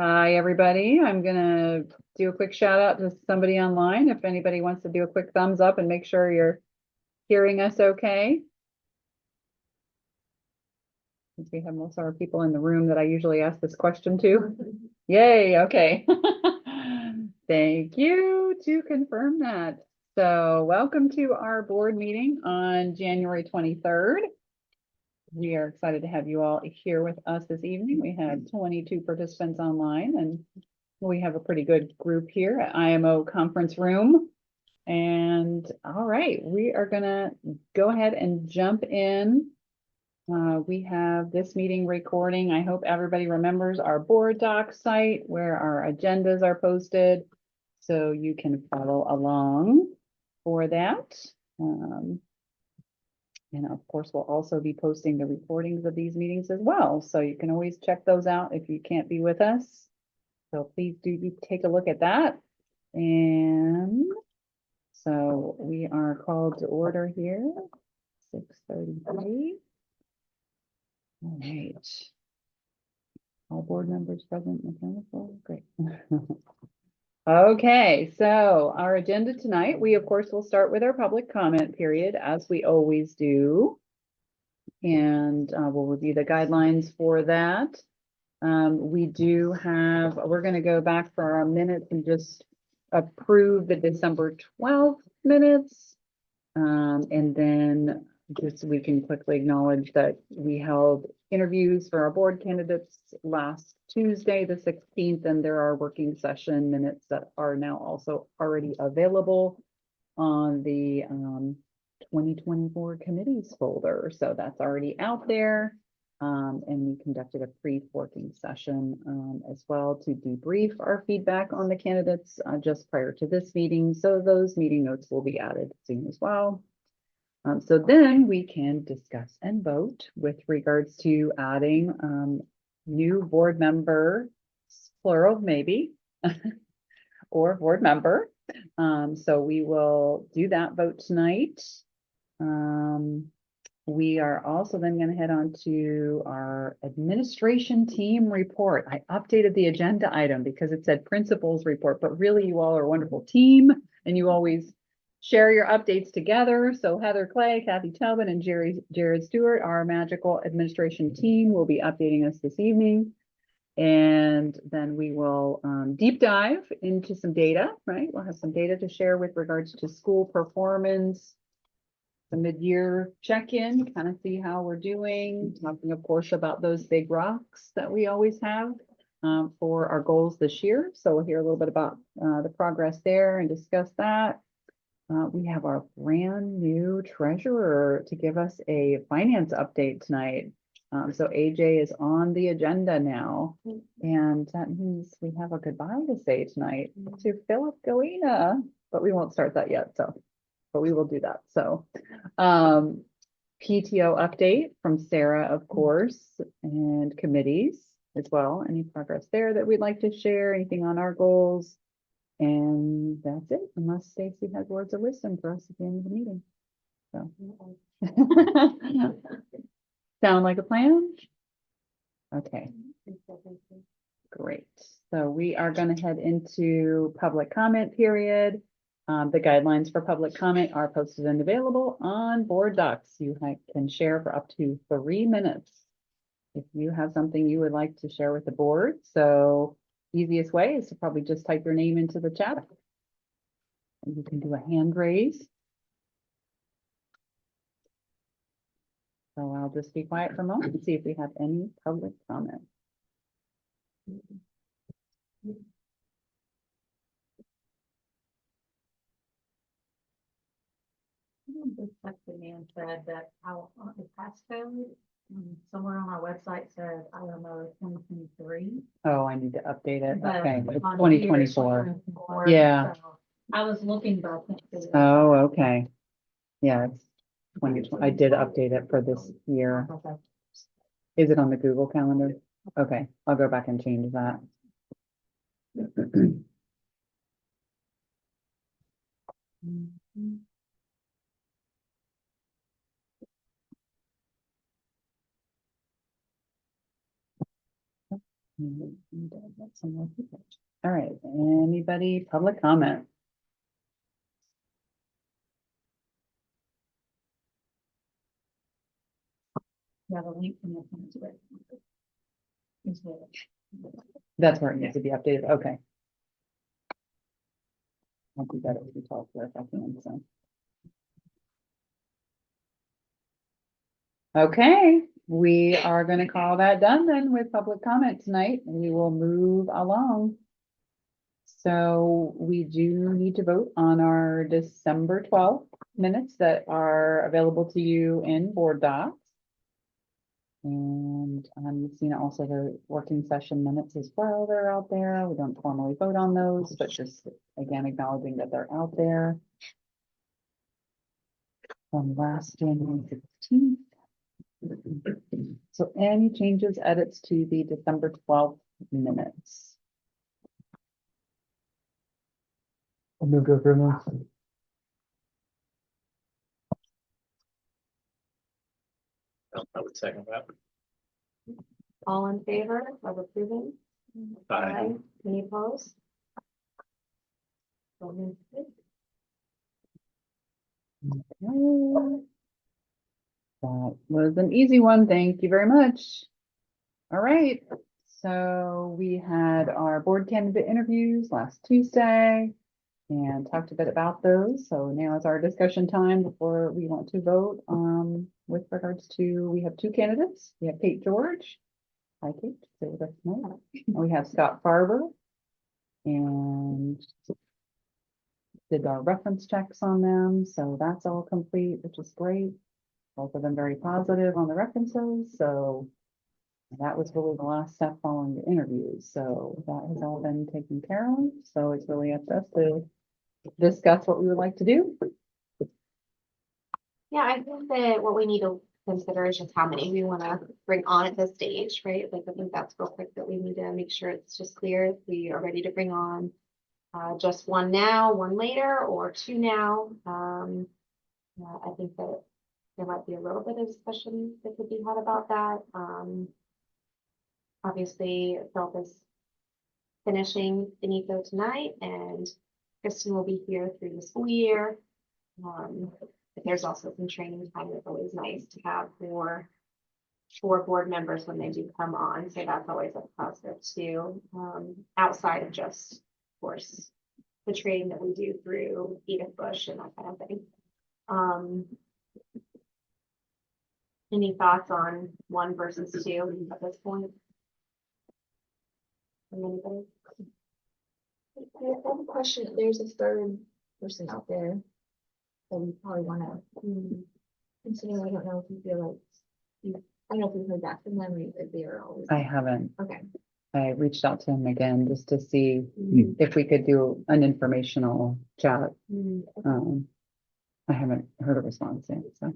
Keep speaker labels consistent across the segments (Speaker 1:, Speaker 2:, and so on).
Speaker 1: Hi, everybody. I'm gonna do a quick shout out to somebody online. If anybody wants to do a quick thumbs up and make sure you're hearing us okay. Since we have most of our people in the room that I usually ask this question to. Yay, okay. Thank you to confirm that. So welcome to our board meeting on January 23rd. We are excited to have you all here with us this evening. We had 22 participants online and we have a pretty good group here at IMO conference room. And all right, we are gonna go ahead and jump in. We have this meeting recording. I hope everybody remembers our board doc site where our agendas are posted. So you can follow along for that. And of course, we'll also be posting the recordings of these meetings as well. So you can always check those out if you can't be with us. So please do take a look at that. And so we are called to order here, 6:33. All right. All board members present, mechanical, great. Okay, so our agenda tonight, we of course will start with our public comment period as we always do. And we'll review the guidelines for that. We do have, we're going to go back for our minutes and just approve the December 12th minutes. And then just we can quickly acknowledge that we held interviews for our board candidates last Tuesday, the 16th, and there are working session minutes that are now also already available on the 2024 committees folder. So that's already out there. And we conducted a pre-working session as well to debrief our feedback on the candidates just prior to this meeting. So those meeting notes will be added soon as well. So then we can discuss and vote with regards to adding new board member, plural maybe, or board member. So we will do that vote tonight. We are also then going to head on to our administration team report. I updated the agenda item because it said principals report, but really you all are a wonderful team and you always share your updates together. So Heather Clay, Kathy Talbot, and Jared Stewart, our magical administration team, will be updating us this evening. And then we will deep dive into some data, right? We'll have some data to share with regards to school performance, the mid-year check-in, kind of see how we're doing, talking of course about those big rocks that we always have for our goals this year. So we'll hear a little bit about the progress there and discuss that. We have our brand new treasurer to give us a finance update tonight. So AJ is on the agenda now, and that means we have a goodbye to say tonight to Philip Galena, but we won't start that yet. But we will do that. So PTO update from Sarah, of course, and committees as well. Any progress there that we'd like to share, anything on our goals? And that's it, unless Stacy has words of wisdom for us at the end of the meeting. So sound like a plan? Okay. Great. So we are going to head into public comment period. The guidelines for public comment are posted and available on board docs. You can share for up to 3 minutes if you have something you would like to share with the board. So easiest way is to probably just type your name into the chat. And you can do a hand raise. So I'll just be quiet for a moment and see if we have any public comment.
Speaker 2: The man said that our the passcode somewhere on our website said IMO 2023.
Speaker 1: Oh, I need to update it.
Speaker 2: But
Speaker 1: okay, it's
Speaker 2: on
Speaker 1: 2024.
Speaker 2: here,
Speaker 1: Yeah.
Speaker 2: so I was looking, but I can't see it.
Speaker 1: Oh, okay. Yeah, it's 2020. I did update it for this year.
Speaker 2: Okay.
Speaker 1: Is it on the Google Calendar? Okay, I'll go back and change that. All right, anybody, public comment?
Speaker 2: You have a link in the front of it. Is where-
Speaker 1: That's where it needs to be updated, okay. I'll do that as we talk for a second, so. Okay, we are gonna call that done then with public comment tonight, and we will move along. So we do need to vote on our December 12th minutes that are available to you in board docs. And you've seen also the working session minutes as well, they're out there. We don't formally vote on those, but just again acknowledging that they're out there. From last January 16th. So any changes, edits to the December 12th minutes?
Speaker 3: I'll move to approve them.
Speaker 4: I would second that.
Speaker 5: All in favor of approving?
Speaker 4: Aye.
Speaker 5: Any opposed? So moved.
Speaker 1: Okay. That was an easy one. Thank you very much. All right. So we had our board candidate interviews last Tuesday and talked a bit about those. So now is our discussion time before we want to vote with regards to, we have two candidates. We have Kate George. Hi, Kate. Stay with us tonight. And we have Scott Farber. And did our reference checks on them. So that's all complete, which is great. Both of them very positive on the references. So that was really the last step following the interviews. So that has all been taken care of. So it's really up to us to discuss what we would like to do.
Speaker 5: Yeah, I think that what we need to consider is just how many we want to bring on at this stage, right? Like, I think that's real quick that we need to make sure it's just clear if we are ready to bring on just one now, one later, or two now. I think that there might be a little bit of discussion that could be had about that. Obviously, Philip is finishing Benito tonight, and Kristen will be here through the school year. But there's also some training time that's always nice to have for board members when they do come on. So that's always a positive too. Outside of just, of course, the training that we do through Edith Bush and that kind of thing. Any thoughts on one versus two at this point? From anybody?
Speaker 6: I have a question. There's a third person out there that we probably want to consider. I don't know if you feel like I don't know if you've heard back from them or if they are always.
Speaker 1: I haven't.
Speaker 6: Okay.
Speaker 1: I reached out to him again just to see if we could do an informational chat. I haven't heard a response yet, so.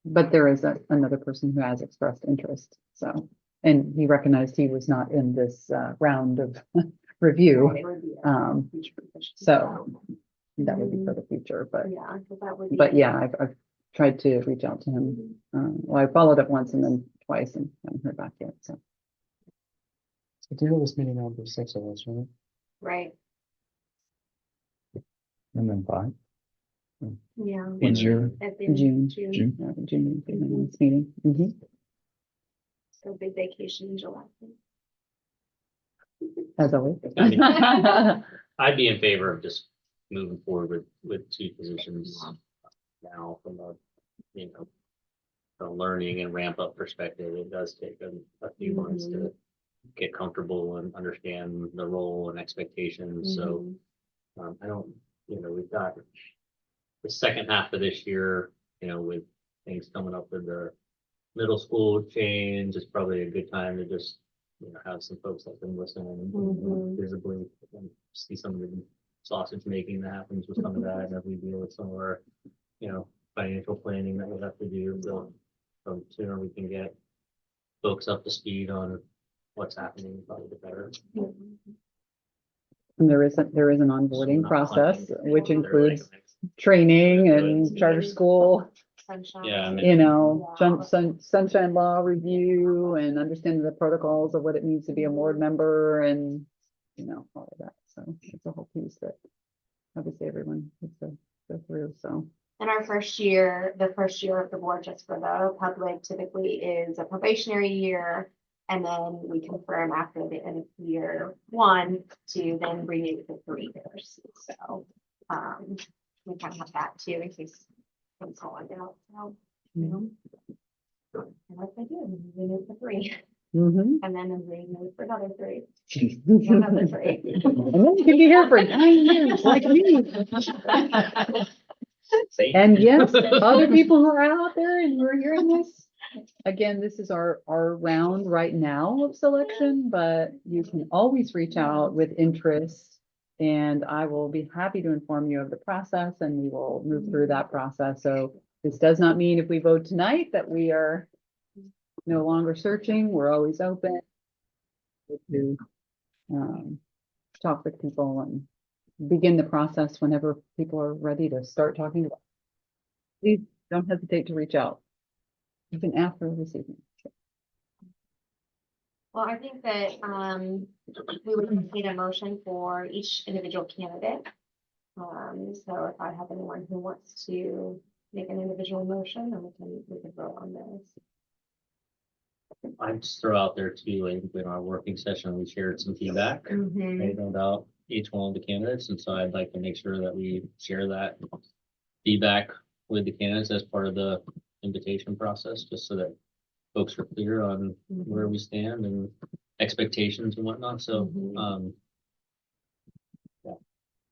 Speaker 1: But there is another person who has expressed interest, so, and he recognized he was not in this round of review.
Speaker 5: Right, it would be a future position.
Speaker 1: So that would be for the future, but,
Speaker 5: Yeah, because that would be.
Speaker 1: but yeah, I've tried to reach out to him. Well, I followed up once and then twice and haven't heard back yet, so.
Speaker 3: So do you know this meeting now, there's 6 of us, right?
Speaker 5: Right,
Speaker 3: And then 5.
Speaker 5: yeah.
Speaker 3: When's your-
Speaker 5: At the end of
Speaker 1: June.
Speaker 5: June,
Speaker 3: June?
Speaker 1: June meeting.
Speaker 5: so big vacation in July.
Speaker 1: As always.
Speaker 4: I mean, I'd be in favor of just moving forward with two positions now from a, a learning and ramp up perspective. It does take a few months to get comfortable and understand the role and expectations. So I don't, we've got the second half of this year, with things coming up with the middle school change, it's probably a good time to just, have some folks that can listen and visibly and see some of the sausage making that happens with some of that, and as we deal with some of our, financial planning that we'll have to do. So the sooner we can get folks up to speed on what's happening, probably the better.
Speaker 1: And there is an onboarding process, which includes training and charter school
Speaker 5: Sunshine.
Speaker 4: Yeah, I mean-
Speaker 1: you know,
Speaker 5: Yeah.
Speaker 1: sunshine law review and understanding the protocols of what it means to be a board member and, you know, all of that. So it's a whole piece that obviously everyone has to go through, so.
Speaker 5: And our first year, the first year of the board, just for the public, typically is a probationary year. And then we confirm after the end of year 1 to then renew for 3 years. So we kind of have that too in case things go on out. So, you know. And like they do, renew for 3
Speaker 1: Mhm.
Speaker 5: and then renew for another 3.
Speaker 1: And
Speaker 5: Another 3.
Speaker 1: then you can be here for 9 years like me.
Speaker 4: See?
Speaker 1: And yes, other people who are out there and who are hearing this, again, this is our round right now of selection, but you can always reach out with interest. And I will be happy to inform you of the process and we will move through that process. So this does not mean if we vote tonight that we are no longer searching. We're always open to talk with people and begin the process whenever people are ready to start talking about. Please don't hesitate to reach out, even after this evening.
Speaker 5: Well, I think that we would need a motion for each individual candidate. So if I have anyone who wants to make an individual motion, then we can vote on this.
Speaker 4: I'd just throw out there too, I think in our working session, we shared some feedback.
Speaker 5: Mhm.
Speaker 4: Right, about each one of the candidates, and so I'd like to make sure that we share that feedback with the candidates as part of the invitation process, just so that folks are clear on where we stand and expectations and whatnot, so,
Speaker 5: Mhm.
Speaker 4: yeah. I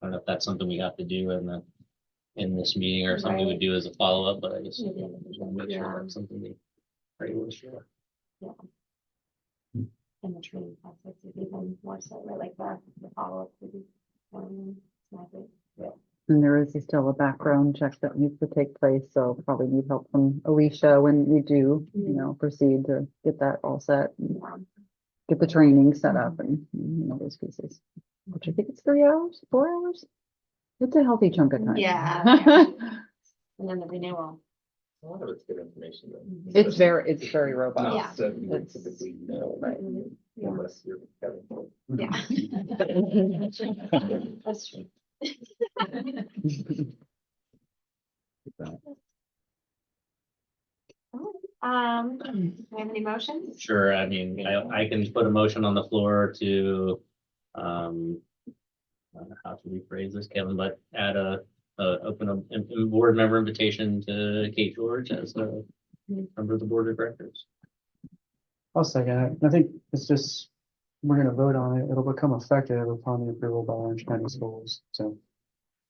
Speaker 4: don't know if that's something we have to do in this meeting or something we would do as a follow-up, but I just
Speaker 5: Maybe.
Speaker 4: want to make sure
Speaker 5: Yeah.
Speaker 4: that's something we are able to share.
Speaker 5: In the training process is even more so, right, like the follow-up would be. I think.
Speaker 1: And there is still a background check that needs to take place, so probably need help from Alicia when we do, you know, proceed to get that all set, and
Speaker 5: Yeah.
Speaker 1: get the training set up and, you know, those pieces. Which I think it's 3 hours, 4 hours. It's a healthy chunk of time.
Speaker 5: Yeah. And then the renewal.
Speaker 7: A lot of it's good information. though.
Speaker 1: It's very robust.
Speaker 7: Not
Speaker 5: Yeah.
Speaker 7: stuff you would
Speaker 1: It's-
Speaker 7: typically know,
Speaker 1: Right.
Speaker 5: Yeah.
Speaker 7: unless you're Kevin.
Speaker 5: Yeah. That's true. Do we have any motions?
Speaker 4: Sure, I mean, I can put a motion on the floor to, I don't know how to rephrase this, Kevin, but add a board member invitation to Kate George as a member of the board of directors.
Speaker 3: I'll second it. I think it's just, we're gonna vote on it. It'll become effective upon the approval by Orange County Schools, so.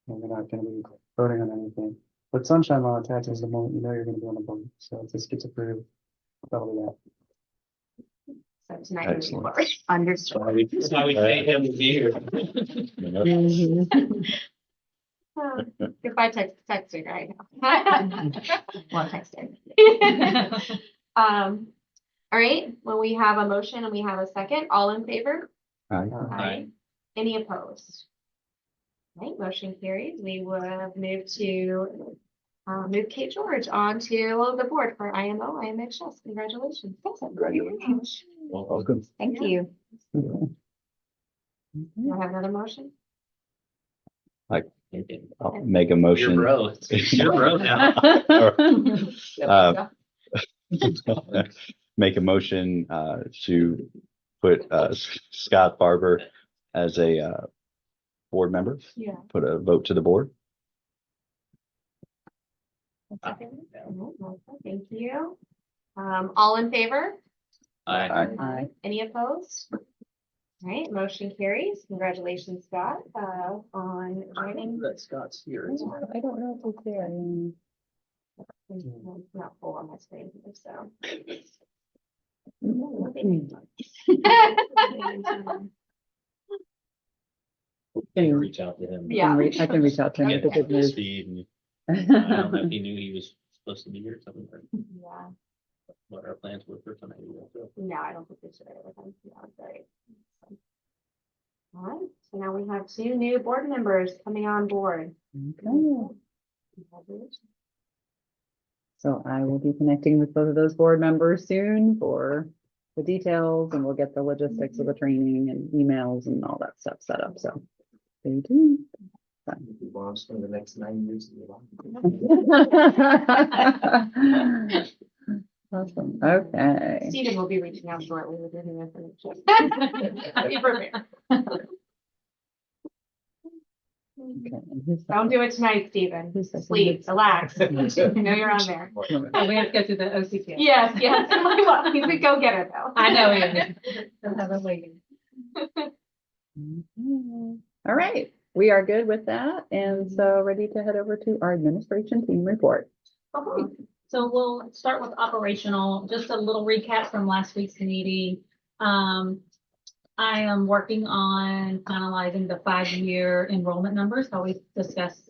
Speaker 3: And we're not gonna be voting on anything. But sunshine law attaches the moment you know you're gonna be on the board, so if this gets approved, that'll be that.
Speaker 5: So tonight. moving
Speaker 8: Excellent.
Speaker 5: forward. Understood.
Speaker 4: That's why we paid him to be here.
Speaker 5: Goodbye texting right now. Well, texting. All right, when we have a motion and we have a second, all in favor?
Speaker 8: Aye.
Speaker 4: Aye.
Speaker 5: Any opposed? Right, motion carries. We would have moved to move Kate George onto the board for IMO, IMHS. Congratulations.
Speaker 8: Congratulations. Welcome.
Speaker 5: Thank you.
Speaker 1: Mhm.
Speaker 5: Do I have another motion?
Speaker 8: I'll make a
Speaker 4: Your
Speaker 8: motion.
Speaker 4: bro, it's your bro now.
Speaker 8: Uh, Make a motion to put Scott Barber as a board member,
Speaker 5: Yeah.
Speaker 8: put a vote to the board.
Speaker 5: Thank you. All in favor?
Speaker 4: Aye.
Speaker 1: Aye.
Speaker 5: Any opposed? All right, motion carries. Congratulations, Scott, on joining.
Speaker 4: That Scott's here.
Speaker 1: I don't know if it's there.
Speaker 5: It's not full on my screen here, so.
Speaker 4: Can you reach out to him?
Speaker 5: Yeah.
Speaker 1: I can reach out to him
Speaker 4: Get
Speaker 1: with the
Speaker 4: him up
Speaker 1: good
Speaker 4: to
Speaker 1: news.
Speaker 4: speed, and I don't know if he knew he was supposed to be here or something, or
Speaker 5: Yeah,
Speaker 4: what our plans were for tonight. So.
Speaker 5: no, I don't think we should. Yeah, great. All right, so now we have 2 new board members coming on board.
Speaker 1: Okay.
Speaker 5: Congratulations.
Speaker 1: So I will be connecting with both of those board members soon for the details, and we'll get the logistics of the training and emails and all that stuff set up, so. Stay tuned.
Speaker 7: We want to spend the next 9 years in the
Speaker 1: Awesome, okay.
Speaker 5: Stephen will be reaching out shortly with any information. Be prepared.
Speaker 1: Okay, and who's
Speaker 5: Don't do it tonight, Stephen.
Speaker 1: Who's second?
Speaker 5: Sleep, relax. I know you're on there.
Speaker 2: Oh, we have to go through the OCT.
Speaker 5: Yes, yes. Well, he's a go-getter though.
Speaker 2: I know, Andy. Don't have it waiting.
Speaker 1: Mhm. All right, we are good with that, and so ready to head over to our administration team report.
Speaker 2: Okay, so we'll start with operational, just a little recap from last week's meeting. I am working on finalizing the 5-year enrollment numbers, how we discussed,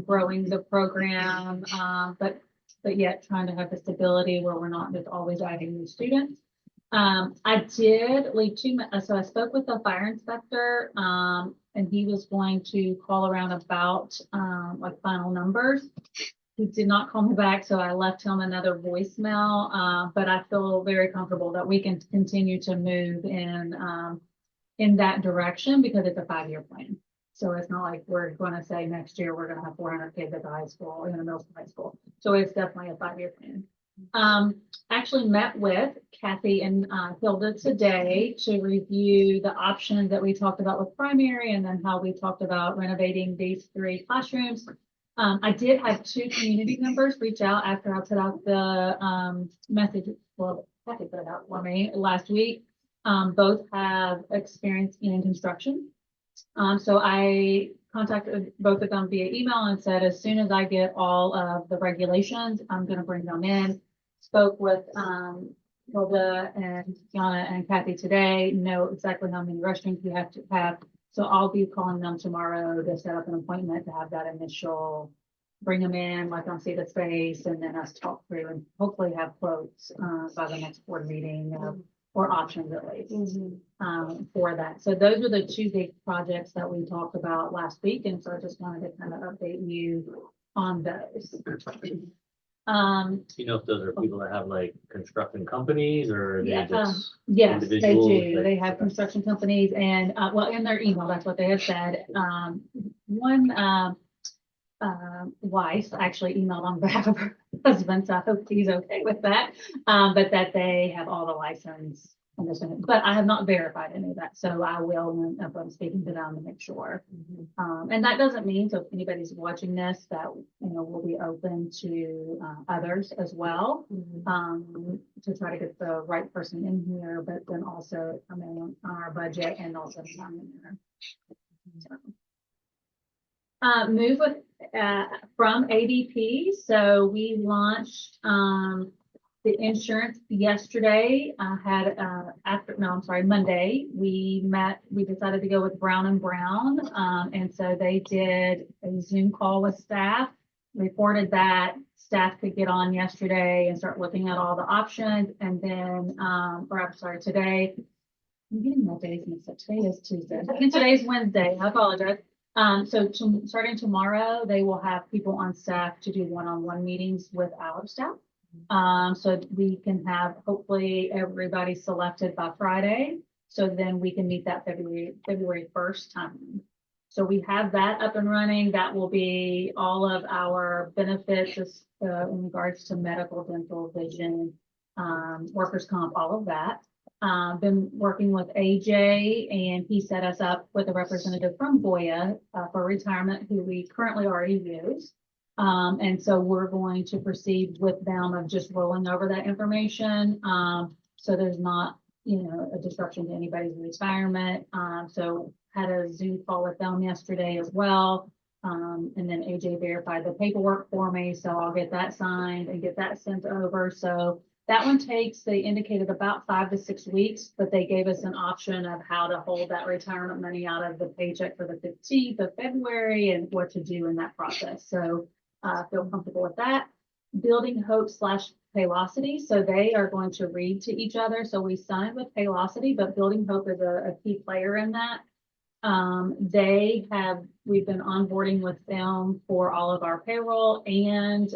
Speaker 2: growing the program, but yet trying to have the stability where we're not just always adding new students. I did leave so I spoke with the fire inspector, and he was going to call around about, like final numbers. He did not call me back, so I left him another voicemail, but I feel very comfortable that we can continue to move in that direction because it's a 5-year plan. So it's not like we're going to say next year we're going to have 400 kids at the high school, in the middle school, high school. So it's definitely a 5-year plan. Actually met with Kathy and Hilda today to review the options that we talked about with primary, and then how we talked about renovating these 3 classrooms. I did have 2 community members reach out after I put out the message. Well, Kathy put it out for me last week. Both have experience in construction. So I contacted both of them via email and said, as soon as I get all of the regulations, I'm going to bring them in. Spoke with Hilda and Yana and Kathy today, know exactly how many restrooms we have to have. So I'll be calling them tomorrow to set up an appointment to have that initial, bring them in, let them see the space, and then us talk through and hopefully have quotes by the next board meeting, or options at least, for that. So those are the 2 big projects that we talked about last week. And so I just wanted to kind of update you on those.
Speaker 4: Do you know if those are people that have like construction companies, or are they
Speaker 2: Yeah,
Speaker 4: just
Speaker 2: yes, they
Speaker 4: individuals
Speaker 2: do.
Speaker 4: that-
Speaker 2: They have construction companies and, well, in their email, that's what they have said. One wife actually emailed on behalf of her husband, so I hope he's okay with that. But that they have all the license and this, but I have not verified any of that, so I will when if I'm speaking to them to make sure. And that doesn't mean, so if anybody's watching this, that, we'll be open to others as well, to try to get the right person in here, but then also come in on our budget and also come in there. So. Move with from ADP. So we launched the insurance yesterday. Monday, we decided to go with Brown and Brown. And so they did a Zoom call with staff, reported that staff could get on yesterday and start looking at all the options. And then, today, I'm getting my days mixed up. Today is Tuesday. And today's Wednesday. I apologize. So starting tomorrow, they will have people on staff to do one-on-one meetings with our staff. So we can have hopefully everybody selected by Friday. So then we can meet that February 1st time. So we have that up and running. That will be all of our benefits in regards to medical, dental, vision, workers' comp, all of that. Been working with AJ, and he set us up with a representative from Boya for retirement, who we currently already use. And so we're going to proceed with them of just rolling over that information. So there's not, a disruption to anybody's retirement. So had a Zoom call with them yesterday as well. And then AJ verified the paperwork for me. So I'll get that signed and get that sent over. So that one takes, they indicated about 5 to 6 weeks, but they gave us an option of how to hold that retirement money out of the paycheck for the 15th of February and what to do in that process. So I feel comfortable with that. Building Hope / Paylocity. So they are going to read to each other. So we signed with Paylocity, but Building Hope is a key player in that. We've been onboarding with them for all of our payroll and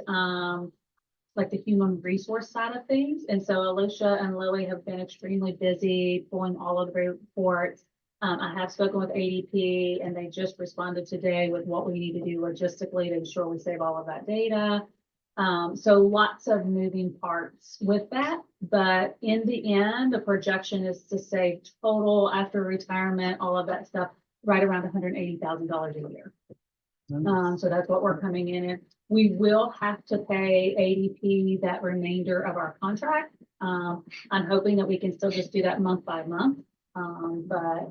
Speaker 2: like the human resource side of things. And so Alicia and Lily have been extremely busy pulling all of the reports. I have spoken with ADP and they just responded today with what we need to do logistically to ensure we save all of that data. So lots of moving parts with that, but in the end, the projection is to save total after retirement, all of that stuff, right around $180,000 a year. So that's what we're coming in at. We will have to pay ADP that remainder of our contract. I'm hoping that we can still just do that month by month. But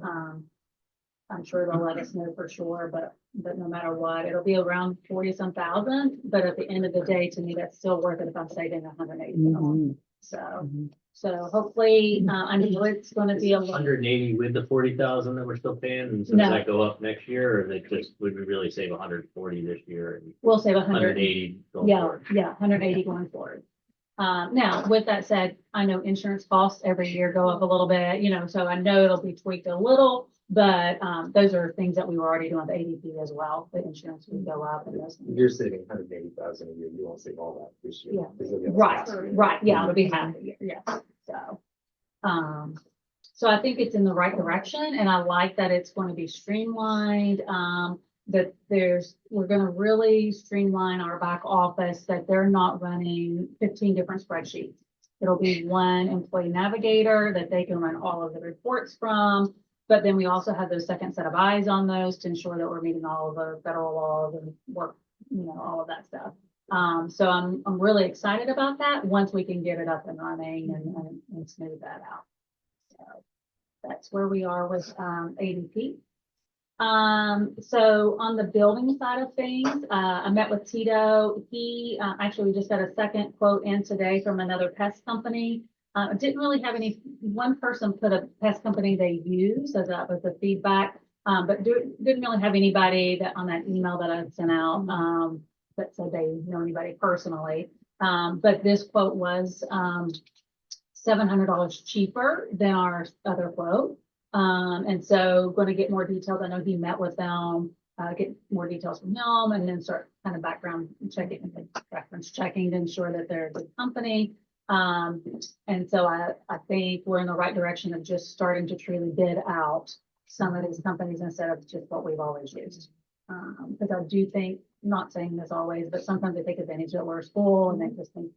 Speaker 2: I'm sure they'll let us know for sure, but no matter what, it'll be around 40-some thousand. But at the end of the day, to me, that's still worth it if I'm saving 180,000. So hopefully, I know it's going to be a little.
Speaker 4: 180 with the 40,000 that we're still paying, and so
Speaker 2: No.
Speaker 4: does that go up next year, or they just, would we really save 140 this year and
Speaker 2: We'll save 100.
Speaker 4: 180 going
Speaker 2: Yeah,
Speaker 4: forward?
Speaker 2: yeah, 180 going forward. Now, with that said, I know insurance costs every year go up a little bit, so I know it'll be tweaked a little, but those are things that we were already doing with ADP as well. The insurance would go up and those things.
Speaker 7: You're saving 180,000 a year, you won't save all that this year.
Speaker 2: Yeah.
Speaker 7: because you'll get
Speaker 2: Right,
Speaker 7: less.
Speaker 2: right, yeah, it'll be half a year, yeah, so I think it's in the right direction, and I like that it's going to be streamlined, that we're gonna really streamline our back office, that they're not running 15 different spreadsheets. It'll be one employee navigator that they can run all of the reports from, but then we also have those second set of eyes on those to ensure that we're meeting all of the federal laws and work, all of that stuff. So I'm really excited about that once we can get it up and running and smooth that out. So that's where we are with ADP. So on the building side of things, I met with Tito. He actually, we just got a second quote in today from another pest company. Didn't really have one person put a pest company they use, so that was the feedback. But didn't really have anybody that on that email that I sent out that said they know anybody personally. But this quote was $700 cheaper than our other quote. And so going to get more details. I know he met with them, get more details from him, and then start kind of background checking, reference checking to ensure that they're a good company. And so I think we're in the right direction of just starting to truly bid out some of these companies instead of just what we've always used. Because I do think, not saying this always, but sometimes they take advantage that we're a school and they just think.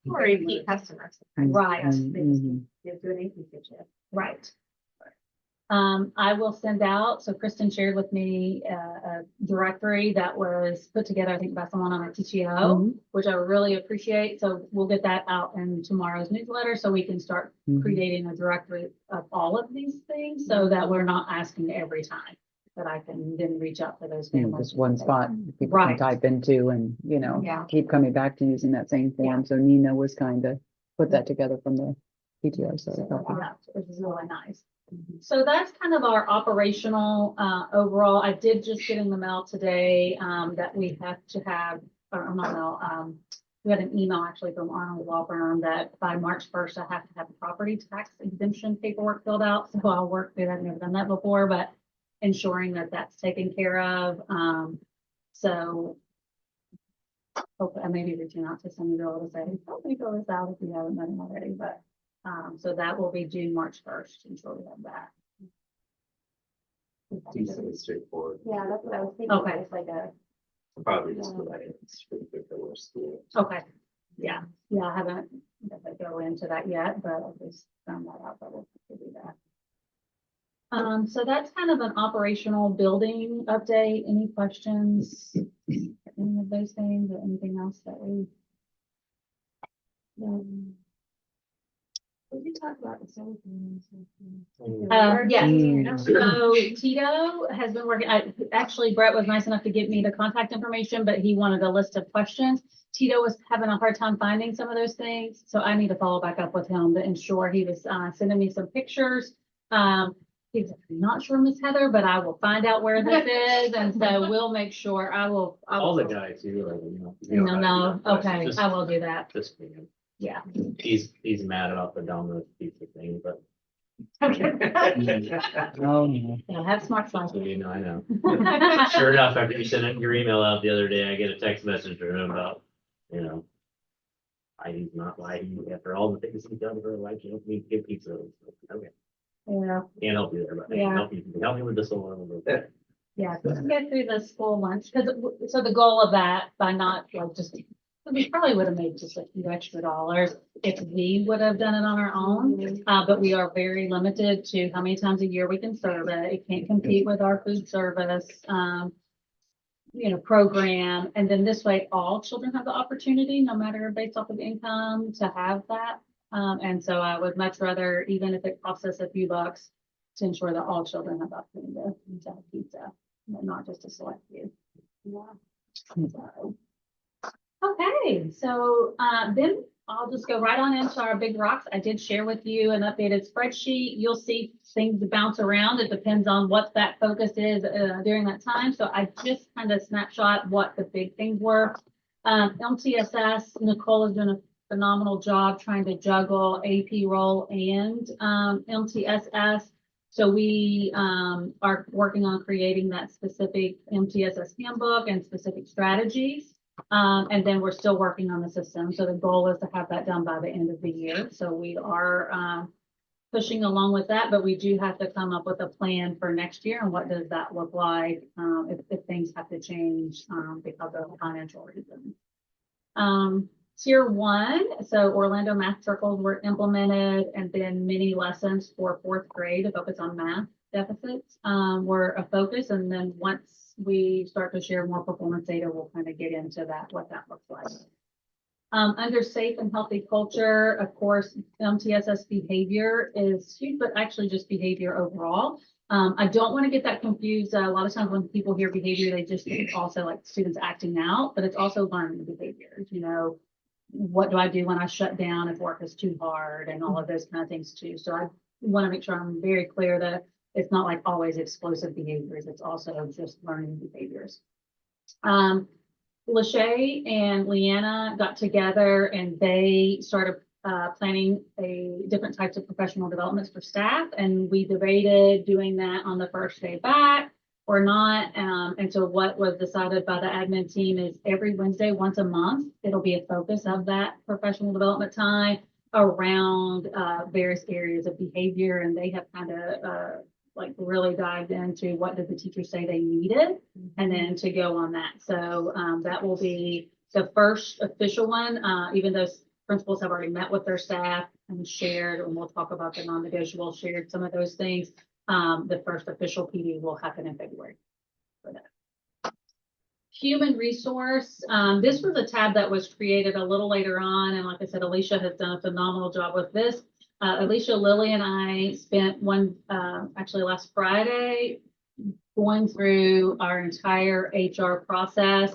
Speaker 5: Or repeat customers.
Speaker 2: Right.
Speaker 5: Give good relationship.
Speaker 2: Right. I will send out, so Kristen shared with me a directory that was put together, I think, by someone on our PTO, which I really appreciate. So we'll get that out in tomorrow's newsletter so we can start creating a directory of all of these things so that we're not asking every time, that I can then reach out to those families.
Speaker 1: Just one spot people can
Speaker 2: Right.
Speaker 1: type into and,
Speaker 5: Yeah.
Speaker 1: keep coming back to using that same form. So Nina was kind of put that together from the PTO. So I thought
Speaker 2: Yeah, which is really nice. So that's kind of our operational overall. I did just get in the mail today that we have to have, or not mail, we had an email actually from Arnold Law Firm that by March 1st, I have to have property tax exemption paperwork filled out. So I'll work through that. I've never done that before, but ensuring that that's taken care of. So hopefully I may be reaching out to some of you all to say, help me fill this out if you haven't done it already, but so that will be due March 1st, until we have that.
Speaker 7: Decently straightforward.
Speaker 5: Yeah, that's what I was thinking.
Speaker 2: Okay.
Speaker 5: It's like a.
Speaker 7: Probably just put that in, it's pretty quick that we're still.
Speaker 2: Okay, yeah, I haven't go into that yet, but I just found that out, but we'll have to do that. So that's kind of an operational building update. Any questions? Any of those things or anything else that we?
Speaker 6: We did talk about the solar panels.
Speaker 2: Yes. So Tito has been working, actually Brett was nice enough to give me the contact information, but he wanted a list of questions. Tito was having a hard time finding some of those things, so I need to follow back up with him to ensure. He was sending me some pictures. He's not sure, Miss Heather, but I will find out where this is, and so we'll make sure. I will.
Speaker 4: All the guys who are,
Speaker 2: No, okay, I will do that.
Speaker 4: Just me.
Speaker 2: Yeah.
Speaker 4: He's mad about the Domino's pizza thing, but
Speaker 2: Okay.
Speaker 1: Oh, no.
Speaker 2: Yeah, have smartphones.
Speaker 4: I know. Sure enough, after you sent your email out the other day, I get a text message from him about, why he's not, why he, after all the things he's done for her life, you don't need to give pizza. Okay,
Speaker 2: Yeah,
Speaker 4: can't help you there, but I can
Speaker 2: Yeah.
Speaker 4: help you. You can help me with this one a little bit.
Speaker 2: yeah, let's get through the school lunch, because, so the goal of that, by not like just, we probably would have made just a few extra dollars if we would have done it on our own. But we are very limited to how many times a year we can serve it. It can't compete with our food service, program. And then this way, all children have the opportunity, no matter based off of income, to have that. And so I would much rather, even if it costs us a few bucks, to ensure that all children have the opportunity to have pizza, but not just a select few. So, okay, so then I'll just go right on into our big rocks. I did share with you an updated spreadsheet. You'll see things bounce around. It depends on what that focus is during that time. So I just kind of snapshot what the big things were. MTSS, Nicole has done a phenomenal job trying to juggle AP role and MTSS. So we are working on creating that specific MTSS handbook and specific strategies. And then we're still working on the system. So the goal is to have that done by the end of the year. So we are pushing along with that, but we do have to come up with a plan for next year. And what does that look like if things have to change because of financial reasons. Tier 1, so Orlando math circles were implemented, and then mini lessons for 4th grade to focus on math deficits were a focus. And then once we start to share more performance data, we'll kind of get into that, what that looks like. Under safe and healthy culture, of course, MTSS behavior is huge, but actually just behavior overall. I don't want to get that confused. A lot of times when people hear behavior, they just think also like students acting out, but it's also learning behaviors. What do I do when I shut down if work is too hard, and all of those kind of things too. So I want to make sure I'm very clear that it's not like always explosive behaviors. It's also just learning behaviors. Lachey and Leanna got together and they started planning different types of professional developments for staff. And we debated doing that on the first day back or not. And so what was decided by the admin team is every Wednesday, once a month, it'll be a focus of that professional development time around various areas of behavior. And they have kind of really dived into what did the teachers say they needed, and then to go on that. So that will be the first official one, even though principals have already met with their staff and shared, and we'll talk about the non-negotiable, shared some of those things. The first official PD will happen in February for that. Human resource. This was a tab that was created a little later on. And like I said, Alicia has done a phenomenal job with this. Alicia, Lily, and I spent actually last Friday going through our entire HR process.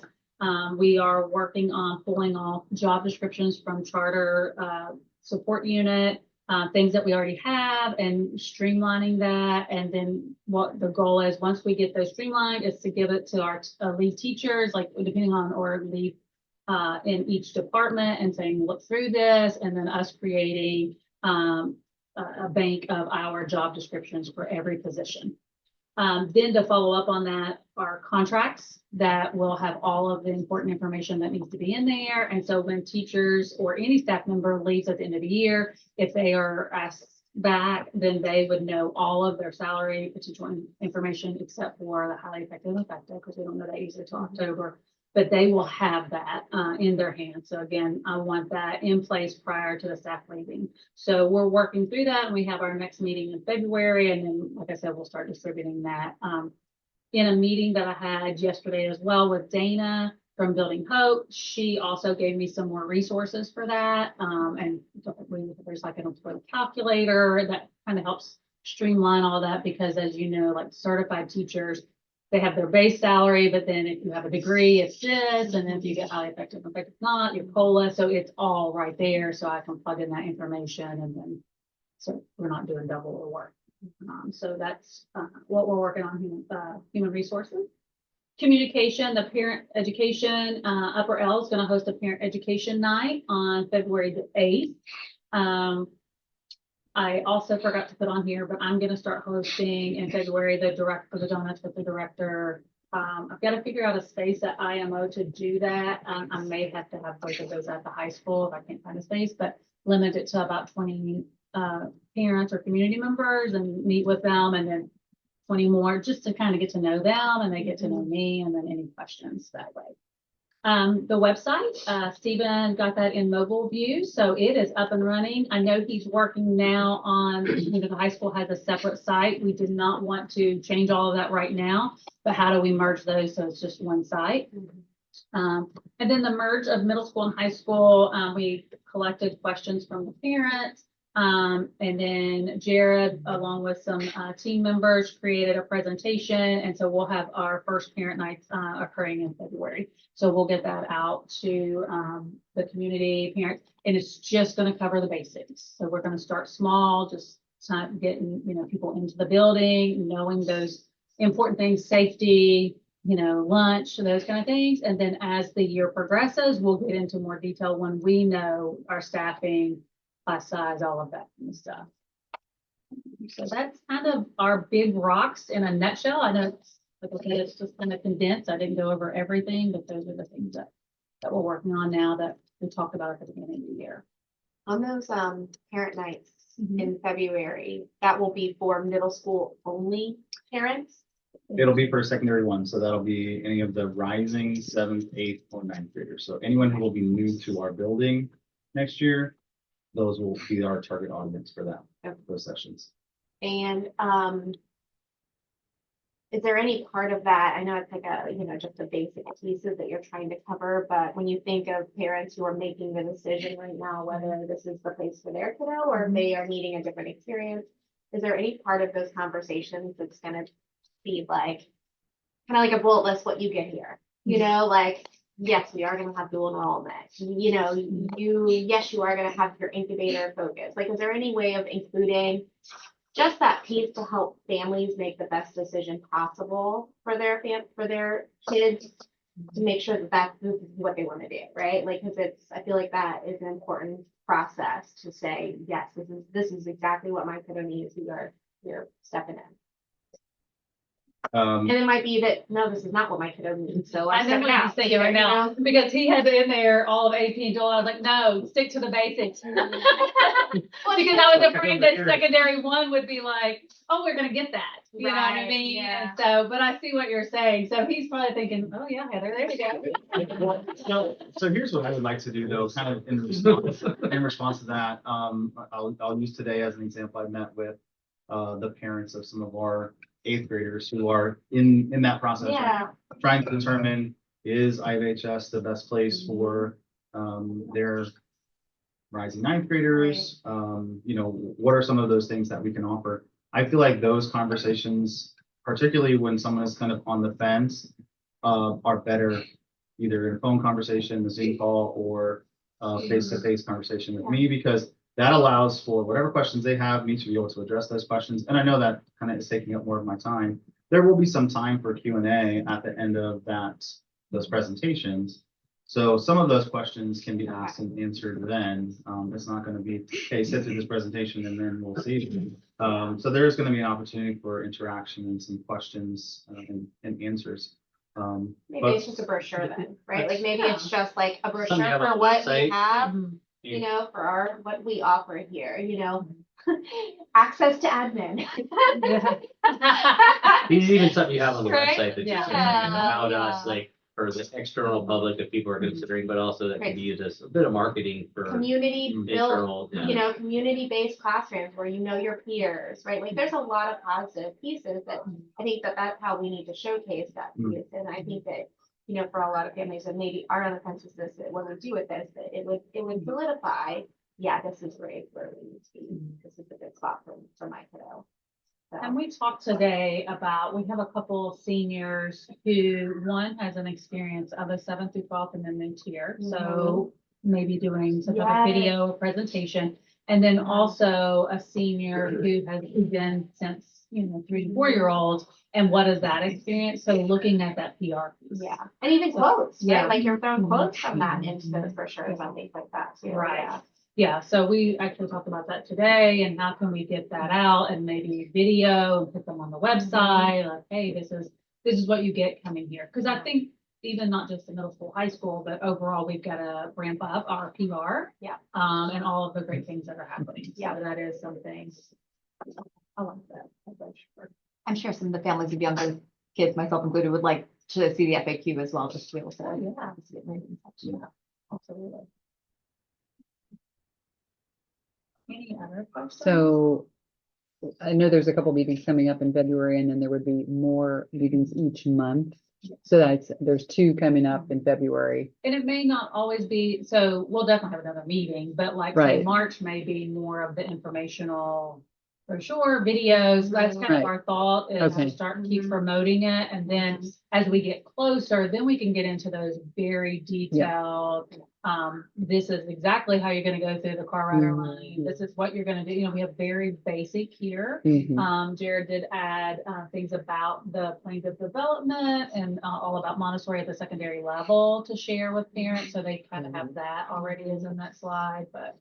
Speaker 2: We are working on pulling off job descriptions from charter support unit, things that we already have, and streamlining that. And then what the goal is, once we get those streamlined, is to give it to our lead teachers, like depending on or lead in each department, and saying, look through this, and then us creating a bank of our job descriptions for every position. Then to follow up on that are contracts that will have all of the important information that needs to be in there. And so when teachers or any staff member leaves at the end of the year, if they are asked back, then they would know all of their salary potential information except for the highly effective because we don't know that usually until October. But they will have that in their hands. So again, I want that in place prior to the staff leaving. So we're working through that, and we have our next meeting in February. And then, like I said, we'll start distributing that. In a meeting that I had yesterday as well with Dana from Building Hope, she also gave me some more resources for that. And there's like an employee calculator that kind of helps streamline all that, because as you know, like certified teachers, they have their base salary, but then if you have a degree, it's this, and then if you get highly effective not, your COLA. So it's all right there. So I can plug in that information, and then so we're not doing double work. So that's what we're working on, human resources. Communication, the parent education, Upper L is going to host a parent education night on February the 8th. I also forgot to put on here, but I'm going to start hosting in February the donuts with the director I've got to figure out a space at IMO to do that. I may have to have both of those at the high school if I can't find a space, but limit it to about 20 parents or community members and meet with them, and then 20 more just to kind of get to know them and they get to know me, and then any questions that way. The website, Stephen got that in mobile view, so it is up and running. I know he's working now on, the high school has a separate site. We did not want to change all of that right now, but how do we merge those so it's just one site? And then the merge of middle school and high school, we collected questions from the parents. And then Jared, along with some team members, created a presentation. And so we'll have our first parent nights occurring in February. So we'll get that out to the community parents, and it's just going to cover the basics. So we're going to start small, just getting, people into the building, knowing those important things, safety, lunch, those kind of things. And then as the year progresses, we'll get into more detail when we know our staffing, class size, all of that kind of stuff. So that's kind of our big rocks in a nutshell. I know it's, like I said, it's just kind of condensed. I didn't go over everything, but those are the things that we're working on now that we talked about at the beginning of the year.
Speaker 5: On those parent nights in February, that will be for middle school only parents.
Speaker 9: It'll be for a secondary one, so that'll be any of the rising 7th, 8th, or 9th graders. So anyone who will be new to our building next year, those will be our target audience for that, those sessions.
Speaker 5: And is there any part of that? I know it's like a, just the basic pieces that you're trying to cover, but when you think of parents who are making the decision right now, whether this is the place for their kiddo or if they are needing a different experience, is there any part of those conversations that's going to be like, kind of like a bullet list, what you get here, like, yes, we are going to have dual enrollment, yes, you are going to have your incubator focus. Like, is there any way of including just that piece to help families make the best decision possible for their kids, to make sure that this is what they want to do, right? Like, because I feel like that is an important process to say, yes, this is exactly what my kiddo needs. You're stepping in. And it might be that, no, this is not what my kiddo needs. So
Speaker 2: I know what he's thinking right now, because he had in there all of AP and Joel. I was like, no, stick to the basics. Because I was afraid that secondary one would be like, oh, we're going to get that. You know what I mean?
Speaker 5: Yeah.
Speaker 2: And so, but I see what you're saying. So he's probably thinking, oh yeah, Heather, there we go.
Speaker 9: So here's what I would like to do, though, kind of in response to that. I'll use today as an example. I met with the parents of some of our 8th graders who are in that process,
Speaker 5: Yeah.
Speaker 9: trying to determine, is IVHS the best place for their rising 9th graders? What are some of those things that we can offer? I feel like those conversations, particularly when someone is kind of on the fence, are better either in a phone conversation, a Zoom call, or face-to-face conversation with me, because that allows for whatever questions they have, me to be able to address those questions. And I know that kind of is taking up more of my time. There will be some time for Q&A at the end of those presentations. So some of those questions can be asked and answered then. It's not going to be, hey, sit through this presentation and then we'll see. So there is going to be an opportunity for interaction and some questions and answers.
Speaker 5: Maybe it's just a brochure then, right? Like maybe it's just like a brochure
Speaker 4: Something you have on
Speaker 5: for
Speaker 4: the
Speaker 5: what we
Speaker 4: website.
Speaker 5: have, for what we offer here, access to admin.
Speaker 4: These is even something you have on the
Speaker 5: Right?
Speaker 4: website that you
Speaker 2: Yeah.
Speaker 4: can about us, like for the external public that people are considering, but also that can be used as a bit of marketing for
Speaker 5: Community built,
Speaker 4: internal.
Speaker 5: community-based classrooms where your peers, right? Like there's a lot of positive pieces that I think that's how we need to showcase that piece. And I think that, for a lot of families that maybe are on the fence with this, that when we do with this, that it would solidify, yeah, this is great where we need to be. This is a good spot for my kiddo. So.
Speaker 2: And we talked today about, we have a couple of seniors who, one has an experience of a 7th through 12th and then mid-tier. So maybe doing some type of video or presentation. And then also a senior who has been since, 3 to 4 year olds. And what is that experience? So looking at that PR piece.
Speaker 5: Yeah. And even quotes, right?
Speaker 2: Yeah.
Speaker 5: Like you're throwing quotes from that into those brochures and things like that too.
Speaker 2: Right. Yeah, so we actually talked about that today, and how can we get that out and maybe video and put them on the website, like, hey, this is this is what you get coming here. Because I think even not just the middle school, high school, but overall, we've got to ramp up our PR.
Speaker 5: Yeah.
Speaker 2: And all of the great things that are happening. So
Speaker 5: Yeah.
Speaker 2: that is something. I like that. I'm sure.
Speaker 10: I'm sure some of the families of younger kids, myself included, would like to see the FAQ as well, just to be able to.
Speaker 2: Yeah.
Speaker 10: see it right in touch.
Speaker 2: Yeah, absolutely. Any other questions?
Speaker 1: So I know there's a couple meetings coming up in February and then there would be more meetings each month. So there's 2 coming up in February.
Speaker 2: And it may not always be, so we'll definitely have another meeting, but like say
Speaker 1: Right.
Speaker 2: March may be more of the informational brochure, videos. That's kind
Speaker 1: Right.
Speaker 2: of our thought is
Speaker 1: Okay.
Speaker 2: to start and keep promoting it. And then as we get closer, then we can get into those very detailed, this is exactly how you're going to go through the car rider line. This is what you're going to do. You know, we have very basic here.
Speaker 1: Mhm.
Speaker 2: Jared did add things about the plans of development and all about Montessori at the secondary level to share with parents. So they kind of have that already is in that slide, but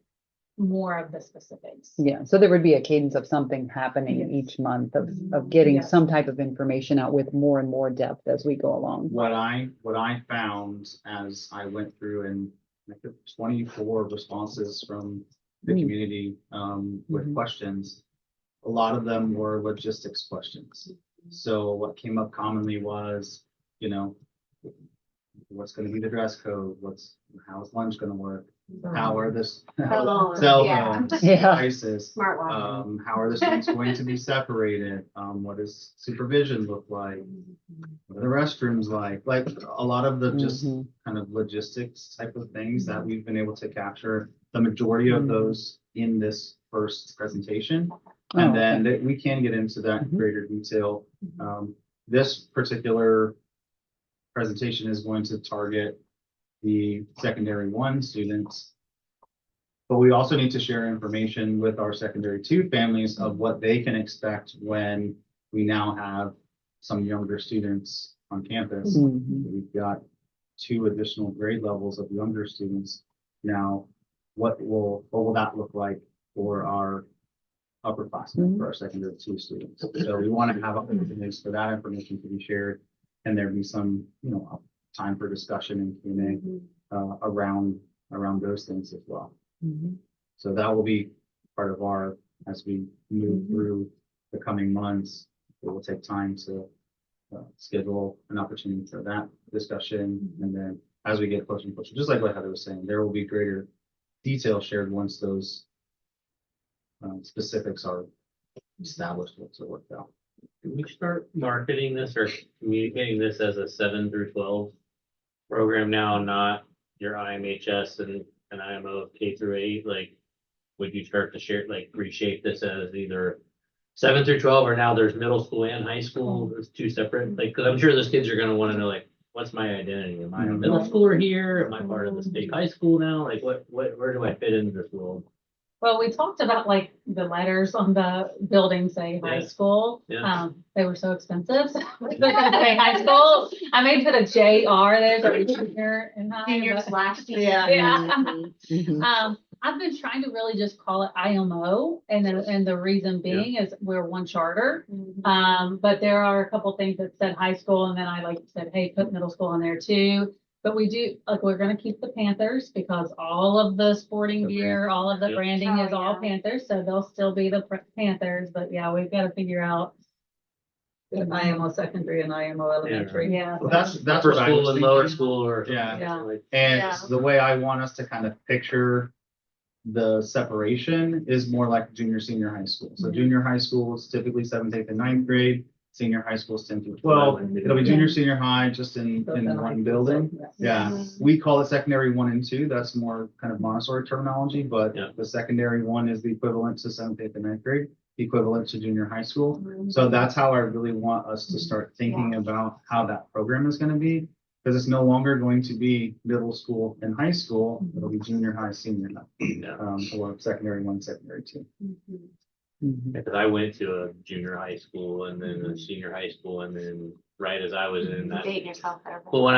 Speaker 2: more of the specifics.
Speaker 1: Yeah, so there would be a cadence of something happening
Speaker 2: Yes.
Speaker 1: each month of getting
Speaker 2: Yes.
Speaker 1: some type of information out with more and more depth as we go along.
Speaker 9: What I found as I went through and I took 24 responses from the
Speaker 1: Mm.
Speaker 9: community with
Speaker 1: Mhm.
Speaker 9: questions. A lot of them were logistics questions. So what came up commonly was, you know, what's going to be the dress code? How's lunch going to work? How are this
Speaker 5: Phones,
Speaker 9: cell
Speaker 5: yeah.
Speaker 9: phones,
Speaker 1: Yeah.
Speaker 9: devices?
Speaker 5: Smartwatch.
Speaker 9: How are the students going to be separated? What does supervision look like? What are the restrooms like? Like a lot of the just
Speaker 1: Mhm.
Speaker 9: kind of logistics type of things that we've been able to capture, the majority of
Speaker 1: Mhm.
Speaker 9: those in this first presentation.
Speaker 1: Oh,
Speaker 9: And
Speaker 1: okay.
Speaker 9: then we can get into that in
Speaker 1: Mhm.
Speaker 9: greater detail. This particular presentation is going to target the secondary 1 students. But we also need to share information with our secondary 2 families of what they can expect when we now have some younger students on campus.
Speaker 1: Mhm.
Speaker 9: We've got 2 additional grade levels of younger students. Now, what will that look like for our upperclassmen, for our secondary 2 students? So we want to have opportunities for that information to be shared. And there be some, time for discussion and Q&A around those things as well.
Speaker 1: Mhm.
Speaker 9: So that will be part of as we move through the coming months, it will take time to schedule an opportunity for that discussion. And then as we get closer and closer, just like what Heather was saying, there will be greater detail shared once those specifics are established, once they're worked out.
Speaker 4: Can we start marketing this or communicating this as a 7 through 12 program now, not your IMHS and an IMO of K through 8? Like, would you start to share, like, reshape this as either 7 through 12, or now there's middle school and high school, it's 2 separate? Like, because I'm sure those kids are going to want to know, like, what's my identity? Am I a middle schooler here? Am I part of the state high school now? Like, where do I fit into this world?
Speaker 2: Well, we talked about like the letters on the building say high
Speaker 4: Yeah.
Speaker 2: school.
Speaker 4: Yeah.
Speaker 2: They were so expensive. They're gonna say high school. I may put a JR there for junior and high.
Speaker 5: Juniors
Speaker 2: but-
Speaker 5: slash seniors.
Speaker 2: Yeah.
Speaker 1: Mhm.
Speaker 2: I've been trying to really just call it IMO, and the reason being is we're one charter. But there are a couple things that said high school, and then I like said, hey, put middle school in there too. But we do, like, we're gonna keep the Panthers because all of the sporting
Speaker 4: Okay.
Speaker 2: gear, all of the
Speaker 4: Yep.
Speaker 2: branding
Speaker 5: Oh,
Speaker 2: is all
Speaker 5: yeah.
Speaker 2: Panthers, so they'll still be the Panthers, but yeah, we've got to figure out. IMO secondary and IMO elementary. Yeah.
Speaker 9: Well, that's
Speaker 4: Upper
Speaker 9: what I
Speaker 4: school
Speaker 9: was
Speaker 4: and lower
Speaker 9: thinking.
Speaker 4: school or.
Speaker 9: Yeah.
Speaker 2: Yeah.
Speaker 4: Like,
Speaker 9: And
Speaker 5: Yeah.
Speaker 9: the way I want us to kind of picture the separation is more like junior, senior high school. So junior high school is typically 7th, 8th, and 9th grade. Senior high school is 10 through 12. It'll be junior, senior high, just in one building. Yeah, we call it secondary 1 and 2. That's more kind of Montessori terminology, but
Speaker 4: Yeah.
Speaker 9: the secondary 1 is the equivalent to 7th, 8th, and 9th grade, equivalent to junior high school. So that's how I really want us to start thinking about how that program is going to be. Because it's no longer going to be middle school and high school. It'll be junior high, senior high, or secondary 1, secondary 2.
Speaker 1: Mhm.
Speaker 4: Because I went to a junior high school and then a senior high school, and then right as I was in that.
Speaker 5: Dating yourself there.
Speaker 4: Well, so when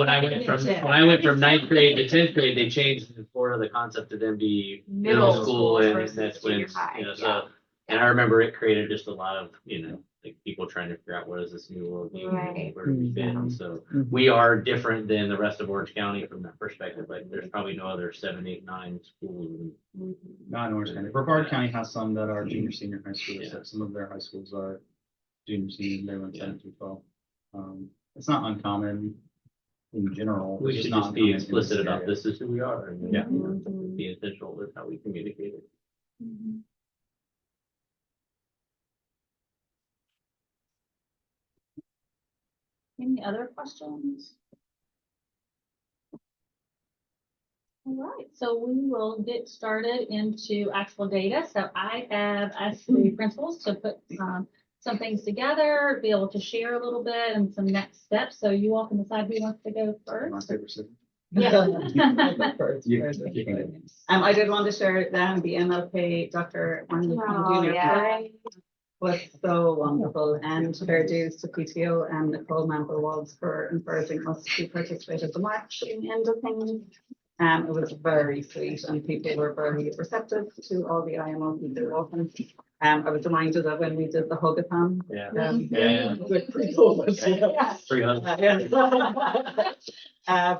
Speaker 4: I went from 9th grade to 10th grade, they changed in Florida the concept to then be middle school, and
Speaker 5: versus
Speaker 4: that's when,
Speaker 5: junior high,
Speaker 4: so. And I remember it created just a lot of, like people trying to figure out what is this new worldview,
Speaker 5: Right.
Speaker 4: where do we fit? And so
Speaker 1: Mhm.
Speaker 4: we are different than the rest of Orange County from that perspective. Like there's probably no other 7, 8, 9 schools.
Speaker 9: Not in Orange County. Brevard County has some that are junior, senior high schools.
Speaker 4: Yeah.
Speaker 9: Some of their high schools are junior, senior, they run 10 through 12. It's not uncommon in general.
Speaker 4: We
Speaker 9: it's
Speaker 4: should
Speaker 9: not
Speaker 4: just be
Speaker 9: uncommon in
Speaker 4: explicit about
Speaker 9: area.
Speaker 4: this is who we are and
Speaker 9: Yeah.
Speaker 4: be intentional with how we communicate it.
Speaker 2: Any other questions? All right, so we will get started into actual data. So I have asked the principals to put some things together, be able to share a little bit and some next steps. So you all can decide who wants to go
Speaker 9: My
Speaker 2: first.
Speaker 9: favorite city.
Speaker 2: Yeah.
Speaker 9: Yeah.
Speaker 11: I did want to share that the MLK, Dr. Arnold
Speaker 5: Oh,
Speaker 11: Jr.
Speaker 5: yeah.
Speaker 11: was so wonderful, and their dues to PTO and Nicole Mantle-Walls for encouraging us to participate at the marching end of things. It was very sweet, and people were very receptive to all the IMO people walking. I was reminded of when we did the hugathon.
Speaker 4: Yeah.
Speaker 11: Yeah. With people.
Speaker 4: Free hugs.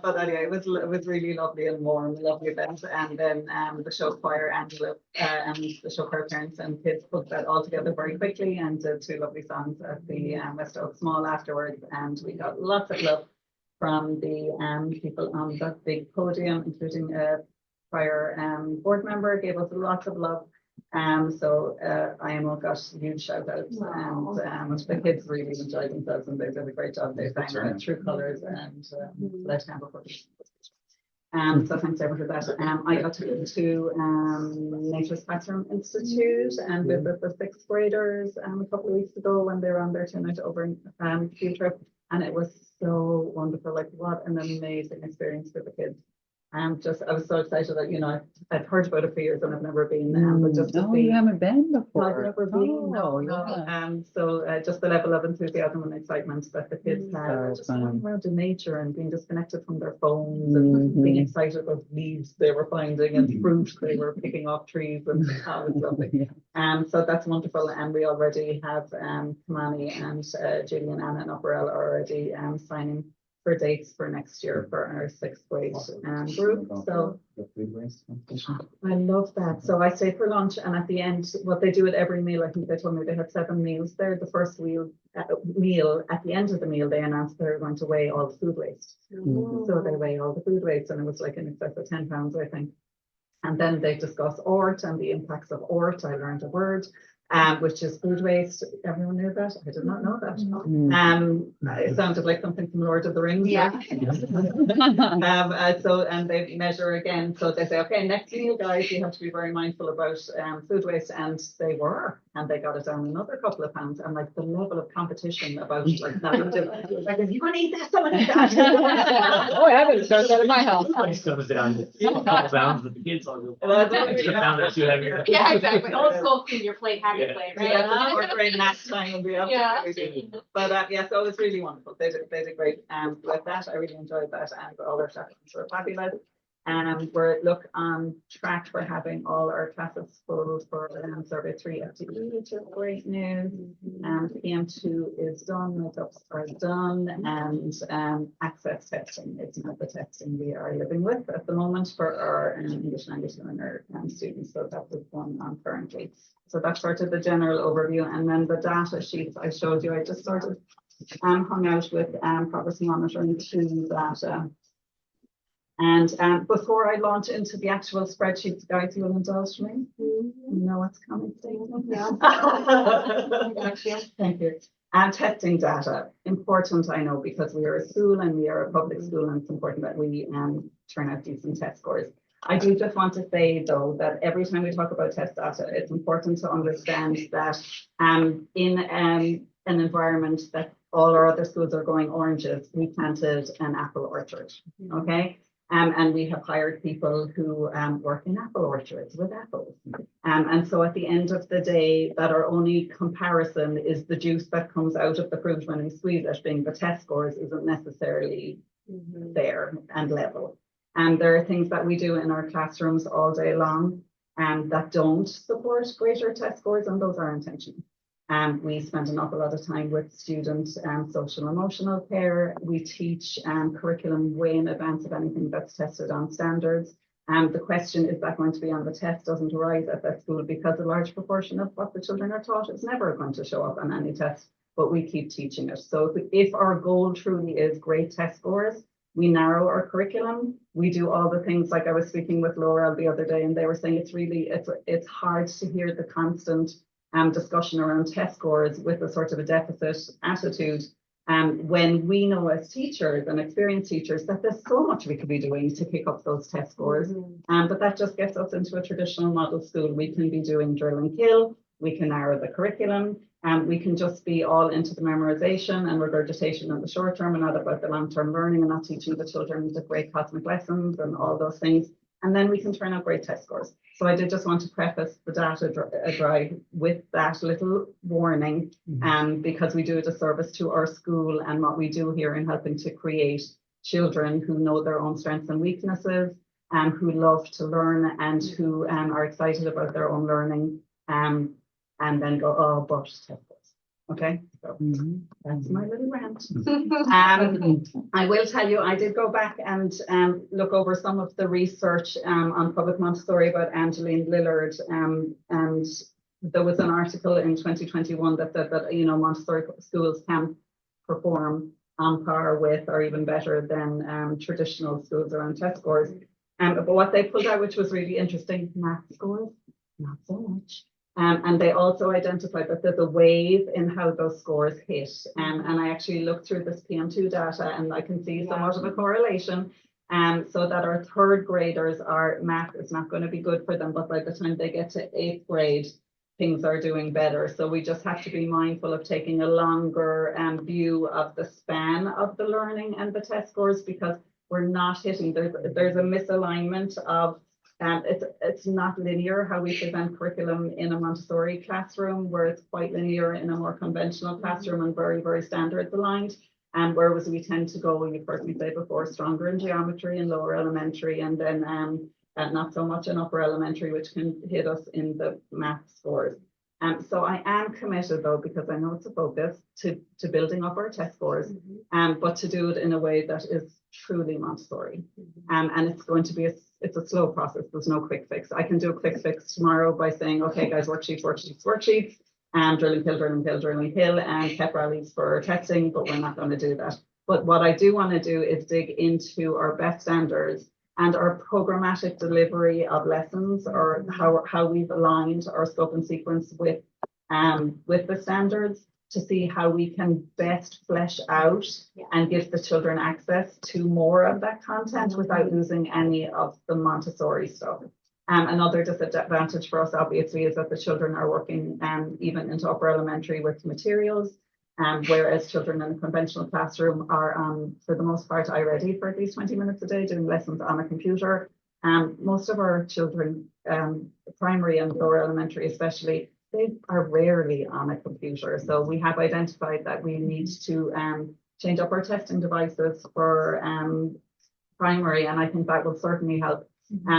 Speaker 11: But anyway, it was really lovely and warm, lovely event. And then the show choir, Angela, and the show choir parents and kids put that all together very quickly and did 2 lovely songs at the West Oaks Mall afterwards. And we got lots of love from the people on that big podium, including a prior board member, gave us lots of love. So IMO got huge shout outs, and the kids really enjoyed themselves and they did a great job. They sang with True Colors and Let Campbell for so thanks everyone for that. I got to go to Nature's Classroom Institute and visit the 6th graders a couple of weeks ago when they were on their 2-night over field trip, and it was so wonderful. Like, what an amazing experience for the kids. I was so excited that, I've heard about it for years and I've never been, but just to see.
Speaker 1: You haven't been
Speaker 11: I've
Speaker 1: before.
Speaker 11: never been, no.
Speaker 1: Yeah.
Speaker 11: So just the level of enthusiasm and excitement that the kids had, just
Speaker 1: fun.
Speaker 11: running around in nature and being disconnected from their phones and being excited about leaves they were finding and fruit they were picking off trees, and it was lovely. So that's wonderful, and we already have Kamani and Julie and Anna and Opera already signing for dates for next year for our 6th grade group. So I love that. So I stay for lunch, and at the end, what they do at every meal, I think they told me they had 7 meals there. The first meal, at the end of the meal, they announced they're going to weigh all the food waste. So they weigh all the food waste, and it was like in excess of 10 pounds, I think. And then they discuss ORT and the impacts of ORT. I learned a word, which is food waste. Everyone knew that? I did not know that. It sounded like something from Lord of the Rings.
Speaker 10: Yeah.
Speaker 11: And they measure again. So they say, okay, next meal, guys, you have to be very mindful about food waste. And they were, and they got it down another couple of pounds. And like the level of competition about like that. Like, if you want to eat that, someone eat that.
Speaker 1: Oh, I haven't started that in my house.
Speaker 4: Price comes down to a couple pounds, but the kids all go. Extra pound or 2 heavier.
Speaker 10: Yeah, exactly. Old school, clean your plate, have your
Speaker 4: Yeah.
Speaker 10: plate,
Speaker 11: Yeah,
Speaker 10: right?
Speaker 11: we're during that time and we
Speaker 10: Yeah.
Speaker 11: absolutely do. But so it was really wonderful. They did great with that. I really enjoyed that, and all their chaplains were fabulous. We're on track for having all our classes full for survey 3 FTE, which is great news. PM2 is done, makeups are done, and access testing is not the testing we are living with at the moment for our English language learner students. So that is going on currently. So that's sort of the general overview, and then the data sheets I showed you, I just sort of hung out with progress monitoring 2 data. And before I launch into the actual spreadsheets, guys, you will indulge me? You know what's coming, Thank you. And testing data, important, I know, because we are a school and we are a public school, and it's important that we turn out decent test scores. I do just want to say, though, that every time we talk about test data, it's important to understand that in an environment that all our other schools are going oranges, we planted an apple orchard, okay? And we have hired people who work in apple orchards with apples. And so at the end of the day, that our only comparison is the juice that comes out of the fruit when we squeeze it, being the test scores isn't necessarily there and level. And there are things that we do in our classrooms all day long that don't support greater test scores, and those are intentional. We spend an awful lot of time with students and social and emotional care. We teach curriculum way in advance of anything that's tested on standards. The question, is that going to be on the test, doesn't arise at that school because a large proportion of what the children are taught is never going to show up on any test, but we keep teaching it. So if our goal truly is great test scores, we narrow our curriculum. We do all the things, like I was speaking with Laura the other day, and they were saying it's hard to hear the constant discussion around test scores with a sort of a deficit attitude. When we know as teachers and experienced teachers that there's so much we could be doing to pick up those test scores. But that just gets us into a traditional model school. We can be doing drill and kill, we can narrow the curriculum, and we can just be all into the memorization and regurgitation in the short term and not about the long-term learning and not teaching the children the great cosmic lessons and all those things. And then we can turn out great test scores. So I did just want to preface the data drive with that little warning, because we do a disservice to our school and what we do here in helping to create children who know their own strengths and weaknesses, and who love to learn and who are excited about their own learning, and then go, oh, but test scores. Okay, so that's my little rant. I will tell you, I did go back and look over some of the research on public Montessori about Angeline Lillard, and there was an article in 2021 that said that Montessori schools can perform on par with or even better than traditional schools around test scores. But what they pulled out, which was really interesting, math scores, not so much. And they also identified that there's a wave in how those scores hit. And I actually looked through this PM2 data and I can see somewhat of a correlation. So that our third graders are, math is not going to be good for them, but by the time they get to 8th grade, things are doing better. So we just have to be mindful of taking a longer view of the span of the learning and the test scores, because we're not hitting, there's a misalignment of it's not linear how we present curriculum in a Montessori classroom, where it's quite linear in a more conventional classroom and very, very standards aligned. And whereas we tend to go, you've heard me say before, stronger in geometry and lower elementary, and then not so much in upper elementary, which can hit us in the math scores. So I am committed, though, because I know it's a focus, to building up our test scores, but to do it in a way that is truly Montessori. And it's going to be it's a slow process. There's no quick fix. I can do a quick fix tomorrow by saying, okay, guys, worksheets, drill and kill, and pep rallies for testing, but we're not going to do that. But what I do want to do is dig into our best standards and our programmatic delivery of lessons, or how we've aligned our scope and sequence with the standards, to see how we can best flesh out and give the children access to more of that content without losing any of the Montessori stuff. Another disadvantage for us, obviously, is that the children are working even into upper elementary with materials, whereas children in a conventional classroom are, for the most part, iReady for at least 20 minutes a day, doing lessons on a computer. Most of our children, primary and lower elementary especially, they are rarely on a computer. So we have identified that we need to change up our testing devices for primary, and I think that will certainly help.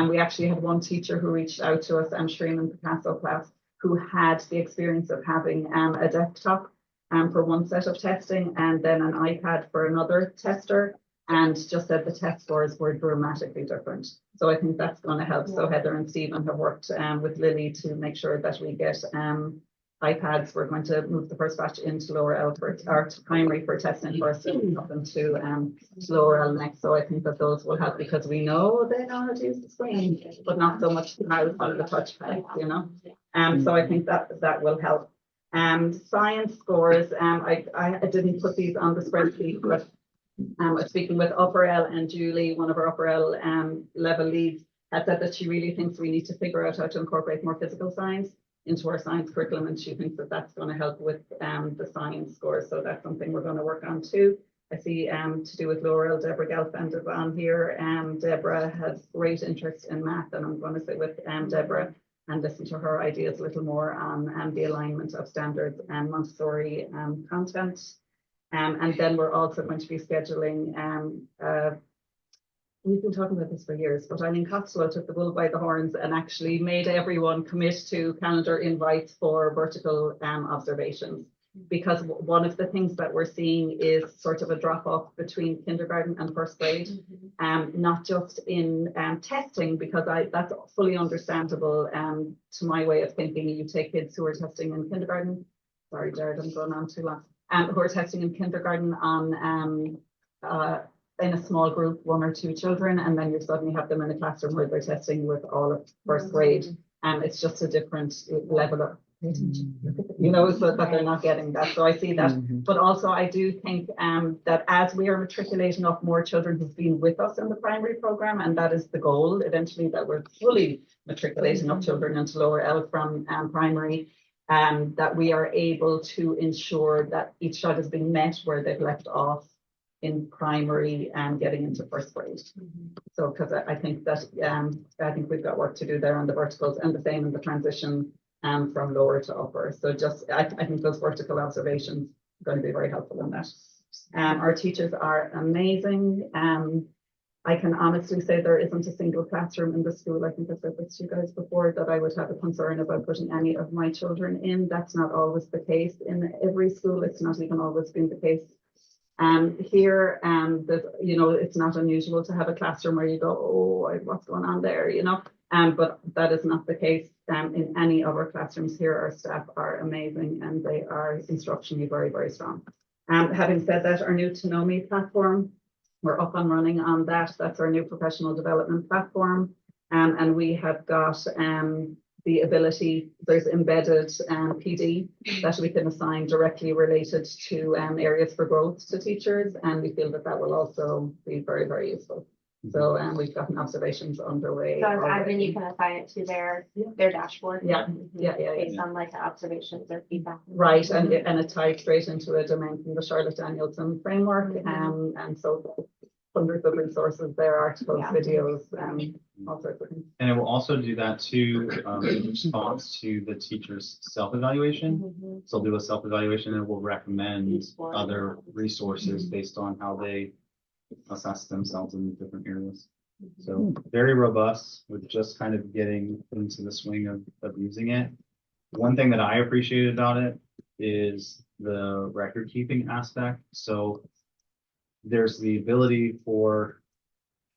Speaker 11: We actually had one teacher who reached out to us, Shreen in Picasso class, who had the experience of having a desktop for one set of testing and then an iPad for another tester, and just said the test scores were dramatically different. So I think that's going to help. So Heather and Stephen have worked with Lily to make sure that we get iPads. We're going to move the first batch into lower L or to primary for testing first, and up into lower L next. So I think that those will help, because we know they know how to use the screen, but not so much the mouse on the touchpad, So I think that will help. Science scores, I didn't put these on the spreadsheet, but I was speaking with Upper L, and Julie, one of our Upper L level leads, had said that she really thinks we need to figure out how to incorporate more physical science into our science curriculum, and she thinks that that's going to help with the science scores. So that's something we're going to work on too. I see to do with lower L, Deborah Gelfand is on here. Deborah has great interest in math, and I'm going to sit with Deborah and listen to her ideas a little more on the alignment of standards and Montessori content. And then we're also going to be scheduling we've been talking about this for years, but Eileen Costello took the bull by the horns and actually made everyone commit to calendar invites for vertical observations. Because one of the things that we're seeing is sort of a drop off between kindergarten and first grade, not just in testing, because that's fully understandable. To my way of thinking, you take kids who are testing in kindergarten. Sorry, Jared, I'm going on too long. Who are testing in kindergarten on in a small group, 1 or 2 children, and then you suddenly have them in a classroom where they're testing with all of first grade. It's just a different level of, you know, so that they're not getting that. So I see that. But also I do think that as we are matriculating up more children who've been with us in the primary program, and that is the goal eventually, that we're fully matriculating up children into lower L from primary, that we are able to ensure that each child is being met where they've left off in primary and getting into first grade. So because I think that I think we've got work to do there on the verticals, and the same in the transition from lower to upper. So just I think those vertical observations are going to be very helpful in that. Our teachers are amazing. I can honestly say there isn't a single classroom in the school, I think I said this to you guys before, that I would have a concern about putting any of my children in. That's not always the case in every school. It's not even always been the case. Here, that, you know, it's not unusual to have a classroom where you go, oh, what's going on there, you know, but that is not the case in any of our classrooms here. Our staff are amazing and they are instructionally very, very strong. Having said that, our new To Know Me platform, we're up and running on that. That's our new professional development platform. And we have got the ability, there's embedded PD that we can assign directly related to areas for growth to teachers. And we feel that that will also be very, very useful. So we've gotten observations underway.
Speaker 5: So as admin, you can assign it to their dashboard. Based on like the observations or feedback.
Speaker 11: Right, and it ties straight into a domain from the Charlotte Danielson framework. And so hundreds of resources there, articles, videos, all sorts of things.
Speaker 9: And it will also do that too, in response to the teacher's self-evaluation. So they'll do a self-evaluation and will recommend other resources based on how they assess themselves in different areas. So very robust. We're just kind of getting into the swing of using it. One thing that I appreciate about it is the record keeping aspect. So there's the ability for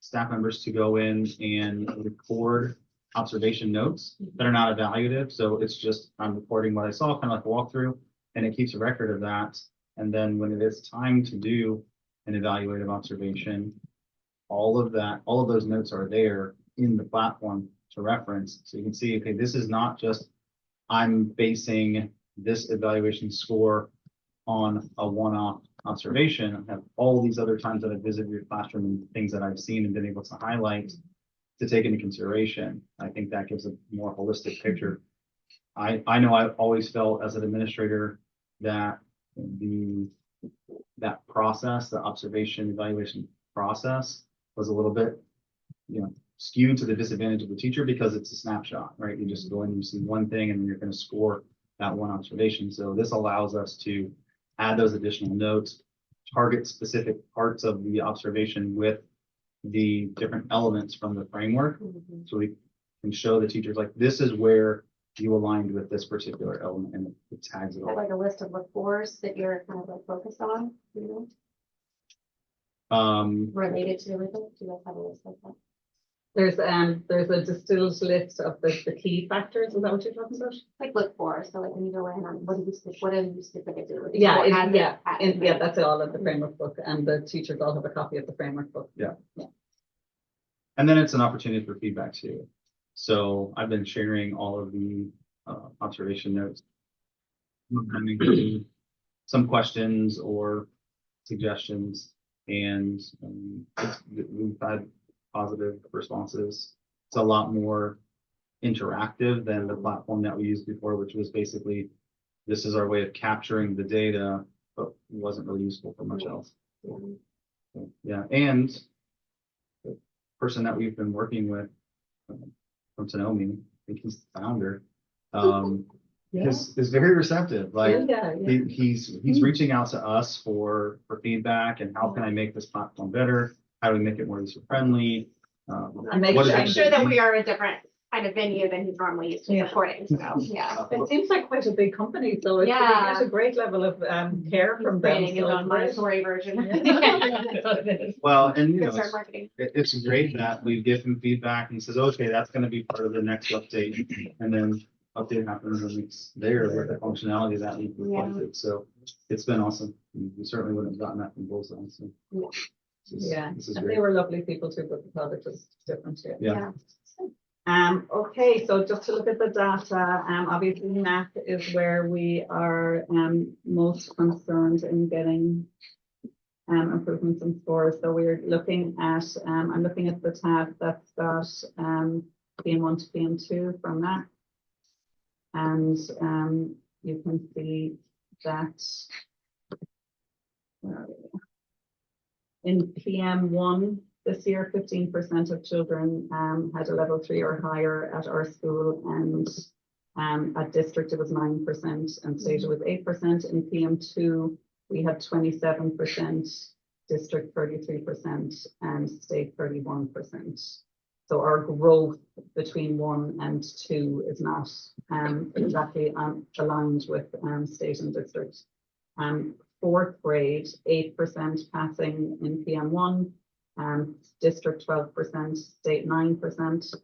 Speaker 9: staff members to go in and record observation notes that are not evaluative. So it's just, I'm recording what I saw, kind of like a walkthrough, and it keeps a record of that. And then when it is time to do an evaluative observation, all of those notes are there in the platform to reference. So you can see, okay, this is not just, I'm basing this evaluation score on a one-off observation. I have all these other times that I've visited your classroom and things that I've seen and been able to highlight to take into consideration. I think that gives a more holistic picture. I know I've always felt as an administrator that that process, the observation evaluation process, was a little bit, skewed to the disadvantage of the teacher because it's a snapshot, right? You just go in and you see one thing and then you're going to score that one observation. So this allows us to add those additional notes, target specific parts of the observation with the different elements from the framework. So we can show the teachers like, this is where you aligned with this particular element, and it tags it all.
Speaker 5: Like a list of the fours that you're kind of like focused on, related to everything. Do you guys have a list like that?
Speaker 11: There's a distilled list of the key factors. Is that what you're talking about?
Speaker 5: Like look for, so like when you go in on what do you specifically do?
Speaker 11: Yeah, that's all in the framework book, and the teachers all have a copy of the framework book.
Speaker 9: Yeah. And then it's an opportunity for feedback too. So I've been sharing all of the observation notes, some questions or suggestions, and we've had positive responses. It's a lot more interactive than the platform that we used before, which was basically, this is our way of capturing the data, but wasn't really useful for much else. Yeah, and the person that we've been working with from To Know Me, I think he's the founder, is very receptive. Like he's reaching out to us for feedback and how can I make this platform better? how do we make it more user friendly?
Speaker 11: And make
Speaker 9: what
Speaker 11: sure-
Speaker 9: is
Speaker 5: I'm
Speaker 9: it-
Speaker 5: sure that we are a different kind of venue than he's normally used to
Speaker 11: Yeah.
Speaker 5: supporting, so, yeah.
Speaker 11: It seems like quite a big company, so it's, we
Speaker 5: Yeah.
Speaker 11: get a great level of care
Speaker 5: He's
Speaker 11: from them.
Speaker 5: creating his
Speaker 11: so
Speaker 5: own
Speaker 11: great.
Speaker 5: Montessori version.
Speaker 11: Yeah.
Speaker 9: Well, and you know,
Speaker 5: Good start
Speaker 9: it's,
Speaker 5: marketing.
Speaker 9: it's great that we give him feedback and he says, okay, that's gonna be part of the next update. And then update happens and it's there with the functionality that we requested. So it's been awesome. We certainly wouldn't have gotten that from Bullseye, so.
Speaker 5: Yeah.
Speaker 11: Yeah,
Speaker 9: This is
Speaker 11: and
Speaker 9: great.
Speaker 11: they were lovely people too, but the product was different, yeah.
Speaker 9: Yeah.
Speaker 11: Okay, so just to look at the data, obviously math is where we are, most concerned in getting, improvements in scores. So we're looking at, I'm looking at the tab that's got, PM1 to PM2 from math. And, you can see that, where are we? In PM1 this year, 15% of children had a level 3 or higher at our school, and at district it was 9% and state it was 8%. In PM2 we had 27%, district 33%, and state 31%. So our growth between 1 and 2 is not exactly aligned with state and district. Fourth grade, 8% passing in PM1, district 12%, state 9%,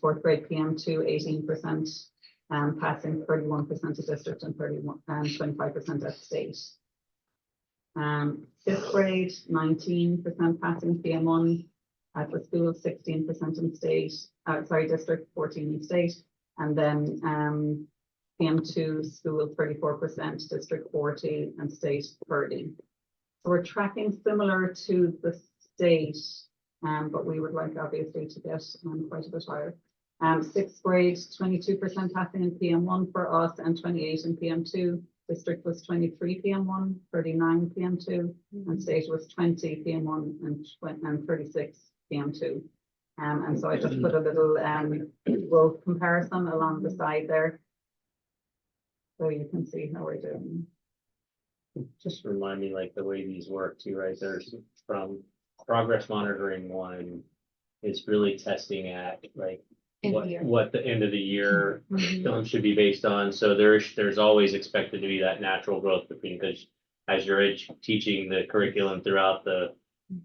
Speaker 11: fourth grade PM2, 18%, passing 31% at district and 25% at state. Fifth grade, 19% passing PM1 at the school, 16% in state, district, 14 in state, and then PM2 school 34%, district 40, and state 30. So we're tracking similar to the state, but we would like obviously to get quite a bit higher. Sixth grade, 22% passing in PM1 for us and 28 in PM2. District was 23 PM1, 39 PM2, and state was 20 PM1 and 36 PM2. And so I just put a little growth comparison along the side there, so you can see how we're doing.
Speaker 4: Just remind me like the way these work too, right? There's from progress monitoring one is really testing at like
Speaker 5: End of year.
Speaker 4: what the end of the year
Speaker 5: Mhm.
Speaker 4: film should be based on. So there's always expected to be that natural growth between, because as you're teaching the curriculum throughout the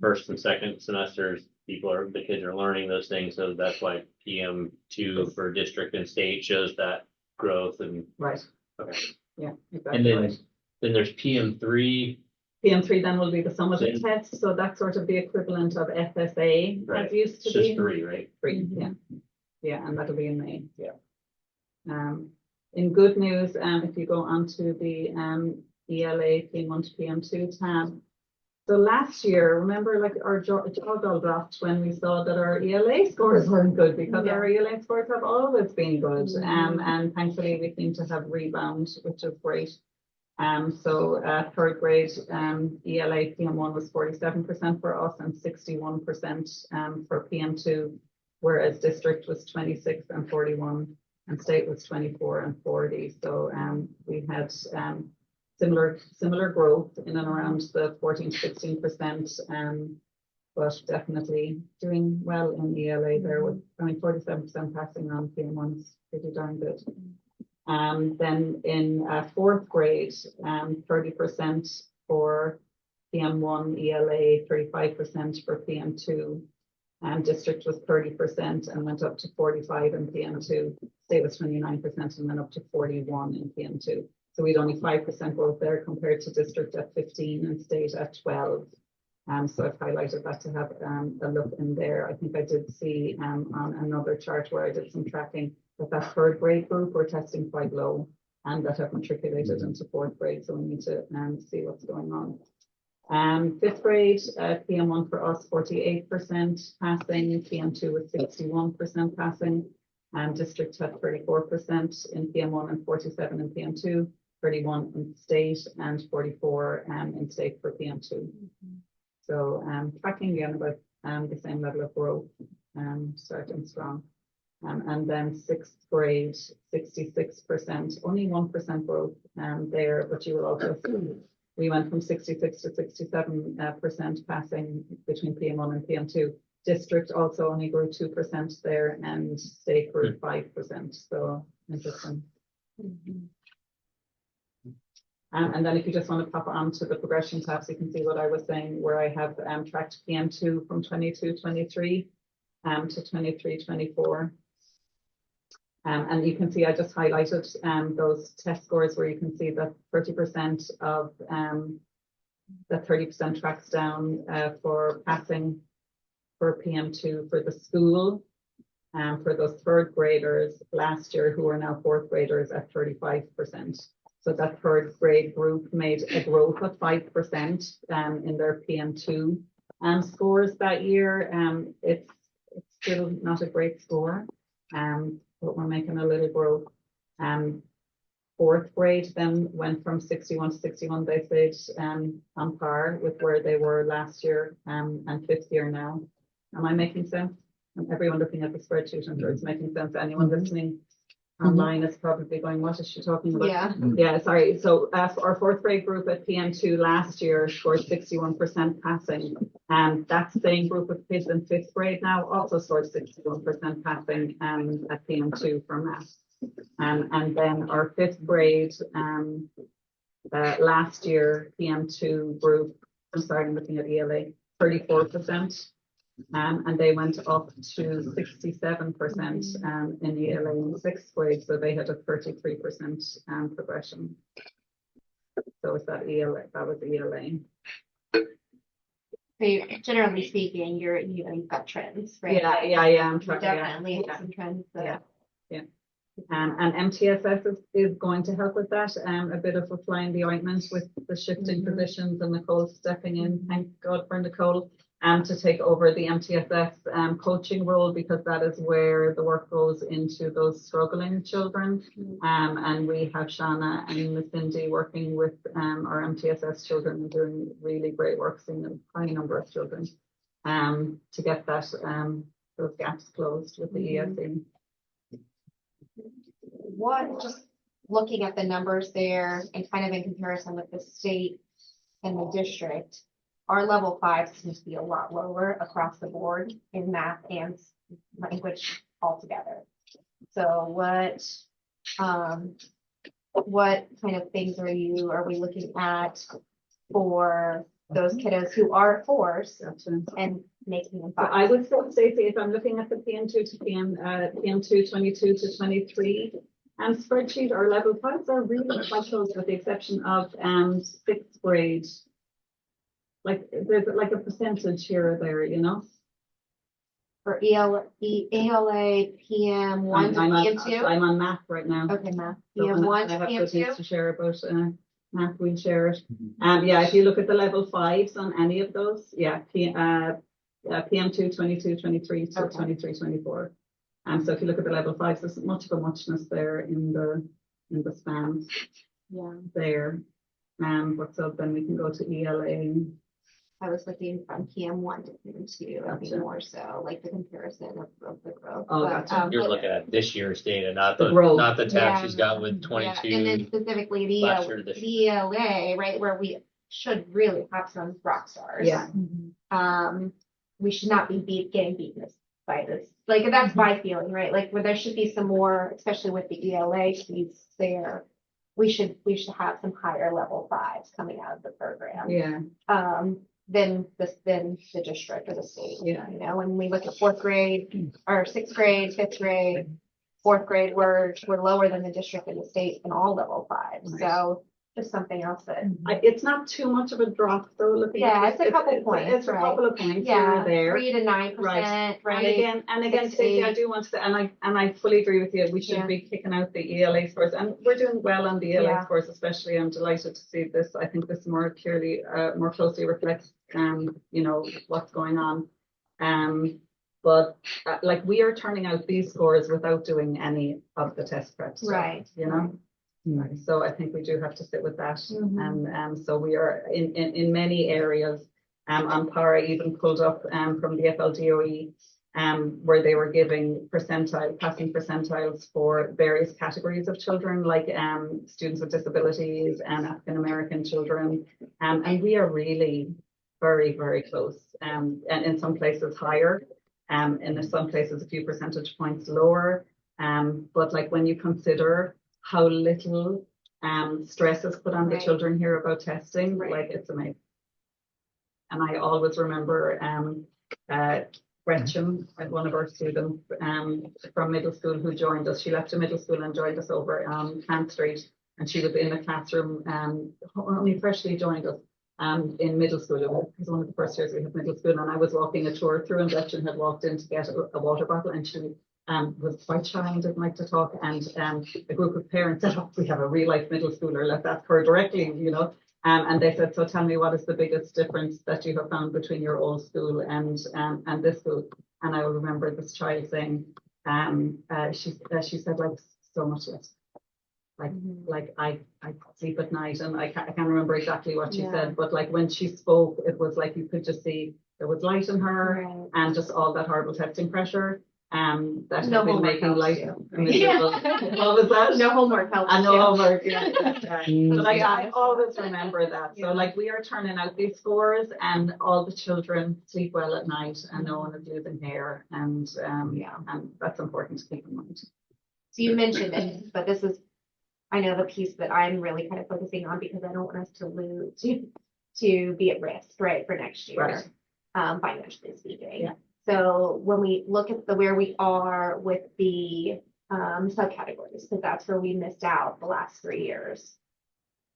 Speaker 4: first and second semesters, the kids are learning those things. So that's why PM2 for district and state shows that growth and
Speaker 11: Right,
Speaker 4: okay.
Speaker 11: yeah,
Speaker 4: And
Speaker 11: exactly right.
Speaker 4: then there's PM3.
Speaker 11: PM3 then will be the sum of the
Speaker 4: Same.
Speaker 11: tests, so that's sort of the equivalent of FSA
Speaker 4: Right.
Speaker 11: as used
Speaker 4: It's
Speaker 11: to
Speaker 4: just
Speaker 11: be.
Speaker 4: 3, right?
Speaker 11: Three, yeah. Yeah, and that'll be in May.
Speaker 4: Yeah.
Speaker 11: In good news, if you go onto the ELA PM1 to PM2 tab. So last year, remember like our jaw all dropped when we saw that our ELA scores weren't good, because our ELA scores have always been good. And thankfully we seem to have rebound, which is great. So third grade ELA PM1 was 47% for us and 61% for PM2, whereas district was 26 and 41 and state was 24 and 40. So we had similar growth in and around the 14 to 16%, but definitely doing well in ELA there with 47% passing on PM1 is pretty darn good. Then in fourth grade, 30% for PM1 ELA, 35% for PM2. District was 30% and went up to 45 in PM2. State was 29% and then up to 41 in PM2. So we had only 5% growth there compared to district at 15 and state at 12. So I've highlighted that to have a look in there. I think I did see on another chart where I did some tracking that third grade group were testing quite low and that have matriculated into fourth grade. So we need to see what's going on. Fifth grade, PM1 for us, 48% passing, PM2 with 61% passing, district had 34% in PM1 and 47 in PM2, 31 in state and 44 in state for PM2. So tracking again about the same level of growth, starting strong. And then sixth grade, 66%, only 1% growth there, but you will also see we went from 66 to 67% passing between PM1 and PM2. District also only grew 2% there, and state grew 5%. So interesting. And then if you just want to pop onto the progression tabs, you can see what I was saying, where I have tracked PM2 from 22-23 to 23-24. And you can see I just highlighted those test scores where you can see that 30% of that 30% tracks down for passing for PM2 for the school, for those third graders last year who are now fourth graders at 35%. So that third grade group made a growth of 5% in their PM2 scores that year. It's still not a great score, but we're making a little growth. Fourth grade then went from 61 to 61. They stayed on par with where they were last year, and fifth year now. Am I making sense? And everyone looking at the spreadsheet, I'm sure it's making sense. Anyone listening online is probably going, what is she talking about?
Speaker 10: Yeah.
Speaker 11: Yeah, sorry. So our fourth grade group at PM2 last year scored 61% passing. And that same group of kids in fifth grade now also scored 61% passing at PM2 for math. And then our fifth grade last year PM2 group, I'm sorry, I'm looking at ELA, 34%. And they went up to 67% in ELA in sixth grade, so they had a 33% progression. So is that ELA? That was ELA.
Speaker 5: So generally speaking, you've got trends, right?
Speaker 11: Yeah. I'm trying.
Speaker 5: Definitely have some trends.
Speaker 11: Yeah. And MTSS is going to help with that. A bit of a fly in the ointment with the shifting positions and Nicole stepping in. Thank God for Nicole. To take over the MTSS coaching role, because that is where the work goes into those struggling children. And we have Shana and Miss Cindy working with our MTSS children and doing really great work, seeing a high number of children to get that those gaps closed with the ESE.
Speaker 5: What, just looking at the numbers there and kind of in comparison with the state and the district, our level 5 seems to be a lot lower across the board in math and language altogether. So what kind of things are we looking at for those kiddos who are forced and making them?
Speaker 11: So I would still say, if I'm looking at the PM2 to PM2 22 to 23 spreadsheet, our level 5s are really quite close, with the exception of sixth grade. Like there's like a percentage here or there, you know.
Speaker 5: For ELA, PM1 to PM2?
Speaker 11: I'm on math right now.
Speaker 5: Okay, math.
Speaker 11: So
Speaker 5: PM1
Speaker 11: I
Speaker 5: to
Speaker 11: have good news
Speaker 5: PM2?
Speaker 11: to share about math, we'll share it. Yeah, if you look at the level 5s on any of those, yeah, PM2, 22, 23 to 23, 24. So if you look at the level 5s, there's much of a muchness there in the spans.
Speaker 5: Yeah.
Speaker 11: There. But so then we can go to ELA.
Speaker 5: I was looking from PM1 to PM2, I think
Speaker 11: Gotcha.
Speaker 5: more so, like the comparison of the growth.
Speaker 11: Oh,
Speaker 5: But,
Speaker 11: gotcha.
Speaker 4: You're looking at this year's data, not
Speaker 11: The
Speaker 4: the
Speaker 11: growth.
Speaker 4: not the tab
Speaker 5: Yeah.
Speaker 4: she's got with
Speaker 5: And then
Speaker 4: 22.
Speaker 5: specifically the
Speaker 4: last year to this year.
Speaker 5: ELA, right, where we should really have some rock stars.
Speaker 11: Yeah.
Speaker 5: We should not be getting beaten by this. Like, that's my feeling, right? Like, where there should be some more, especially with the ELA piece there. We should have some higher level 5s coming out of the program.
Speaker 11: Yeah.
Speaker 5: Than the district or the state.
Speaker 11: Yeah.
Speaker 5: You know, when we look at fourth grade or sixth grade, fifth grade, fourth grade, we're lower than the district and the state in all level 5s.
Speaker 11: Right.
Speaker 5: So just something else that.
Speaker 11: It's not too much of a drop though. Looking
Speaker 5: Yeah,
Speaker 11: at
Speaker 5: it's a couple points,
Speaker 11: It's a
Speaker 5: right.
Speaker 11: couple of points here
Speaker 5: Yeah,
Speaker 11: or there.
Speaker 5: 3 to 9%,
Speaker 11: Right.
Speaker 5: right?
Speaker 11: And again,
Speaker 5: Six to
Speaker 11: Stacey, I
Speaker 5: eight.
Speaker 11: do want to, and I fully agree with you. We should
Speaker 5: Yeah.
Speaker 11: be kicking out the ELA scores, and we're doing well on the ELA
Speaker 5: Yeah.
Speaker 11: scores, especially. I'm delighted to see this. I think this more closely reflects, you know, what's going on. But like we are turning out these scores without doing any of the test prep stuff,
Speaker 5: Right.
Speaker 11: you know. Right. So I think we do have to sit with that. And so we are in many areas on par. I even pulled up from the FLDOE where they were giving passing percentiles for various categories of children, like students with disabilities and African American children. And we are really very, very close, and in some places higher, and in some places a few percentage points lower. But like when you consider how little stress is put on the
Speaker 5: Right.
Speaker 11: children here about testing,
Speaker 5: Right.
Speaker 11: like it's amazing. And I always remember Gretchen, one of our students from middle school who joined us. She left the middle school and joined us over on Plant Street, and she was in the classroom only freshly joined us in middle school. It was one of the first years we had middle school, and I was walking a tour through, and Gretchen had walked in to get a water bottle, and she was quite shy and didn't like to talk. And a group of parents said, "Oh, we have a real life middle schooler. Let's ask her directly," you know. And they said, "So tell me, what is the biggest difference that you have found between your old school and this school?" And I will remember this child saying, she said, like, so much less. Like I sleep at night, and I can't remember exactly what she
Speaker 5: Yeah.
Speaker 11: said, but like when she spoke, it was like you could just see there was light in her,
Speaker 5: Right.
Speaker 11: and just all that horrible testing pressure that
Speaker 5: No
Speaker 11: had been
Speaker 5: homework
Speaker 11: making
Speaker 5: helps
Speaker 11: life
Speaker 5: you.
Speaker 11: miserable. What was that?
Speaker 5: No homework helps.
Speaker 11: I know
Speaker 5: too.
Speaker 11: homework, yeah. But like, I
Speaker 5: Yeah.
Speaker 11: always remember that. So
Speaker 5: Yeah.
Speaker 11: like we are turning out these scores, and all the children sleep well at night, and no one is losing hair, and
Speaker 5: Yeah.
Speaker 11: and that's important to keep in mind.
Speaker 5: So you mentioned it, but this is, I know, the piece that I'm really kind of focusing on, because I don't want us to lose, to be at risk, right, for next year,
Speaker 11: Right.
Speaker 5: financially speaking.
Speaker 11: Yeah.
Speaker 5: So when we look at where we are with the subcategories, because that's where we missed out the last 3 years.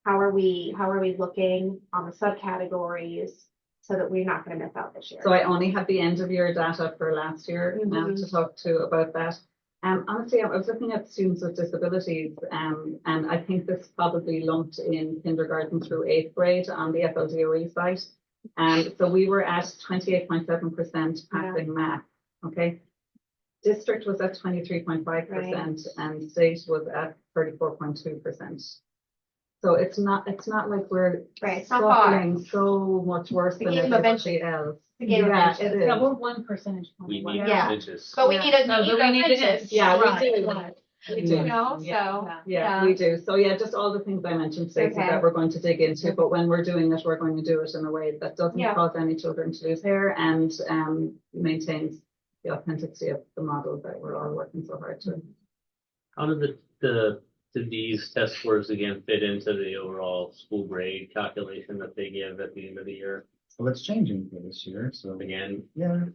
Speaker 5: How are we looking on the subcategories so that we're not going to miss out this year?
Speaker 11: So I only have the end of year data for last year to talk to about that. Honestly, I was looking at students with disabilities, and I think this probably lumped in kindergarten through 8th grade on the FLDOE site. So we were at 28.7% passing math. Okay. District was at 23.5%, and state was at 34.2%. So it's not like we're
Speaker 5: Right, it's not far.
Speaker 11: suffering so much worse
Speaker 5: The
Speaker 11: than
Speaker 5: game of
Speaker 11: everybody
Speaker 5: inches.
Speaker 11: else.
Speaker 5: The game of
Speaker 11: Yeah,
Speaker 5: inches.
Speaker 11: it
Speaker 2: Yeah,
Speaker 11: is.
Speaker 2: we're 1 percentage point.
Speaker 4: We
Speaker 2: away.
Speaker 4: need
Speaker 5: Yeah.
Speaker 4: inches.
Speaker 5: But we need a,
Speaker 2: No,
Speaker 5: we
Speaker 2: but we need
Speaker 5: need
Speaker 2: it.
Speaker 11: Yeah, we
Speaker 2: Right,
Speaker 11: do.
Speaker 2: right.
Speaker 11: We
Speaker 5: you
Speaker 11: do.
Speaker 5: know,
Speaker 2: Yeah.
Speaker 5: so.
Speaker 11: Yeah, we do. So yeah, just all the things I mentioned, Stacey,
Speaker 5: Okay.
Speaker 11: that we're going to dig into, but when we're doing it, we're going to do it in a way that doesn't
Speaker 5: Yeah.
Speaker 11: cause any children to lose hair, and maintains the authenticity of the model that we're all working so hard to.
Speaker 4: How do these test scores again fit into the overall school grade calculation that they give at the end of the year?
Speaker 9: So it's changing for this year, so.
Speaker 4: Again,
Speaker 9: Yeah.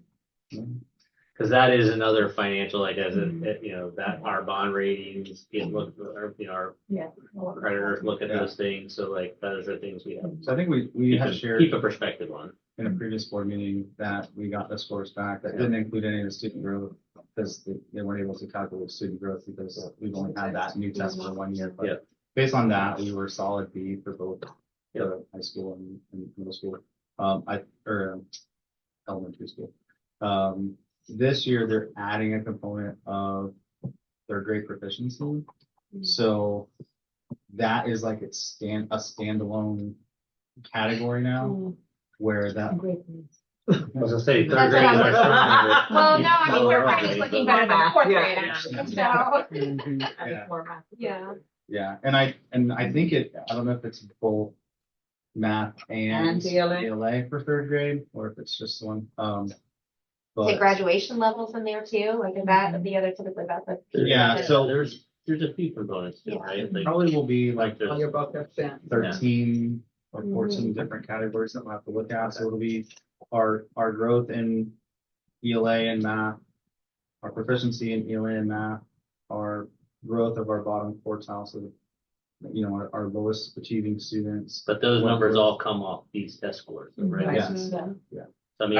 Speaker 4: because that is another financial, like as a, you know, that our bond ratings get looked, or, you know, our
Speaker 11: Yeah.
Speaker 4: creditors look at
Speaker 9: Yeah.
Speaker 4: those things. So like those are things we have.
Speaker 9: So I think we had shared
Speaker 4: Keep a perspective on.
Speaker 9: in a previous board meeting that we got the scores back that didn't include any of the student growth, because they weren't able to calculate student growth because we've only had that new test for 1 year.
Speaker 4: Yeah.
Speaker 9: But based on that, we were solid B for both the high school and middle school, elementary school. This year, they're adding a component of their grade proficiency. So that is like a standalone category now, where that.
Speaker 4: I was gonna say, third
Speaker 5: That's
Speaker 4: grade
Speaker 5: what
Speaker 4: is
Speaker 5: I'm-
Speaker 4: our stronger.
Speaker 5: Well, no, I mean,
Speaker 4: Oh,
Speaker 5: third
Speaker 4: okay.
Speaker 5: grade is looking better than the fourth
Speaker 11: Yeah.
Speaker 5: grade,
Speaker 11: Yeah.
Speaker 5: actually,
Speaker 11: Yeah.
Speaker 5: so.
Speaker 9: Yeah.
Speaker 5: Yeah.
Speaker 9: Yeah, and I think I don't know if it's both math and
Speaker 11: And ELA.
Speaker 9: ELA for third grade, or if it's just one.
Speaker 5: Say
Speaker 9: But
Speaker 5: graduation levels in there too, like is that the other typically about the.
Speaker 9: yeah, so
Speaker 4: There's a few components to it, right? Like,
Speaker 9: probably will be like
Speaker 4: like
Speaker 11: On
Speaker 4: the
Speaker 11: your buckets, yeah.
Speaker 9: 13 or 14 different categories that we'll have to look at. So it'll be our growth in ELA and math, our proficiency in ELA and math, our growth of our bottom quartile, so you know, our lowest achieving students.
Speaker 4: but those
Speaker 9: What
Speaker 4: numbers
Speaker 9: growth-
Speaker 4: all come off these test scores, though, right?
Speaker 9: Yes.
Speaker 4: So, I mean,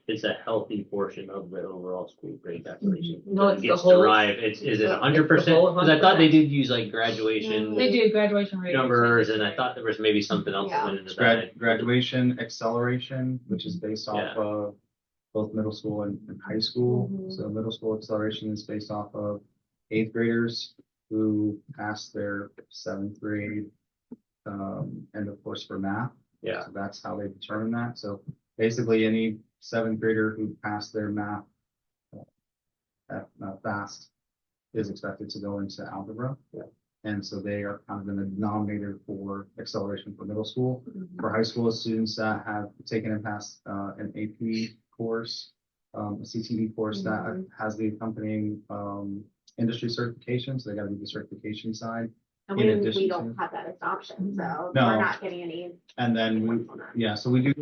Speaker 4: it's a healthy portion of the overall school grade calculation.
Speaker 11: No, it's
Speaker 4: It
Speaker 11: the
Speaker 4: gets
Speaker 11: whole-
Speaker 4: derived. Is it
Speaker 11: it's the
Speaker 4: 100%?
Speaker 11: whole
Speaker 4: Because I thought they
Speaker 11: 100%.
Speaker 4: did use like graduation
Speaker 2: They do graduation rate.
Speaker 4: numbers, and I thought there was maybe something else that
Speaker 5: Yeah.
Speaker 4: went into
Speaker 9: It's
Speaker 4: that.
Speaker 9: graduation acceleration, which is based off
Speaker 4: Yeah.
Speaker 9: of both middle school and high school.
Speaker 5: Mhm.
Speaker 9: So middle school acceleration is based off of 8th graders who passed their 7th grade, and of course for math.
Speaker 4: Yeah.
Speaker 9: So that's how they determine that. So basically any 7th grader who passed their math FAST is expected to go into algebra. And so they are kind of in the denominator for acceleration for middle school. For high school students that have taken and passed an AP course, a CTV course that has the accompanying industry certification, so they got to do the certification side.
Speaker 5: And
Speaker 9: In
Speaker 5: we
Speaker 9: addition
Speaker 5: don't
Speaker 9: to-
Speaker 5: have that as an option, so
Speaker 9: No.
Speaker 5: we're not getting any.
Speaker 9: And then we,
Speaker 5: points on that.
Speaker 9: yeah, so we do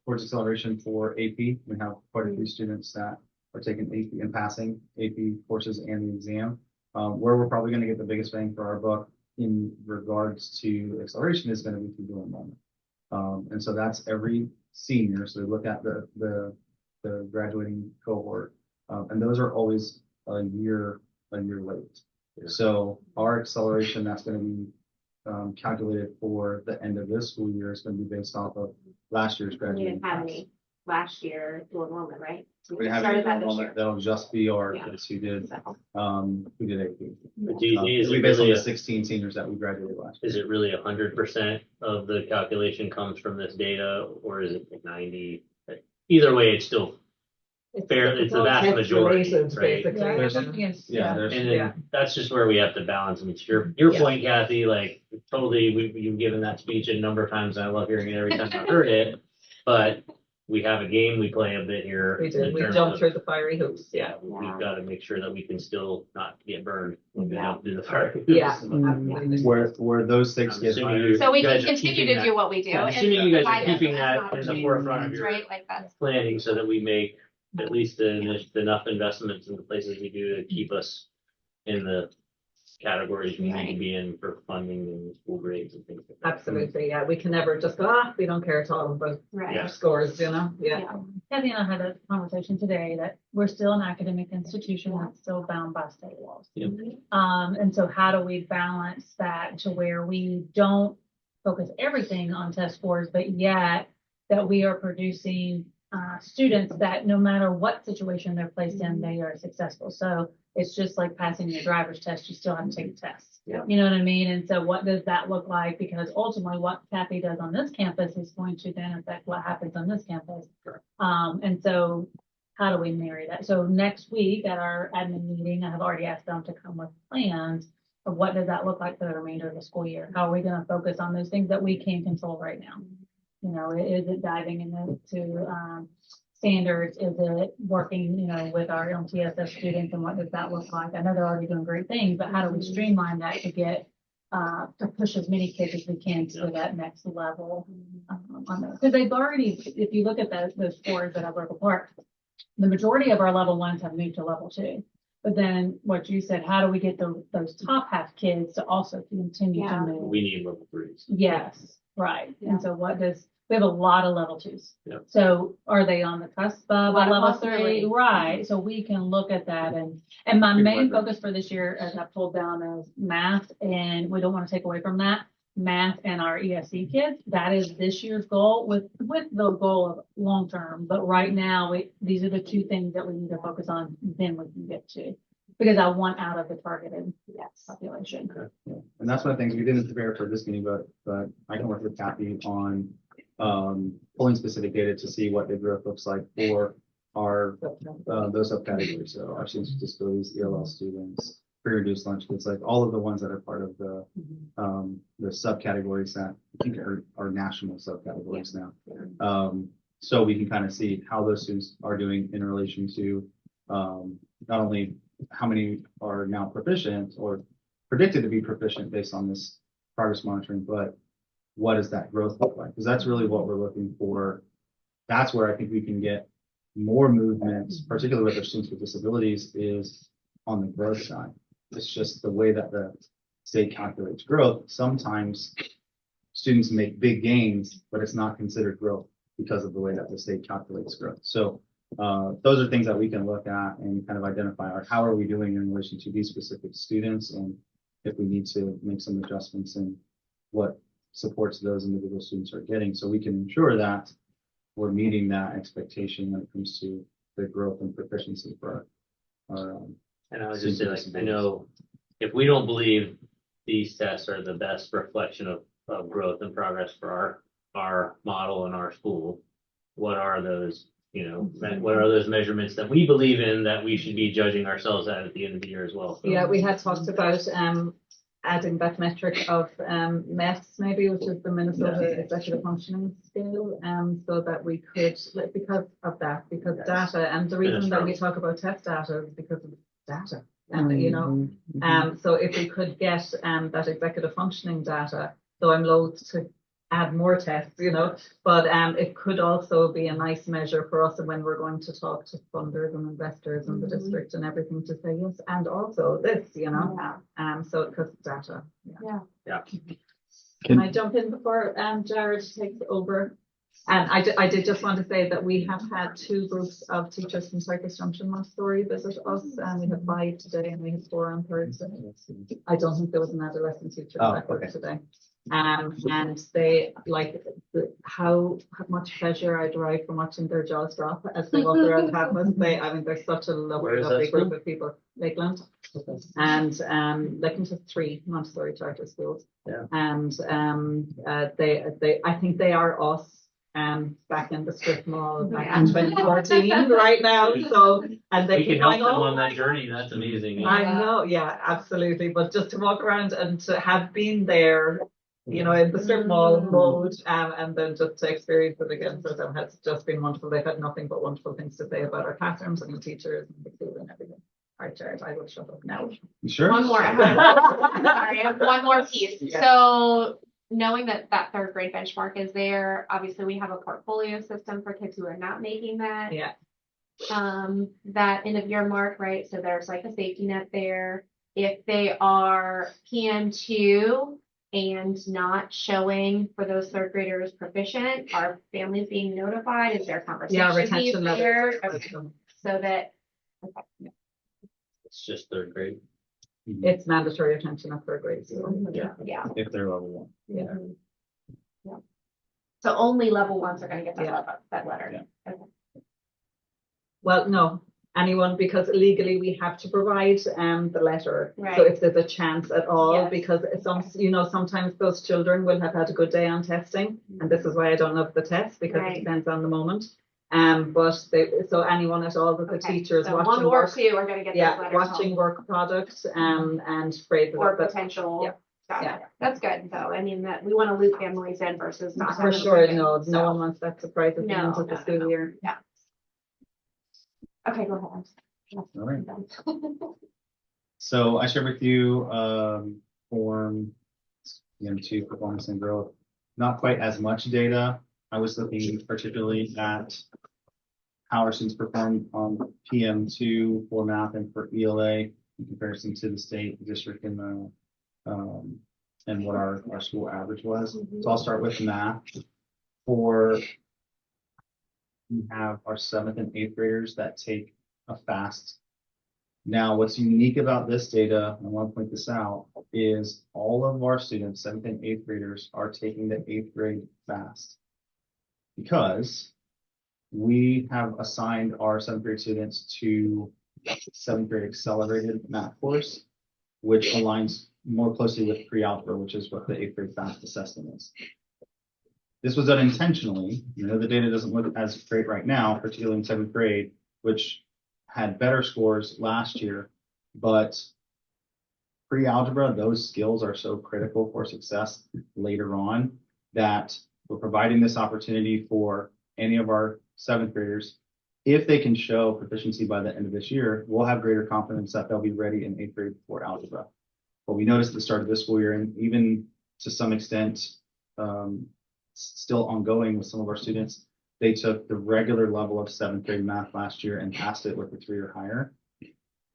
Speaker 9: course acceleration for AP. We have quite a few students that are taking AP and passing AP courses and the exam. Where we're probably going to get the biggest bang for our buck in regards to acceleration is going to be through dual enrollment. And so that's every senior. So we look at the graduating cohort, and those are always a year late. So our acceleration that's going to be calculated for the end of this school year is going to be based off of last year's
Speaker 5: We
Speaker 9: graduating
Speaker 5: didn't have
Speaker 9: class.
Speaker 5: any last year dual enrollment, right?
Speaker 9: We have
Speaker 5: started that this
Speaker 9: enrollment,
Speaker 5: year.
Speaker 9: that'll just be our
Speaker 5: Yeah.
Speaker 9: kids who did
Speaker 5: So,
Speaker 9: AP.
Speaker 4: But do you, is
Speaker 9: It'll
Speaker 4: it
Speaker 9: be based on
Speaker 4: really,
Speaker 9: the 16 seniors that we graduated last year.
Speaker 4: is it really 100% of the calculation comes from this data, or is it like 90? Either way, it's still fair. It's the
Speaker 11: all
Speaker 4: vast
Speaker 11: test
Speaker 4: majority,
Speaker 11: related,
Speaker 4: right?
Speaker 11: basically.
Speaker 2: Yeah,
Speaker 9: There's-
Speaker 2: everything is-
Speaker 9: Yeah, there's,
Speaker 4: And
Speaker 11: Yeah.
Speaker 4: then that's just where we have to balance. I mean, to your
Speaker 11: Yeah.
Speaker 4: point, Kathy, like totally, you've given that speech a number of times. And I love hearing it every time I heard it. But we have a game we play a bit here.
Speaker 11: We
Speaker 4: in
Speaker 11: did, we
Speaker 4: terms
Speaker 11: jumped
Speaker 4: of-
Speaker 11: through the fiery hoops, yeah.
Speaker 4: We've got to make sure that we can still not get burned when we
Speaker 5: Yeah.
Speaker 4: don't do the fire.
Speaker 11: Yeah,
Speaker 9: Mm,
Speaker 11: absolutely.
Speaker 9: where those stakes
Speaker 4: I'm
Speaker 9: get
Speaker 4: assuming
Speaker 9: higher.
Speaker 4: you-
Speaker 5: So we
Speaker 4: guys
Speaker 5: can
Speaker 4: are
Speaker 5: continue
Speaker 4: keeping
Speaker 5: to
Speaker 4: that-
Speaker 5: do what we do.
Speaker 4: I'm
Speaker 5: and
Speaker 4: assuming you guys
Speaker 5: provide
Speaker 4: are keeping
Speaker 5: us
Speaker 4: that in the forefront of your
Speaker 5: Right, like that's.
Speaker 4: planning so that we make at least enough investments in the places we do to keep us in the categories we need to be in for funding and school grades and things like that.
Speaker 11: Absolutely, yeah, we can never just go, we don't care at all about
Speaker 5: Right.
Speaker 4: Yeah.
Speaker 11: our scores, you know, yeah.
Speaker 2: Kathy and I had a conversation today that we're still an academic institution that's still bound by state laws.
Speaker 4: Yep.
Speaker 2: And so how do we balance that to where we don't focus everything on test scores, but yet that we are producing students that no matter what situation they're placed in, they are successful. So it's just like passing your driver's test, you still have to take a test.
Speaker 4: Yeah.
Speaker 2: You know what I mean? And so what does that look like? Because ultimately what Kathy does on this campus is going to then affect what happens on this campus. And so how do we marry that? So next week at our admin meeting, I have already asked them to come with plans of what does that look like for the remainder of the school year? How are we going to focus on those things that we can control right now? You know, is it diving into standards? Is it working, you know, with our MTSS students and what does that look like? I know they're already doing great things, but how do we streamline that to get to push as many kids as we can to that next level? Because they've already, if you look at those scores that I broke apart, the majority of our level ones have moved to level 2. But then what you said, how do we get those top half kids to also continue to
Speaker 5: Yeah.
Speaker 2: move?
Speaker 4: We need level 3s.
Speaker 2: Yes, right.
Speaker 5: Yeah.
Speaker 2: And so we have a lot of level 2s.
Speaker 4: Yep.
Speaker 2: So are they on the cusp of a
Speaker 5: Lot of
Speaker 2: level 3?
Speaker 5: possibility.
Speaker 2: Right. So we can look at that and my
Speaker 9: Good
Speaker 2: main
Speaker 9: point.
Speaker 2: focus for this year, as I pulled down, is math, and we don't want to take away from that. Math and our ESC kids, that is this year's goal with the goal of long term. But right now, these are the two things that we need to focus on, then we can get to. Because I want out of the targeted
Speaker 5: Yes.
Speaker 2: population.
Speaker 9: Yeah. And that's one of the things we didn't prepare for this meeting, but I can work with Kathy on pulling specific data to see what the growth looks like for our those subcategories. So our students with disabilities, ELL students, pre-reduced lunch kids, like all of the ones that are part of the subcategories that I think are national subcategories now. So we can kind of see how those students are doing in relation to not only how many are now proficient or predicted to be proficient based on this progress monitoring, but what does that growth look like? Because that's really what we're looking for. That's where I think we can get more movement, particularly with our students with disabilities, is on the growth side. It's just the way that the state calculates growth. Sometimes students make big gains, but it's not considered growth because of the way that the state calculates growth. So those are things that we can look at and kind of identify how are we doing in relation to these specific students, and if we need to make some adjustments in what supports those individual students are getting, so we can ensure that we're meeting that expectation when it comes to the growth and proficiency for our
Speaker 4: And I would just say, like, I know if we don't believe these tests are the best reflection of growth and progress for our model and our school, what are those You know, what are those measurements that we believe in that we should be judging ourselves at the end of the year as well? So,
Speaker 11: Yeah, we had talked about adding that metric of MES maybe, which is the Minnesota Executive Functioning Scale, so that we could, like, because of that, because data, and the reason that we talk about test data is because of data. And you know, so if we could get that executive functioning data, so I'm loath to add more tests, you know, but it could also be a nice measure for us when we're going to talk to funders and investors in the district and everything, to say yes, and also this, you know, so because data.
Speaker 4: yeah.
Speaker 11: Can I jump in before Jared takes over? And I did just want to say that we have had 2 groups of teachers from Cypress Junction Montessori visit us, and we had 5 today and we had 4 on Thursday. I don't think there was an adolescent teacher in that group today. And they like how much pleasure I derive from watching their jaws drop as they walk around campus. I mean, they're such a lovely group of people. Lakeland. And Lakeland has 3 Montessori charter schools.
Speaker 4: Yeah.
Speaker 11: And they I think they are us back in the strip mall back in 2014 right now. So, and they
Speaker 4: We can help them
Speaker 11: going
Speaker 4: on that journey. That's amazing.
Speaker 11: I know, yeah, absolutely. But just to walk around and to have been there, you know, in the strip mall mode, and then just to experience it again for them has just been wonderful. They've had nothing but wonderful things to say about our classrooms and the teachers and the food and everything. All right, Jared, I will shut up now.
Speaker 9: Sure.
Speaker 5: One more. Sorry, I have one more piece.
Speaker 11: Yeah.
Speaker 5: So knowing that that 3rd grade benchmark is there, obviously we have a portfolio system for kids who are not making that.
Speaker 11: Yeah.
Speaker 5: That end of year mark, right? So there's like a safety net there. If they are PM2 and not showing for those 3rd graders proficient, are families being notified? Is there conversation?
Speaker 11: Yeah, retention
Speaker 5: there?
Speaker 11: levels.
Speaker 5: So that,
Speaker 4: It's just 3rd grade.
Speaker 11: It's mandatory attention at 3rd grade. So.
Speaker 5: yeah.
Speaker 9: If they're level 1.
Speaker 11: Yeah.
Speaker 5: Yeah. So only level 1s are going to get that,
Speaker 11: Yeah.
Speaker 5: that letter.
Speaker 9: Yeah.
Speaker 5: Okay.
Speaker 11: Well, no, anyone, because legally we have to provide the letter.
Speaker 5: Right.
Speaker 11: So if there's a chance at all,
Speaker 5: Yes.
Speaker 11: because some, you know, sometimes those children will have had a good day on testing, and this is why I don't love the test, because
Speaker 5: Right.
Speaker 11: it depends on the moment. But so anyone at all that the
Speaker 5: Okay.
Speaker 11: teachers
Speaker 5: So
Speaker 11: watching
Speaker 5: 1 or
Speaker 11: work,
Speaker 5: 2 are going to get those letters
Speaker 11: watching
Speaker 5: home.
Speaker 11: work product and phrases.
Speaker 5: Or
Speaker 11: But
Speaker 5: potential.
Speaker 11: Yeah.
Speaker 5: Got it.
Speaker 11: Yeah.
Speaker 5: That's good though. I mean, that we want to loop families in versus not.
Speaker 11: for
Speaker 5: having to
Speaker 11: sure,
Speaker 5: loop in,
Speaker 11: no
Speaker 5: so.
Speaker 11: one wants that surprise at the end of the school year.
Speaker 5: Yeah. Okay, go ahead.
Speaker 9: All right. So I shared with you form PM2 performance and growth. Not quite as much data. I was looking particularly at how our students performed on PM2 for math and for ELA in comparison to the state, district, and the and what our school average was. So I'll start with math. We have our 7th and 8th graders that take a FAST. Now, what's unique about this data, and I want to point this out, is all of our students, 7th and 8th graders, are taking the 8th grade FAST because we have assigned our 7th grade students to 7th grade accelerated math course, which aligns more closely with pre-algebra, which is what the 8th grade FAST assessment is. This was done intentionally. You know, the data doesn't look as great right now, particularly in 7th grade, which had better scores last year, but pre-algebra, those skills are so critical for success later on that we're providing this opportunity for any of our 7th graders. If they can show proficiency by the end of this year, we'll have greater confidence that they'll be ready in 8th grade for algebra. But we noticed at the start of this school year, and even to some extent, still ongoing with some of our students, they took the regular level of 7th grade math last year and passed it with a 3 or higher,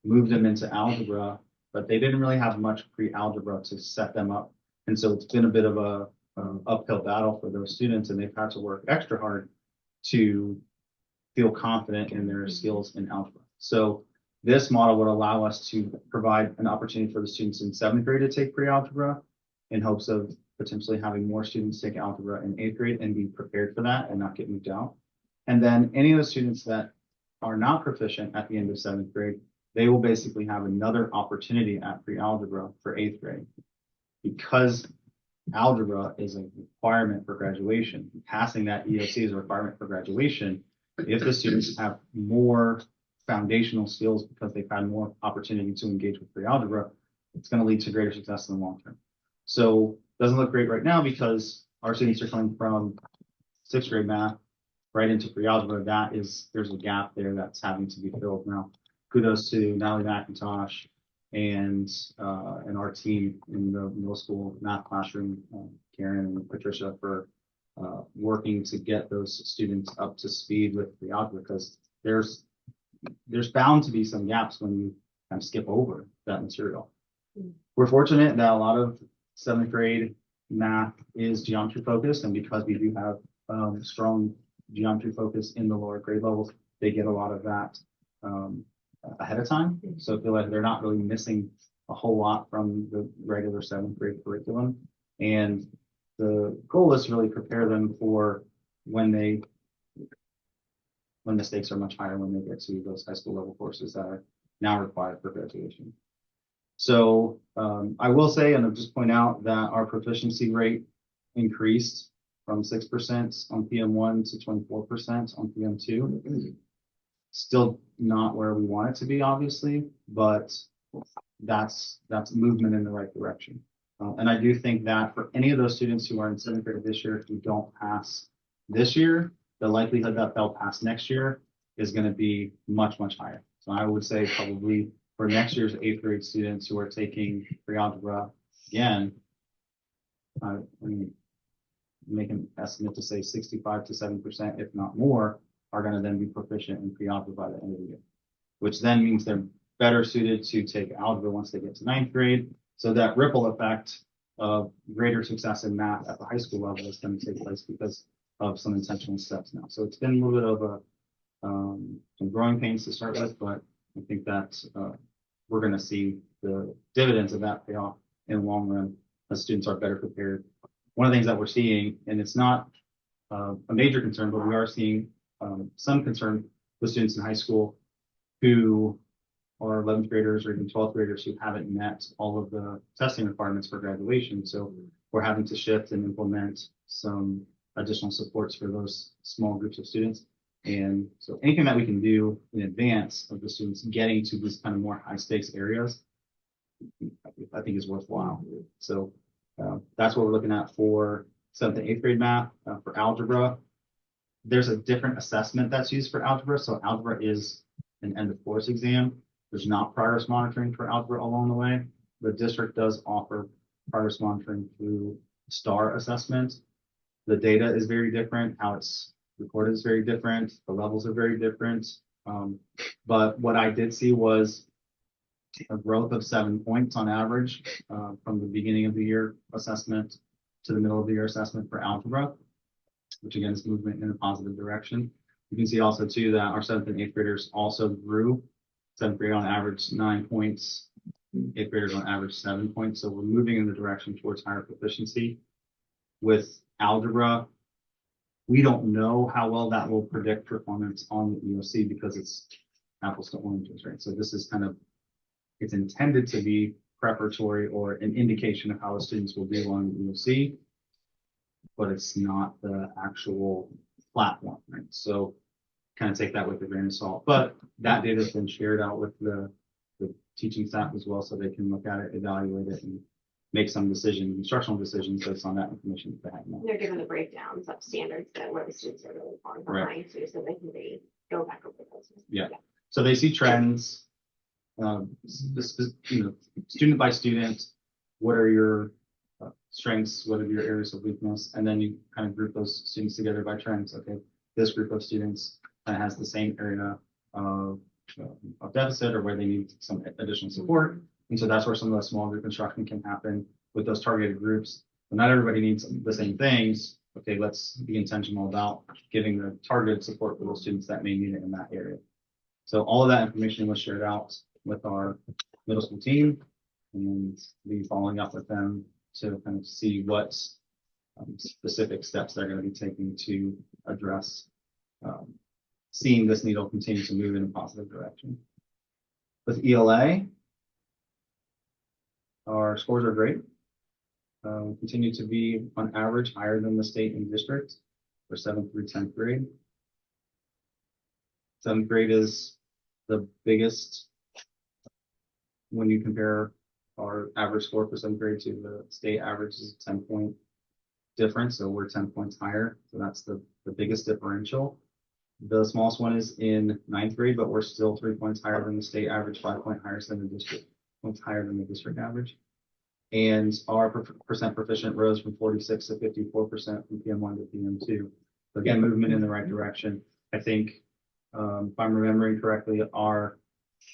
Speaker 9: moved them into algebra, but they didn't really have much pre-algebra to set them up. And so it's been a bit of a uphill battle for those students, and they've had to work extra hard to feel confident in their skills in algebra. So this model would allow us to provide an opportunity for the students in 7th grade to take pre-algebra in hopes of potentially having more students take algebra in 8th grade and be prepared for that and not get moved out. And then any of the students that are not proficient at the end of 7th grade, they will basically have another opportunity at pre-algebra for 8th grade. Because algebra is a requirement for graduation, passing that EOC is a requirement for graduation, if the students have more foundational skills because they've had more opportunity to engage with pre-algebra, it's going to lead to greater success in the long term. So doesn't look great right now because our students are coming from sixth grade math right into pre-algebra. There's a gap there that's having to be filled now. Kudos to Natalie McIntosh and our team in the middle school math classroom, Karen and Patricia, for working to get those students up to speed with pre-algebra, because there's bound to be some gaps when you kind of skip over that material. We're fortunate that a lot of seventh grade math is geometry focused, and because we do have strong geometry focus in the lower grade levels, they get a lot of that ahead of time. So I feel like they're not really missing a whole lot from the regular seventh grade curriculum. And the goal is to really prepare them for when the stakes are much higher, when they get to those high school level courses that are now required for graduation. So I will say, and I'll just point out that our proficiency rate increased from 6% on PM1 to 24% on PM2. Still not where we want it to be, obviously, but that's movement in the right direction. And I do think that for any of those students who are in seventh grade this year who don't pass this year, the likelihood that they'll pass next year is going to be much, much higher. So I would say probably for next year's eighth grade students who are taking pre-algebra again, I mean, make an estimate to say 65 to 7%, if not more, are going to then be proficient in pre-algebra by the end of the year, which then means they're better suited to take algebra once they get to ninth grade. So that ripple effect of greater success in math at the high school level is going to take place because of some intentional steps now. So it's been a little bit of some growing pains to start with, but I think that we're going to see the dividends of that pay off in the long run as students are better prepared. One of the things that we're seeing, and it's not a major concern, but we are seeing some concern with students in high school who are 11th graders or even 12th graders who haven't met all of the testing requirements for graduation. So we're having to shift and implement some additional supports for those small groups of students. And so anything that we can do in advance of the students getting to these kind of more high stakes areas, I think is worthwhile. So that's what we're looking at for 7th and 8th grade math. For algebra, there's a different assessment that's used for algebra. So algebra is an end of course exam. There's not progress monitoring for algebra along the way. The district does offer progress monitoring through STAR assessment. The data is very different. How it's recorded is very different. The levels are very different. But what I did see was a growth of 7 points on average from the beginning of the year assessment to the middle of the year assessment for algebra, which again is movement in a positive direction. You can see also too that our 7th and 8th graders also grew. 7th grade on average 9 points, 8th graders on average 7 points. So we're moving in the direction towards higher proficiency. With algebra, we don't know how well that will predict performance on the EOC because it's apples to oranges, right? So this is kind of, it's intended to be preparatory or an indication of how the students will do on the EOC, but it's not the actual platform, right? So kind of take that with a grain of salt. But that data has been shared out with the teaching staff as well, so they can look at it, evaluate it, and make some decisions, instructional decisions based on that information that they have now.
Speaker 5: They're given the breakdowns of standards that where the students are really falling behind too, so they can go back over those.
Speaker 9: Yeah. So they see trends, student by student. What are your strengths? What are your areas of weakness? And then you kind of group those students together by trends. Okay, this group of students has the same area of deficit or where they need some additional support. And so that's where some of the small group instruction can happen with those targeted groups. But not everybody needs the same things. Okay, let's be intentional about giving the targeted support for those students that may need it in that area. So all of that information was shared out with our middle school team, and be following up with them to kind of see what specific steps they're going to be taking to address seeing this needle continue to move in a positive direction. With ELA, our scores are great. Continue to be on average higher than the state and district for 7th through 10th grade. Seventh grade is the biggest when you compare our average score for seventh grade to the state average is a 10-point difference. So we're 10 points higher. So that's the biggest differential. The smallest one is in ninth grade, but we're still 3 points higher than the state average, 5 point higher than the district, points higher than the district average. And our percent proficient rose from 46 to 54% from PM1 to PM2. Again, movement in the right direction. I think, if I'm remembering correctly, our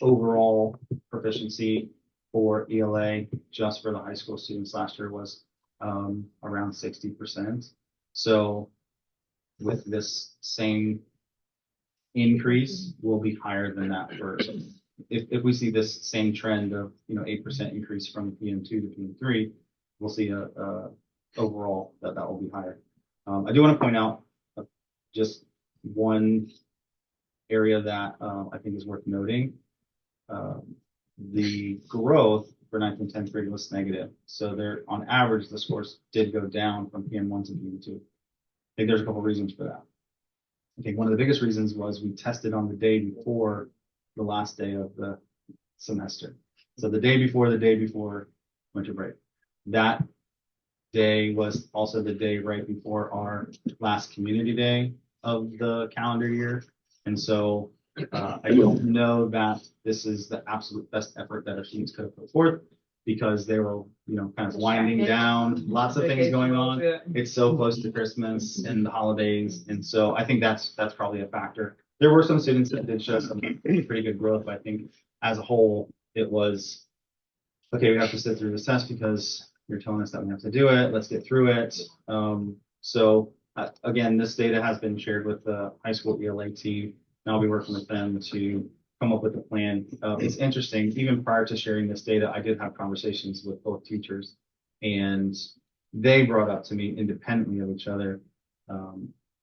Speaker 9: overall proficiency for ELA just for the high school students last year was around 60%. So with this same increase, we'll be higher than that for if we see this same trend of 8% increase from PM2 to PM3, we'll see a overall that will be higher. I do want to point out just one area that I think is worth noting. The growth for 9th and 10th grade was negative. So there, on average, the scores did go down from PM1 to PM2. I think there's a couple reasons for that. I think one of the biggest reasons was we tested on the day before the last day of the semester. So the day before winter break. That day was also the day right before our last community day of the calendar year. And so I don't know that this is the absolute best effort that our students could have put forth because they were, kind of winding down, lots of things going on. It's so close to Christmas and the holidays. And so I think that's probably a factor. There were some students that did show some pretty good growth, but I think as a whole, it was, okay, we have to sit through this test because you're telling us that we have to do it. Let's get through it. Again, this data has been shared with the high school ELA team. And I'll be working with them to come up with a plan. It's interesting, even prior to sharing this data, I did have conversations with both teachers and they brought up to me independently of each other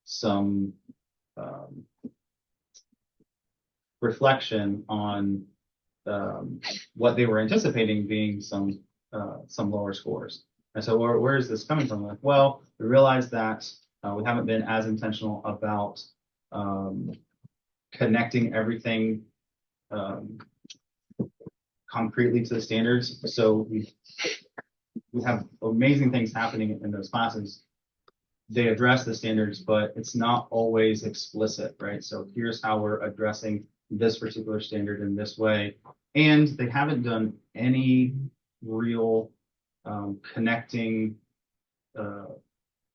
Speaker 9: some reflection on what they were anticipating being some lower scores. And so where is this coming from? Like, well, we realized that we haven't been as intentional about connecting everything concretely to the standards. So we have amazing things happening in those classes. They address the standards, but it's not always explicit, right? So here's how we're addressing this particular standard in this way. And they haven't done any real connecting,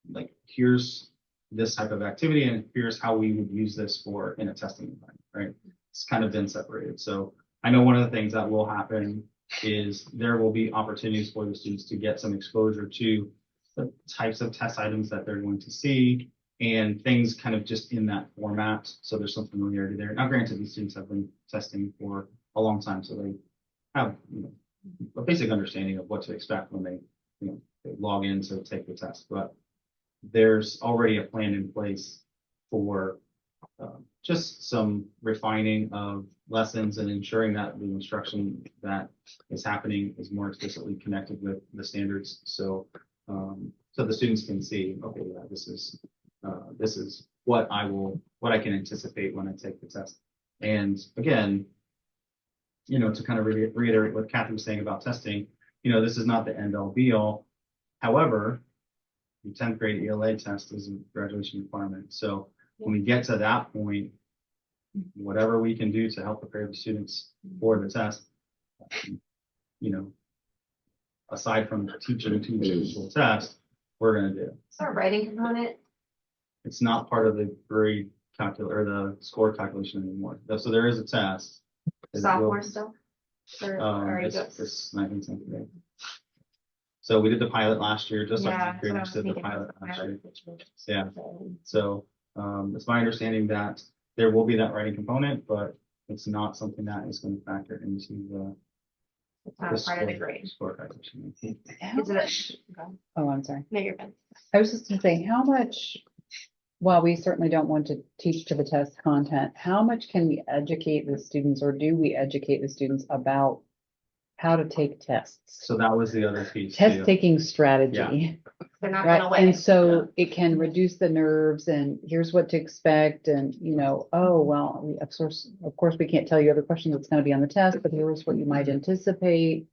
Speaker 9: like here's this type of activity and here's how we would use this for in a testing environment, right? It's kind of been separated. So I know one of the things that will happen is there will be opportunities for the students to get some exposure to the types of test items that they're going to see and things kind of just in that format. So there's some familiarity there. Now, granted, these students have been testing for a long time, so they have a basic understanding of what to expect when they log in to take the test. But there's already a plan in place for just some refining of lessons and ensuring that the instruction that is happening is more explicitly connected with the standards. So the students can see, okay, yeah, this is what I can anticipate when I take the test. And again, to kind of reiterate what Kathy was saying about testing, this is not the end all be all. However, the 10th grade ELA test is a graduation requirement. So when we get to that point, whatever we can do to help prepare the students for the test, aside from teaching to the actual test, we're going to do.
Speaker 5: Is there a writing component?
Speaker 9: It's not part of the grade calculation or the score calculation anymore. So there is a test.
Speaker 5: Sophomore still? Or
Speaker 9: It's 19th, 10th grade. So we did the pilot last year, just like
Speaker 5: Yeah,
Speaker 9: the graders
Speaker 5: so I
Speaker 9: did the
Speaker 5: was
Speaker 9: pilot last year.
Speaker 5: thinking
Speaker 9: Yeah. So it's my understanding that there will be that writing component, but it's not something that is going to factor into
Speaker 5: It's not a part of the grade.
Speaker 9: score calculation.
Speaker 1: How
Speaker 5: Is it
Speaker 1: much? Oh, I'm sorry.
Speaker 5: No, you're good.
Speaker 1: I was just gonna say, how much, while we certainly don't want to teach to the test content, how much can we educate the students or do we educate the students about how to take tests,
Speaker 9: So that was the other piece
Speaker 1: test
Speaker 9: too.
Speaker 1: taking strategy.
Speaker 5: They're not
Speaker 1: Right,
Speaker 5: gonna let
Speaker 1: and
Speaker 5: it.
Speaker 1: so it can reduce the nerves and here's what to expect and, you know, oh, well, of course, we can't tell you every question that's gonna be on the test, but here's what you might anticipate.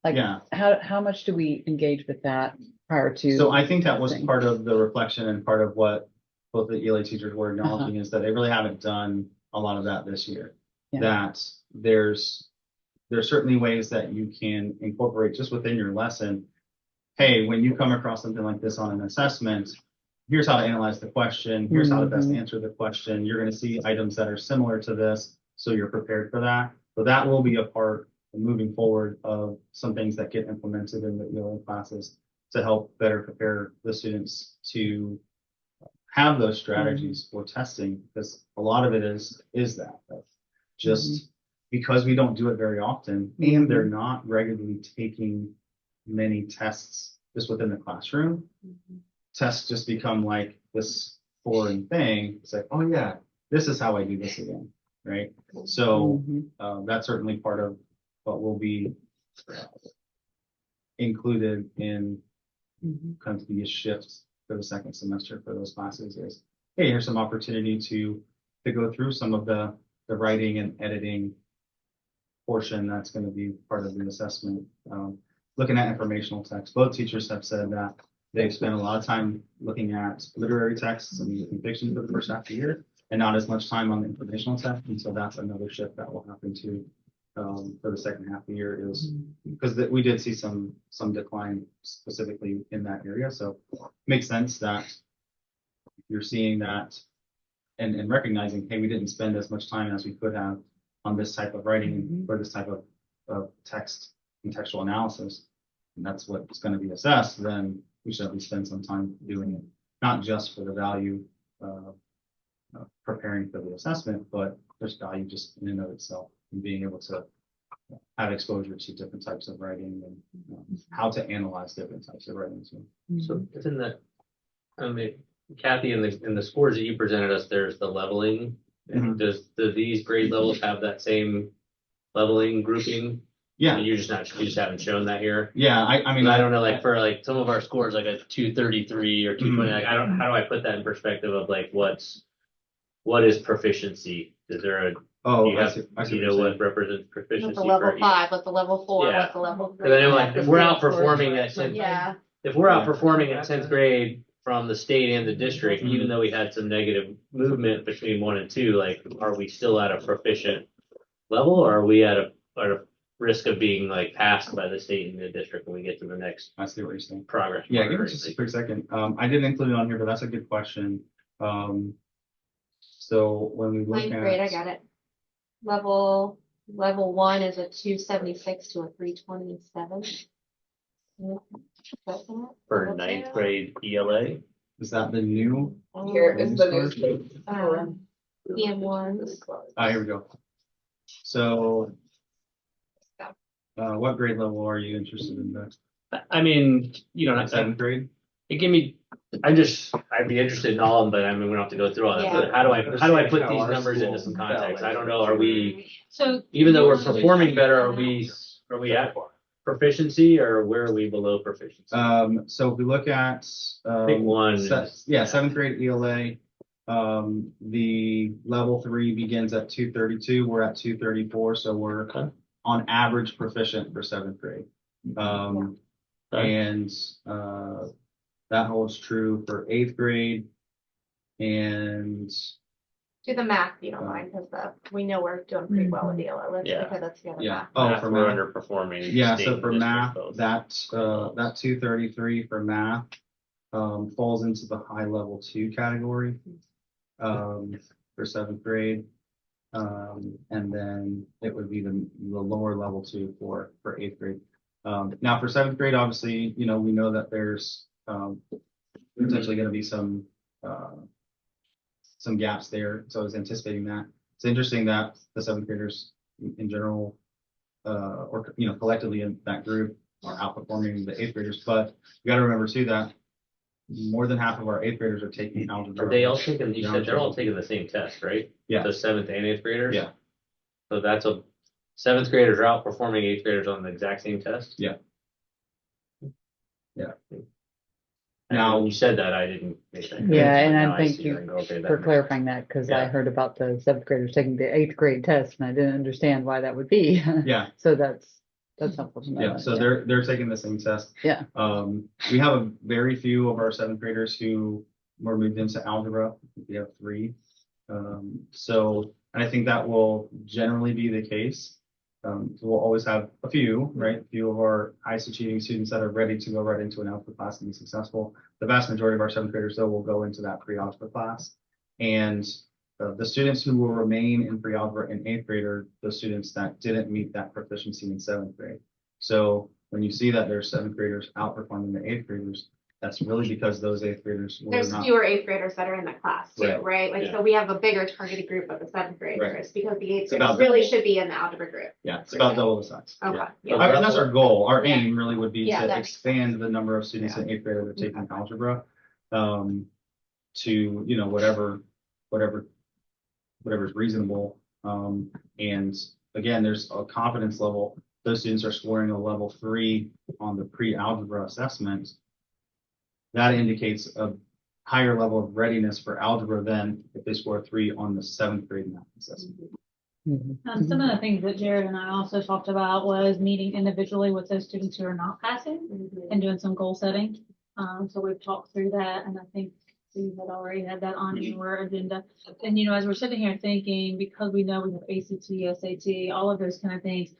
Speaker 1: Like,
Speaker 9: Yeah.
Speaker 1: how much do we engage with that prior to?
Speaker 9: So I think that was
Speaker 1: testing?
Speaker 9: part of the reflection and part of what both the ELA teachers were acknowledging is that they really haven't done a lot of that this year.
Speaker 1: Yeah.
Speaker 9: That there's certainly ways that you can incorporate just within your lesson. Hey, when you come across something like this on an assessment, here's how to analyze the question. Here's how to best
Speaker 1: Mhm.
Speaker 9: answer the question. You're going to see items that are similar to this, so you're prepared for that. But that will be a part moving forward of some things that get implemented in the ELA classes to help better prepare the students to have those strategies for testing, because a lot of it is that just because we don't do it very often and they're not regularly taking many tests just within the classroom. Tests just become like this foreign thing. It's like, oh yeah, this is how I do this again, right? So that's certainly part of what will be included in kind of be a shift for the second semester for those classes is, hey, here's some opportunity to go through some of the writing and editing portion that's going to be part of the assessment. Looking at informational text, both teachers have said that they've spent a lot of time looking at literary texts and fiction for the first half of the year, and not as much time on the informational text. And so that's another shift that will happen too for the second half of the year, is because we did see some decline specifically in that area. So it makes sense that you're seeing that and recognizing, hey, we didn't spend as much time as we could have on this type of writing or this type of text and textual analysis. And that's what's going to be assessed. Then we should at least spend some time doing it, not just for the value of preparing for the assessment, but there's value just in and of itself and being able to have exposure to different types of writing and how to analyze different types of writing.
Speaker 4: So isn't that, I mean, Kathy, in the scores that you presented us, there's the leveling.
Speaker 9: Mhm.
Speaker 4: Do these grade levels have that same leveling grouping?
Speaker 9: Yeah.
Speaker 4: And you just haven't shown that here.
Speaker 9: Yeah. I mean,
Speaker 4: I don't know, like for like some of our scores, like a 233 or 220, like how do I put that in perspective of like what is proficiency? Is there a,
Speaker 9: oh,
Speaker 4: you
Speaker 9: I
Speaker 4: have,
Speaker 9: see
Speaker 4: you know what represents proficiency?
Speaker 10: What's the level
Speaker 4: for each?
Speaker 10: 5, what's the level 4,
Speaker 4: Yeah.
Speaker 10: what's the level 3?
Speaker 4: Cause I know like if we're outperforming at 10th,
Speaker 10: Yeah,
Speaker 4: if we're outperforming at 10th grade from the state and the district, even though we had some negative movement between 1 and 2, like, are we still at a proficient level, or are we at a risk of being like passed by the state and the district when we get to the next
Speaker 9: I see what you're saying.
Speaker 4: progress?
Speaker 9: Yeah,
Speaker 4: mark
Speaker 9: give
Speaker 4: or
Speaker 9: us just a
Speaker 4: anything?
Speaker 9: quick second. I didn't include it on here, but that's a good question. So when we look
Speaker 5: Ninth grade, I
Speaker 9: at,
Speaker 5: got it. Level 1 is a 276 to a 327.
Speaker 4: For 9th grade ELA.
Speaker 9: is that the new?
Speaker 11: Here is the
Speaker 9: Scores?
Speaker 11: news.
Speaker 5: EM1s.
Speaker 9: Here we go. So, what grade level are you interested in next?
Speaker 4: I mean, you know,
Speaker 9: Seventh grade?
Speaker 4: it gave me. I'd be interested in all of them, but I mean, we don't have to go through all that.
Speaker 5: Yeah.
Speaker 4: But how do I put these numbers into some context? I don't know. Are we,
Speaker 2: So
Speaker 4: even though we're performing better, are we at proficiency, or where are we below proficiency?
Speaker 9: So if we look at,
Speaker 4: Pick one.
Speaker 9: seventh grade ELA, the level 3 begins at 232. We're at 234, so we're
Speaker 4: Okay.
Speaker 9: on average proficient for seventh grade. And that holds true for 8th grade. And
Speaker 5: Do the math, if you don't mind, because we know we're doing pretty well with ELA. Let's
Speaker 4: Yeah.
Speaker 5: because that's the other
Speaker 9: yeah,
Speaker 5: math.
Speaker 9: for
Speaker 4: we're
Speaker 9: math.
Speaker 4: underperforming.
Speaker 9: Yeah,
Speaker 4: state
Speaker 9: so
Speaker 4: and
Speaker 9: for
Speaker 4: district
Speaker 9: math,
Speaker 4: both.
Speaker 9: that 233 for math falls into the high level 2 category for seventh grade. And then it would be the lower level 2 for 8th grade. Now for seventh grade, obviously, we know that there's potentially going to be some gaps there. So I was anticipating that. It's interesting that the seventh graders in general, or collectively in that group, are outperforming the 8th graders. But you got to remember too that more than half of our 8th graders are taking algebra.
Speaker 4: Are they all taking? You said they're all taking the same test, right?
Speaker 9: Yeah.
Speaker 4: The 7th and 8th graders.
Speaker 9: Yeah.
Speaker 4: So that's a Seventh graders are outperforming eighth graders on the exact same test?
Speaker 9: Yeah. Yeah.
Speaker 4: Now,
Speaker 9: Now-
Speaker 4: you said that, I didn't make that.
Speaker 1: Yeah,
Speaker 4: connection,
Speaker 1: and
Speaker 4: but
Speaker 1: I
Speaker 4: now
Speaker 1: thank
Speaker 4: see
Speaker 1: you
Speaker 4: it and go, okay, that
Speaker 1: for
Speaker 4: makes-
Speaker 1: clarifying that, because I
Speaker 4: Yeah.
Speaker 1: heard about the seventh graders taking the eighth grade test and I didn't understand why that would be.
Speaker 9: Yeah,
Speaker 1: So that's helpful to know.
Speaker 9: yeah,
Speaker 1: that,
Speaker 9: so they're taking the same test.
Speaker 1: Yeah.
Speaker 9: We have a very few of our seventh graders who were moved into algebra. We have 3. So, and I think that will generally be the case. So we'll always have a few, right? A few of our highest achieving students that are ready to go right into an algebra class and be successful. The vast majority of our seventh graders, though, will go into that pre-algebra class. And the students who will remain in pre-algebra in eighth grade are the students that didn't meet that proficiency in seventh grade. So when you see that there's seventh graders outperforming the eighth graders, that's really because those eighth graders were
Speaker 5: There's
Speaker 9: not.
Speaker 5: fewer eighth graders that are in the class too,
Speaker 9: Right.
Speaker 5: right? Like,
Speaker 4: Yeah.
Speaker 5: so we have a bigger targeted group of the seventh graders because the eighth
Speaker 9: It's about
Speaker 5: graders really should be in the algebra group.
Speaker 9: Yeah, it's about double the size.
Speaker 5: Okay.
Speaker 4: Yeah.
Speaker 5: Yeah.
Speaker 9: And that's our goal. Our
Speaker 5: Yeah.
Speaker 9: aim really would be
Speaker 5: Yeah,
Speaker 9: to
Speaker 5: that makes
Speaker 9: expand the number of students in eighth grade that are taking algebra. To, you know, whatever's reasonable. And again, there's a confidence level. Those students are scoring a level 3 on the pre-algebra assessment. That indicates a higher level of readiness for algebra than if they score 3 on the seventh grade math assessment.
Speaker 1: Mhm.
Speaker 2: Some of the things that Jared and I also talked about was meeting individually with those students who are not passing and doing some goal setting. So we've talked through that, and I think you had already had that on your agenda. And, you know, as we're sitting here thinking, because we know we have ACT, SAT, all of those kind of things,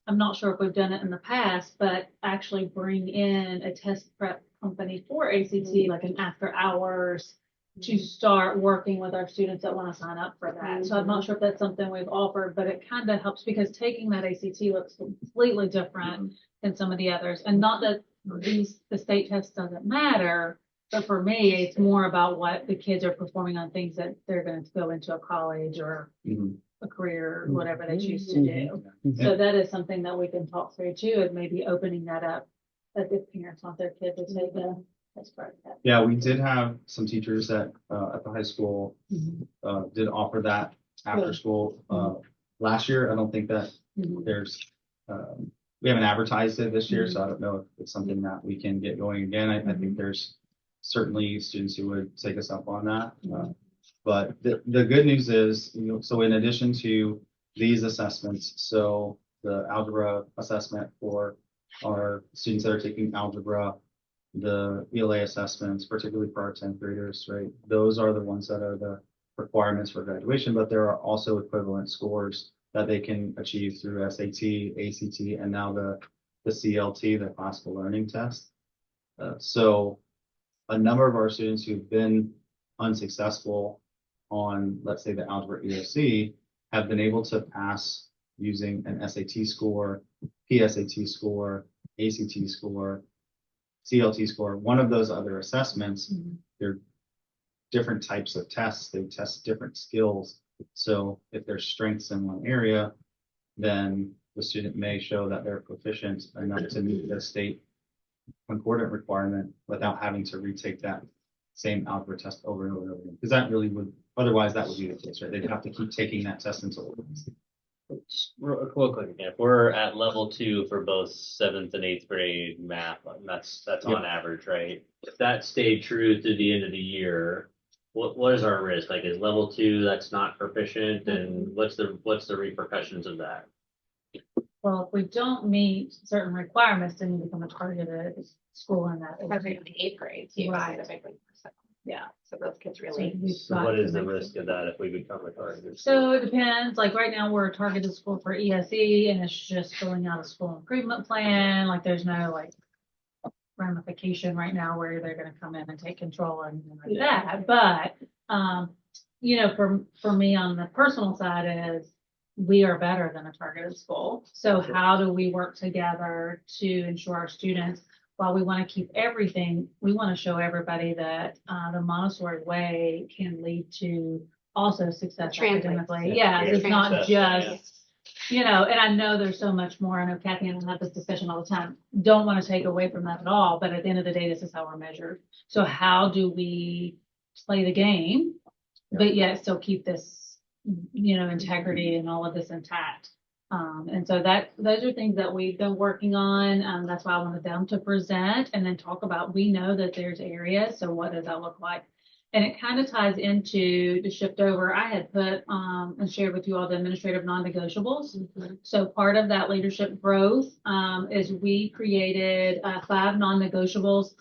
Speaker 2: I'm not sure if we've done it in the past, but actually bring in a test prep company for ACT, like an after hours, to start working with our students that want to sign up for that. So I'm not sure if that's something we've offered, but it kind of helps because taking that ACT looks completely different than some of the others. And not that the state test doesn't matter, but for me, it's more about what the kids are performing on things that they're going to go into a college or
Speaker 9: Mhm.
Speaker 2: a career, or whatever they choose to do.
Speaker 1: Mhm.
Speaker 2: So that is something that we can talk through too, and maybe opening that up, that if parents want their kid to take a test prep.
Speaker 9: Yeah, we did have some teachers at the high school, did offer that after school, last year. I don't think that there's, we haven't advertised it this year, so I don't know if it's something that we can get going again. I think there's certainly students who would take us up on that. But the good news is, you know, so in addition to these assessments, so the algebra assessment for our students that are taking algebra, the ELA assessments, particularly for our 10th graders, right? Those are the ones that are the requirements for graduation, but there are also equivalent scores that they can achieve through SAT, ACT, and now the CLT, the classical learning test. So a number of our students who've been unsuccessful on, let's say, the algebra EOC have been able to pass using an SAT score, PSAT score, ACT score, CLT score, one of those other assessments. They're different types of tests. They test different skills. So if there's strengths in one area, then the student may show that they're proficient enough to meet the state concordant requirement without having to retake that same algebra test over and over and over again. Because that really would, otherwise that would be the case, right? They'd have to keep taking that test until.
Speaker 4: Just real quick, if we're at level 2 for both 7th and 8th grade math, and that's on average, right? If that stayed true through the end of the year, what is our risk? Like, is level 2 that's not proficient, and what's the repercussions of that?
Speaker 2: Well, if we don't meet certain requirements, then you become a targeted school in that.
Speaker 5: Especially in the eighth grade too.
Speaker 2: Right.
Speaker 5: Specifically.
Speaker 2: Yeah.
Speaker 5: So those kids
Speaker 2: So
Speaker 5: really.
Speaker 2: we've
Speaker 4: So
Speaker 2: got
Speaker 4: what
Speaker 2: to
Speaker 4: is the
Speaker 2: make
Speaker 4: risk of that if we become a target?
Speaker 2: So it depends, like right now, we're a targeted school for ESE and it's just filling out a school improvement plan, like there's no like ramification right now where they're gonna come in and take control and like that, but, you know, for me on the personal side is we are better than a targeted school. So how do we work together to ensure our students, while we want to keep everything, we want to show everybody that the Montessori way can lead to also success
Speaker 5: Translates.
Speaker 2: academically. Yeah, it's not
Speaker 4: Translates,
Speaker 2: just, you know, and I know there's so much more. I know Kathy and I have this discussion all the time. Don't want to take away from that at all, but at the end of the day, this is how we're measured. So how do we play the game, but yet still keep this, you know, integrity and all of this intact? And so those are things that we've been working on. That's why I wanted them to present and then talk about, we know that there's areas, so what does that look like? And it kind of ties into the shift over. I had put and shared with you all the administrative non-negotiables. So part of that leadership growth is we created 5 non-negotiables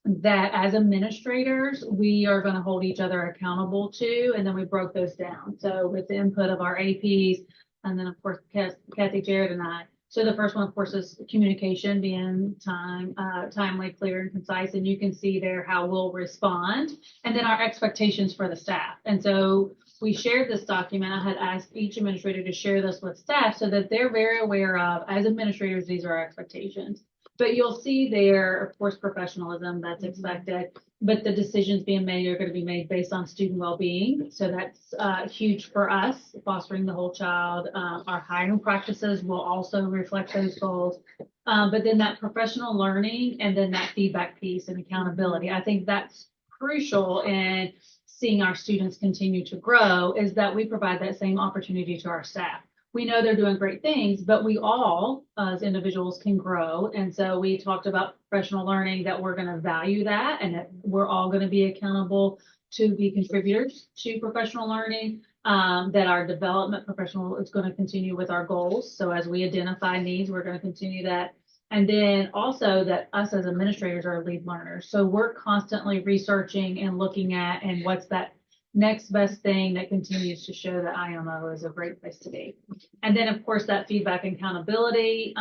Speaker 2: that as administrators, we are going to hold each other accountable to, and then we broke those down. So with the input of our APs, and then of course, Kathy, Jared, and I. So the first one, of course, is communication being timely, clear, and concise. And you can see there how we'll respond, and then our expectations for the staff. And so we shared this document. I had asked each administrator to share this with staff so that they're very aware of, as administrators, these are our expectations. But you'll see there, of course, professionalism that's expected, but the decisions being made are going to be made based on student well-being. So that's huge for us, fostering the whole child. Our hiring practices will also reflect those goals. But then that professional learning and then that feedback piece and accountability, I think that's crucial in seeing our students continue to grow, is that we provide that same opportunity to our staff. We know they're doing great things, but we all as individuals can grow. And so we talked about professional learning, that we're going to value that, and that we're all going to be accountable to be contributors to professional learning, that our development professional is going to continue with our goals. So as we identify needs, we're going to continue that. And then also that us as administrators are lead learners. So we're constantly researching and looking at, and what's that next best thing that continues to show that IMO is a great place to be. And then, of course, that feedback and accountability.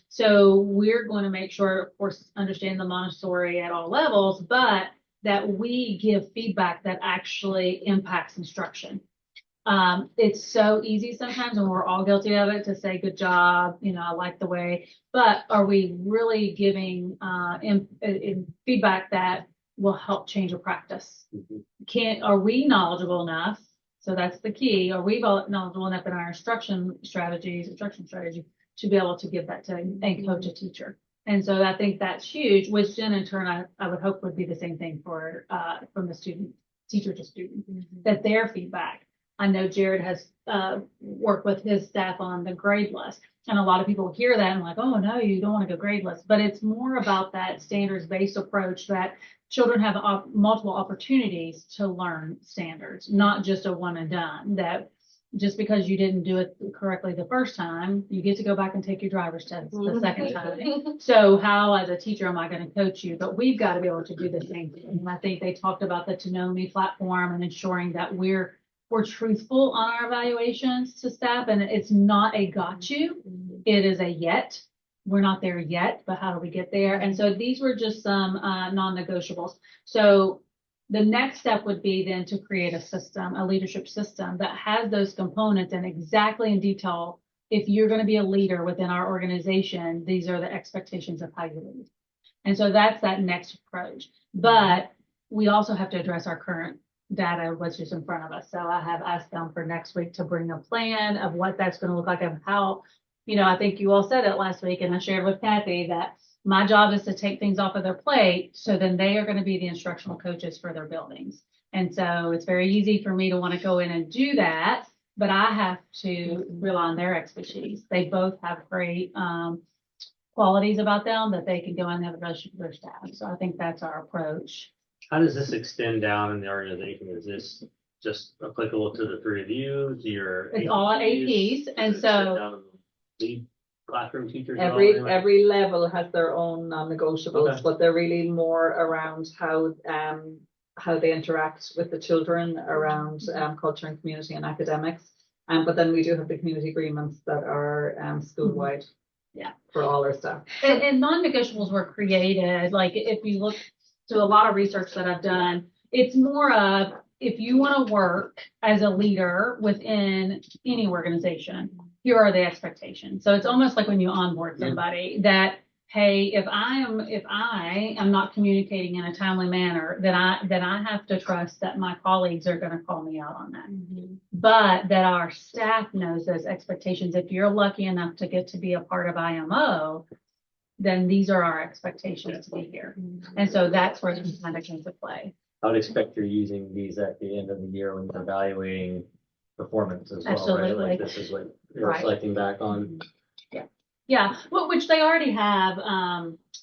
Speaker 2: So we're going to make sure, of course, understand the Montessori at all levels, but that we give feedback that actually impacts instruction. It's so easy sometimes, and we're all guilty of it, to say, good job, I like the way, but are we really giving in feedback that will help change a practice? Are we knowledgeable enough? So that's the key. Are we knowledgeable enough in our instruction strategy to be able to give that to and coach a teacher? And so I think that's huge, which then in turn, I would hope would be the same thing for from the teacher to student, that their feedback. I know Jared has worked with his staff on the grade list, and a lot of people hear that and like, oh no, you don't want to go grade list, but it's more about that standards-based approach, that children have multiple opportunities to learn standards, not just a one and done, that just because you didn't do it correctly the first time, you get to go back and take your driver's test the second time. So how, as a teacher, am I going to coach you? But we've got to be able to do the same thing. And I think they talked about the To Know Me platform and ensuring that we're truthful on our evaluations to staff, and it's not a got you, it is a yet. We're not there yet, but how do we get there? And so these were just some non-negotiables. So the next step would be then to create a system, a leadership system that has those components, and exactly in detail, if you're going to be a leader within our organization, these are the expectations of how you lead. And so that's that next approach. But we also have to address our current data, which is in front of us. So I have asked them for next week to bring a plan of what that's going to look like, and how, I think you all said it last week, and I shared with Kathy that my job is to take things off of their plate, so then they are going to be the instructional coaches for their buildings. And so it's very easy for me to want to go in and do that, but I have to rely on their expertise. They both have great qualities about them that they can go in and have a relationship with their staff. So I think that's our approach.
Speaker 4: How does this extend down in the organization? Is this just applicable to the 3 of you, to your?
Speaker 2: It's all APs, and so
Speaker 4: lead classroom teachers.
Speaker 11: Every level has their own non-negotiables,
Speaker 4: Okay.
Speaker 11: but they're really more around how they interact with the children, around culture and community and academics. But then we do have the community agreements that are school-wide.
Speaker 2: Yeah.
Speaker 11: For all our staff.
Speaker 2: And non-negotiables were created, like if you look to a lot of research that I've done, it's more of, if you want to work as a leader within any organization, here are the expectations. So it's almost like when you onboard somebody that, hey, if I am not communicating in a timely manner, then I have to trust that my colleagues are going to call me out on that. But that our staff knows those expectations. If you're lucky enough to get to be a part of IMO, then these are our expectations to be here. And so that's where this kind of comes into play.
Speaker 4: I would expect you're using these at the end of the year when you're evaluating performance as well, right?
Speaker 2: Absolutely.
Speaker 4: Like this is what you're
Speaker 2: Right.
Speaker 4: reflecting back on.
Speaker 2: Yeah, well, which they already have,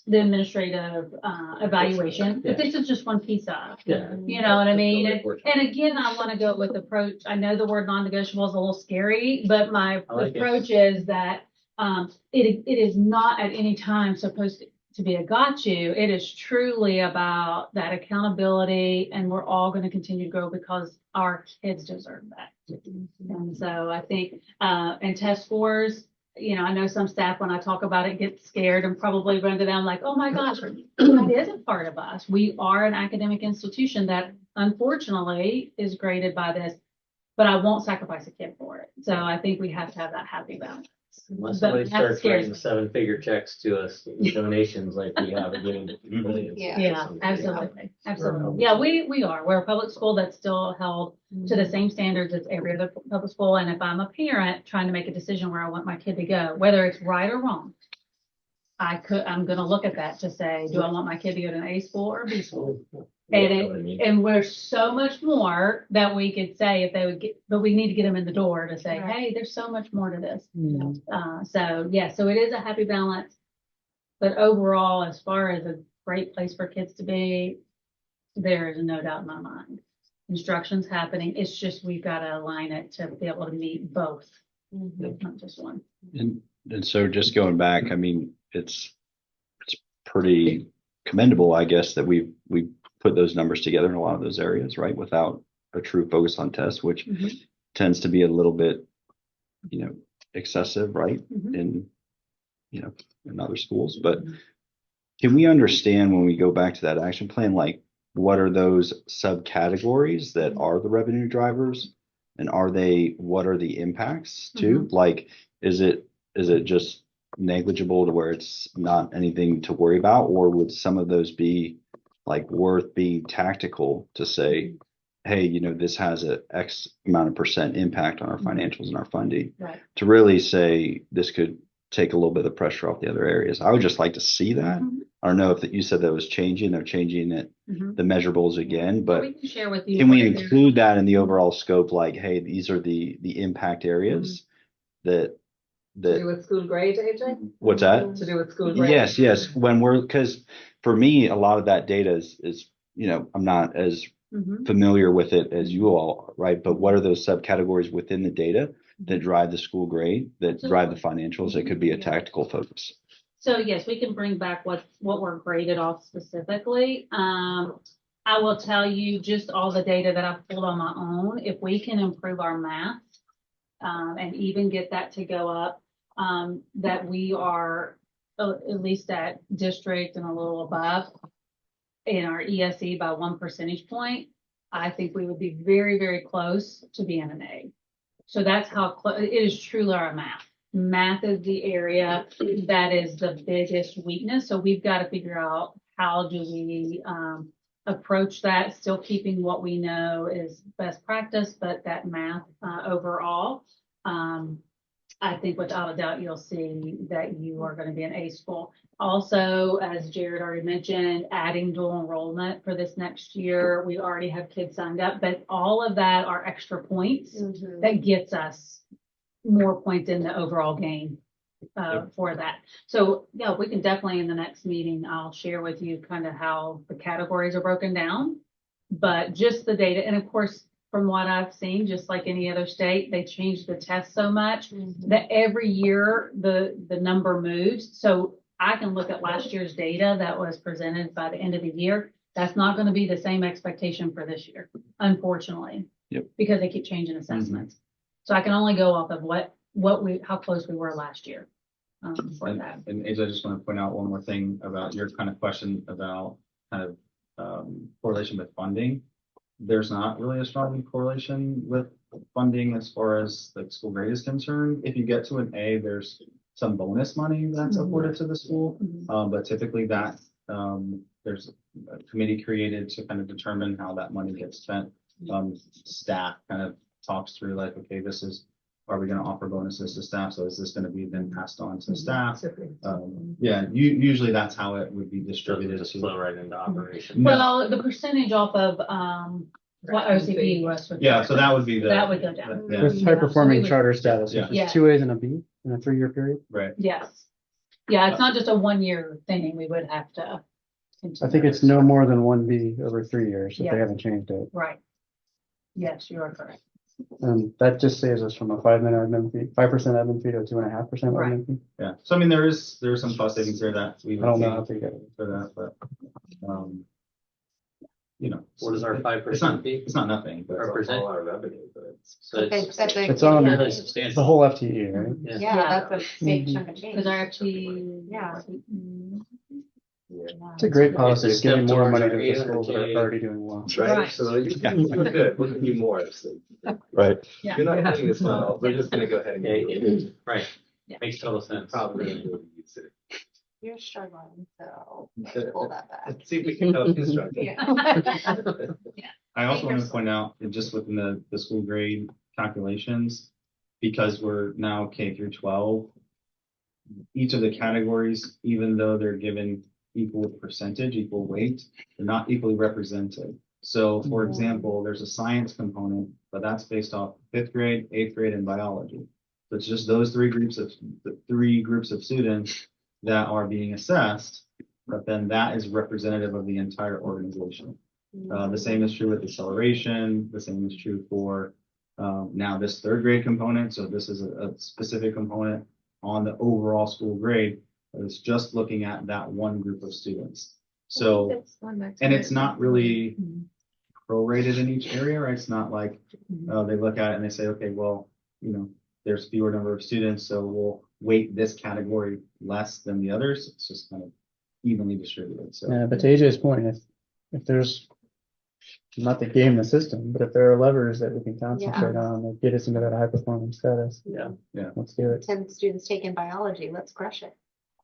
Speaker 2: the administrative, evaluation, but
Speaker 4: Yeah.
Speaker 2: this is just one piece of.
Speaker 4: Yeah.
Speaker 2: You know what I mean?
Speaker 4: Totally
Speaker 2: And,
Speaker 4: fortunate.
Speaker 2: and again, I want to go with approach. I know the word non-negotiable is a little scary, but my
Speaker 4: I like it.
Speaker 2: approach is that it is not at any time supposed to be a got you. It is truly about that accountability, and we're all going to continue to grow because our kids deserve that. And so I think, and test scores, you know, I know some staff, when I talk about it, get scared and probably run to them like, oh my gosh, that is a part of us. We are an academic institution that unfortunately is graded by this, but I won't sacrifice a kid for it. So I think we have to have that happy balance.
Speaker 4: Unless
Speaker 2: But
Speaker 4: somebody
Speaker 2: that
Speaker 4: starts
Speaker 2: scares
Speaker 4: writing
Speaker 2: me.
Speaker 4: 7-figure checks to us, donations like we have again.
Speaker 5: Yeah.
Speaker 2: Yeah, absolutely, absolutely. Yeah, we are. We're a public school that's still held to the same standards as every other public school. And if I'm a parent trying to make a decision where I want my kid to go, whether it's right or wrong, I'm gonna look at that to say, do I want my kid to go to an A school or a B school? And we're so much more that we could say if they would get, but we need to get them in the door to say,
Speaker 5: Right.
Speaker 2: hey, there's so much more to this.
Speaker 1: Mm.
Speaker 2: So yeah, so it is a happy balance. But overall, as far as a great place for kids to be, there is no doubt in my mind. Instruction's happening. It's just we've got to align it to be able to meet both, not just one.
Speaker 8: And so just going back, I mean, it's pretty commendable, I guess, that we put those numbers together in a lot of those areas, right? Without a true focus on tests, which
Speaker 2: Mhm.
Speaker 8: tends to be a little bit, excessive, right?
Speaker 2: Mhm.
Speaker 8: In other schools, but can we understand when we go back to that action plan, like what are those subcategories that are the revenue drivers? And what are the impacts too? Like, is it just negligible to where it's not anything to worry about? Or would some of those be like worth being tactical to say, hey, this has a X amount of percent impact on our financials and our funding,
Speaker 2: Right.
Speaker 8: to really say this could take a little bit of pressure off the other areas. I would just like to see that. I don't know if that you said that was changing, they're changing it, the measurables again, but
Speaker 2: We can share with you.
Speaker 8: can we
Speaker 2: what it is.
Speaker 8: include that in the overall scope? Like, hey, these are the impact areas that
Speaker 11: To do with school grade, AJ?
Speaker 8: what's that?
Speaker 11: To do with school grade.
Speaker 8: Yes. Because for me, a lot of that data is, I'm not as familiar with it as you all, right? But what are those subcategories within the data that drive the school grade, that drive the financials? It could be a tactical focus.
Speaker 2: So yes, we can bring back what we're graded off specifically. I will tell you just all the data that I've pulled on my own. If we can improve our math, and even get that to go up, that we are at least at district and a little above in our ESE by 1 percentage point, I think we would be very, very close to being an A. So that's how close it is. Truly our math. Math is the area that is the biggest weakness. So we've got to figure out how do we approach that, still keeping what we know is best practice, but that math overall. I think without a doubt, you'll see that you are going to be an A school. Also, as Jared already mentioned, adding dual enrollment for this next year. We already have kids signed up, but all of that are extra points that gets us more points in the overall game for that. So yeah, we can definitely in the next meeting, I'll share with you kind of how the categories are broken down, but just the data. And of course, from what I've seen, just like any other state, they changed the test so much that every year the number moves. So I can look at last year's data that was presented by the end of the year. That's not going to be the same expectation for this year, unfortunately, because they keep changing assessments. So I can only go off of how close we were last year for that.
Speaker 9: And AJ, I just want to point out one more thing about your kind of question about kind of correlation with funding. There's not really a strong correlation with funding as far as like school grade is concerned. If you get to an A, there's some bonus money that's afforded to the school. But typically that there's a committee created to kind of determine how that money gets spent. Staff kind of talks through like, okay, are we going to offer bonuses to staff? So is this going to be then passed on to staff? Usually that's how it would be distributed.
Speaker 4: Just flow right into operation.
Speaker 2: Well, the percentage off of What OCP was.
Speaker 9: Yeah, so that would be the.
Speaker 2: That would go down.
Speaker 9: Yeah,
Speaker 3: With high performing
Speaker 2: would-
Speaker 3: charter status,
Speaker 9: Yeah.
Speaker 3: which
Speaker 2: Yeah.
Speaker 3: is 2 A's and a B in a 3-year period.
Speaker 9: right.
Speaker 2: Yes. Yeah, it's not just a 1-year thing. We would have to.
Speaker 3: I think it's no more than 1B over 3 years if
Speaker 2: Yeah.
Speaker 3: they haven't changed it.
Speaker 2: Right. Yes, you are correct.
Speaker 3: And that just saves us from a 5-minute admin fee, 5% admin fee to a 2.5%
Speaker 2: Right.
Speaker 3: admin fee.
Speaker 9: Yeah, so I mean, there's some cost savings there that we
Speaker 3: I don't know
Speaker 9: would
Speaker 3: how
Speaker 9: see
Speaker 3: to get it.
Speaker 9: for that, but, you know.
Speaker 4: What is our
Speaker 9: It's
Speaker 4: 5%
Speaker 9: not,
Speaker 4: fee?
Speaker 9: it's not nothing, but.
Speaker 4: Or percent?
Speaker 7: A lot of revenue, but it's.
Speaker 4: So it's,
Speaker 5: That's a-
Speaker 3: It's on,
Speaker 4: really
Speaker 3: it's
Speaker 4: substantial.
Speaker 3: the whole FTE, right?
Speaker 4: Yeah.
Speaker 5: Yeah, that's a big
Speaker 3: Mhm.
Speaker 5: chunk of change.
Speaker 2: Because I actually.
Speaker 5: Yeah.
Speaker 3: It's a great policy,
Speaker 4: It's
Speaker 3: it's giving
Speaker 4: step
Speaker 3: more
Speaker 4: towards
Speaker 3: money
Speaker 4: our
Speaker 3: to the schools that are
Speaker 4: 800K.
Speaker 3: already doing well.
Speaker 7: Right,
Speaker 2: Right.
Speaker 7: so you're doing good, we're gonna do more, so
Speaker 8: Right.
Speaker 2: Yeah.
Speaker 7: you're not getting this well, we're just gonna go ahead and.
Speaker 4: Yeah,
Speaker 7: get it.
Speaker 4: right.
Speaker 2: Yeah.
Speaker 4: Makes total sense.
Speaker 7: Probably gonna do it, use it.
Speaker 5: You're struggling, so pull that back.
Speaker 7: Let's see if we can help you struggle.
Speaker 5: Yeah.
Speaker 9: I also want to
Speaker 5: Fingers
Speaker 9: point out, that just within the school grade calculations, because we're now K through 12, each of the categories, even though they're given equal percentage, equal weight, they're not equally represented. So for example, there's a science component, but that's based off 5th grade, 8th grade, and biology. So it's just those the 3 groups of students that are being assessed, but then that is representative of the entire organization. The same is true with acceleration. The same is true for now this 3rd grade component. So this is a specific component on the overall school grade. But it's just looking at that one group of students. So, and it's not really prorated in each area, right? It's not like they look at it and they say, okay, well, you know, there's fewer number of students, so we'll weight this category less than the others. It's just kind of evenly distributed. So.
Speaker 3: Yeah, but to AJ's point, if there's not to game the system, but if there are levers that we can concentrate on that get us into that high performance status,
Speaker 4: Yeah.
Speaker 3: let's do it.
Speaker 5: 10 students taking biology, let's crush it.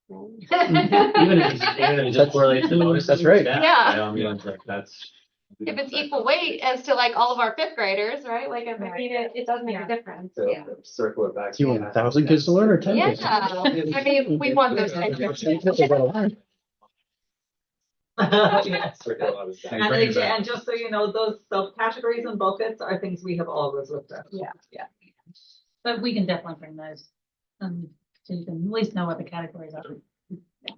Speaker 4: Even if it's just correlates to bonus.
Speaker 3: That's right.
Speaker 5: Yeah.
Speaker 4: I mean, it's like, that's.
Speaker 5: If it's equal weight as to like all of our 5th graders, right? Like, I mean, it does make
Speaker 2: Yeah.
Speaker 5: a difference.
Speaker 7: So
Speaker 5: Yeah.
Speaker 7: circle it back.
Speaker 3: Do you want 1,000 kids to learn or 10 kids?
Speaker 5: Yeah, I mean, we want those 10 kids.
Speaker 11: Yes.
Speaker 7: Circle a lot of stuff.
Speaker 9: Hey, bring it back.
Speaker 11: And just so you know, those subcategories and buckets are things we have always looked at.
Speaker 5: Yeah.
Speaker 11: Yeah.
Speaker 2: But we can definitely bring those. So you can at least know what the categories are. Yeah.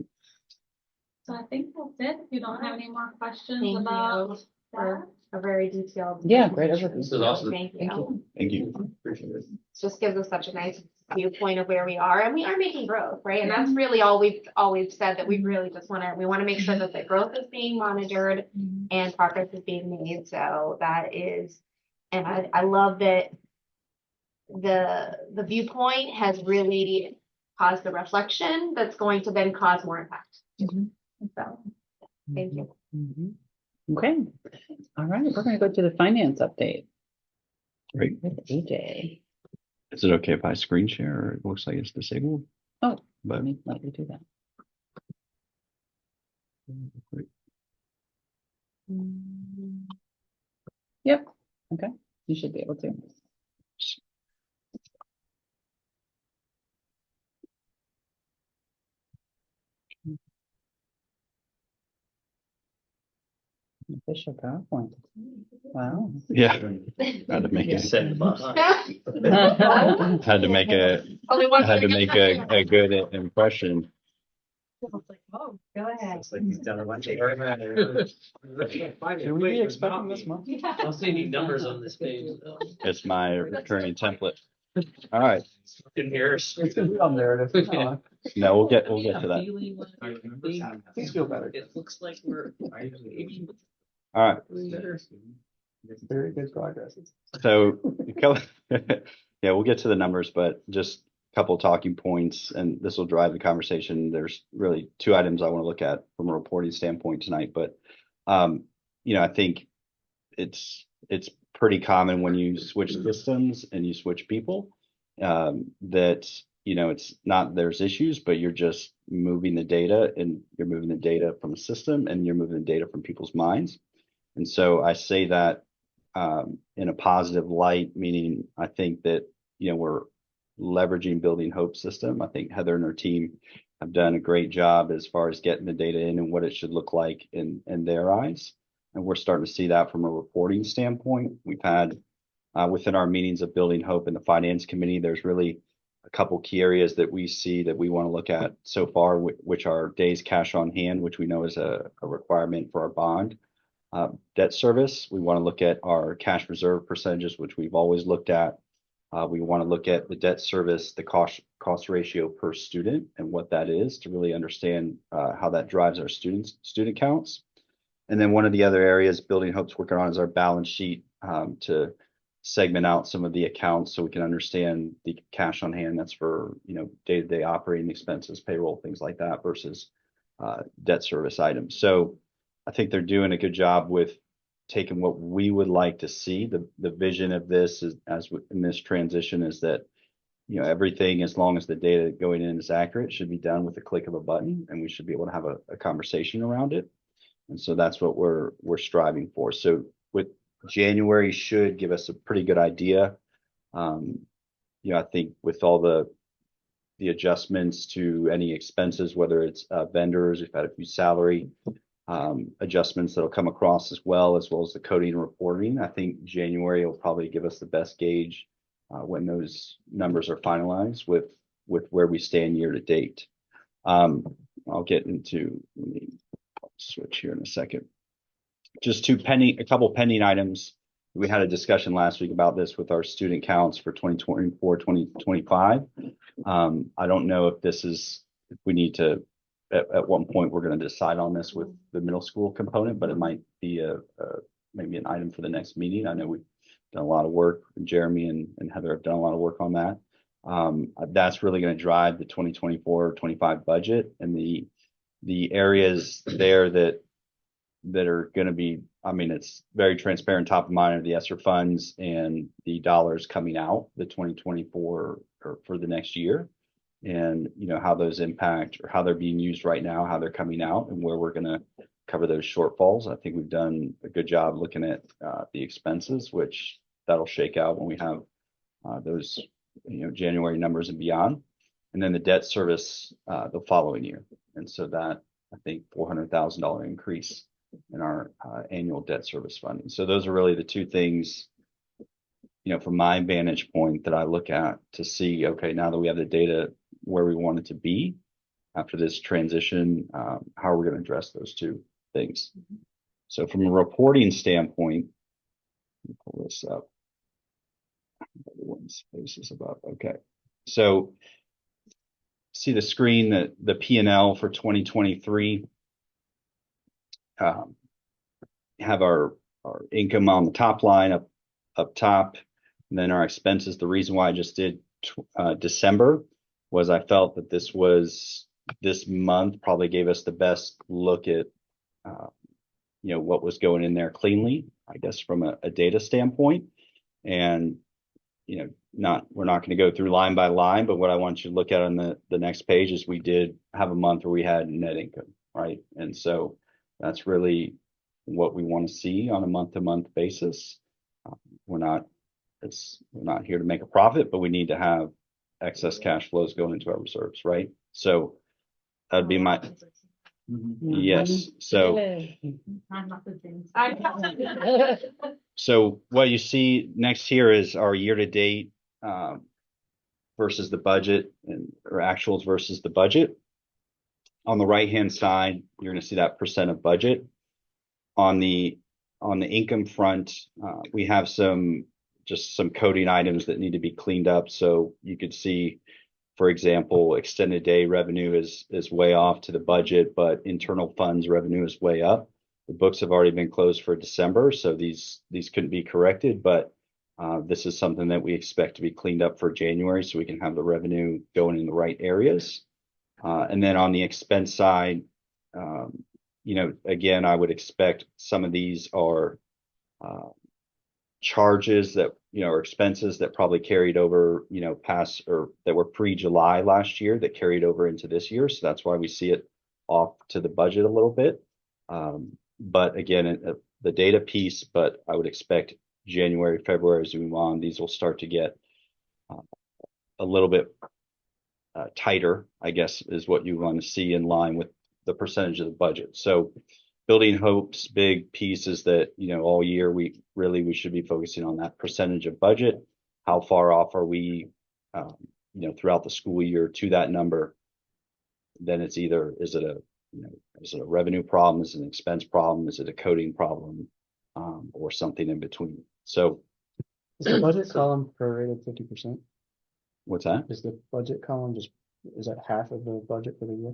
Speaker 2: So I think that's it. If you don't have any more questions
Speaker 5: Thank
Speaker 2: about.
Speaker 5: you for a very detailed.
Speaker 1: Yeah, great overview.
Speaker 4: This is awesome.
Speaker 5: Thank
Speaker 1: Thank
Speaker 5: you.
Speaker 1: you.
Speaker 8: Thank you.
Speaker 7: Appreciate it.
Speaker 5: Just gives us such a nice viewpoint of where we are, and we are making growth, right? And that's really all we've always said, that we really just we want to make sure that the growth is being monitored and progress is being made. So that is, and I love that the viewpoint has really caused the reflection that's going to then cause more impact. So, thank you.
Speaker 1: Mhm. Okay, all right, we're gonna go to the finance update.
Speaker 8: Great.
Speaker 1: With AJ.
Speaker 8: Is it okay if I screen share or it looks like it's disabled?
Speaker 1: Oh,
Speaker 8: But
Speaker 1: let me let you do that. Yep, okay, you should be able to. Official PowerPoint. Wow.
Speaker 8: yeah, had to make
Speaker 4: Set the bar.
Speaker 8: had to make
Speaker 5: Only one.
Speaker 8: had to make a good impression.
Speaker 5: Go ahead.
Speaker 7: It's like he's done a bunch of.
Speaker 3: Should we be expecting this month?
Speaker 4: I don't see any numbers on this page. though.
Speaker 8: It's my returning template. All right,
Speaker 4: In here.
Speaker 3: It's gonna be on there.
Speaker 8: no, we'll get to that.
Speaker 3: Please feel better.
Speaker 4: It looks like we're.
Speaker 8: All right.
Speaker 3: Very good progress.
Speaker 8: So, yeah, we'll get to the numbers, but just a couple talking points, and this will drive the conversation. There's really 2 items I want to look at from a reporting standpoint tonight, but I think it's pretty common when you switch systems and you switch people, that it's not there's issues, but you're just moving the data, and you're moving the data from a system, and you're moving the data from people's minds. And so I say that in a positive light, meaning I think that, we're leveraging Building Hope system. I think Heather and her team have done a great job as far as getting the data in and what it should look like in their eyes. And we're starting to see that from a reporting standpoint. We've had within our meetings of Building Hope and the Finance Committee, there's really a couple key areas that we see that we want to look at so far, which are days cash on hand, which we know is a requirement for our bond. Debt service, we want to look at our cash reserve percentages, which we've always looked at. We want to look at the debt service, the cost ratio per student and what that is to really understand how that drives our student counts. And then one of the other areas Building Hope's working on is our balance sheet to segment out some of the accounts so we can understand the cash on hand that's for, day-to-day operating expenses, payroll, things like that versus debt service items. So I think they're doing a good job with taking what we would like to see. The vision of this is, in this transition, is that everything, as long as the data going in is accurate, should be done with a click of a button, and we should be able to have a conversation around it. And so that's what we're striving for. So with January should give us a pretty good idea. I think with all the adjustments to any expenses, whether it's vendors, we've had a few salary adjustments that'll come across as well as the coding and reporting. I think January will probably give us the best gauge when those numbers are finalized with where we stand year to date. I'll get into, let me switch here in a second. Just a couple pending items. We had a discussion last week about this with our student counts for 2024, 2025. I don't know if we need to, at one point, we're going to decide on this with the middle school component, but it might be maybe an item for the next meeting. I know we've done a lot of work. Jeremy and Heather have done a lot of work on that. That's really going to drive the 2024-25 budget, and the areas there that are going to be, it's very transparent, top of mind, are the ESSER funds and the dollars coming out, the 2024 or for the next year, and how those impact or how they're being used right now, how they're coming out, and where we're going to cover those shortfalls. I think we've done a good job looking at the expenses, which that'll shake out when we have those January numbers and beyond, and then the debt service the following year. And so that, I think, $400,000 increase in our annual debt service funding. So those are really the two things, from my vantage point, that I look at to see, okay, now that we have the data where we want it to be after this transition, how are we going to address those two things? So from a reporting standpoint, let me pull this up. Everyone's face is above. Okay. So see the screen, that the P&L for 2023. Have our income on the top line up top, and then our expenses. The reason why I just did December was I felt that this month probably gave us the best look at what was going in there cleanly, I guess, from a data standpoint. And we're not going to go through line by line, but what I want you to look at on the next page is we did have a month where we had net income, right? And so that's really what we want to see on a month-to-month basis. We're not here to make a profit, but we need to have excess cash flows going into our reserves, right? So that'd be my yes. So so what you see next here is our year-to-date versus the budget, or actuals versus the budget. On the right-hand side, you're going to see that percent of budget. On the income front, we have some coding items that need to be cleaned up. So you could see, for example, extended day revenue is way off to the budget, but internal funds revenue is way up. The books have already been closed for December, so these couldn't be corrected, but this is something that we expect to be cleaned up for January, so we can have the revenue going in the right areas. And then on the expense side, again, I would expect some of these are charges that, or expenses that probably carried over, past, or that were pre-July last year that carried over into this year. So that's why we see it off to the budget a little bit. But again, the data piece, but I would expect January, February, as we move on, these will start to get a little bit tighter, I guess, is what you want to see in line with the percentage of the budget. So Building Hope's big piece is that, all year we should be focusing on that percentage of budget. How far off are we, throughout the school year to that number? Then it's either, is it a revenue problem? Is it an expense problem? Is it a coding problem? Or something in between. So
Speaker 3: Is the budget column prorated 50%?
Speaker 8: what's that?
Speaker 3: Is the budget column is that half of the budget for the year?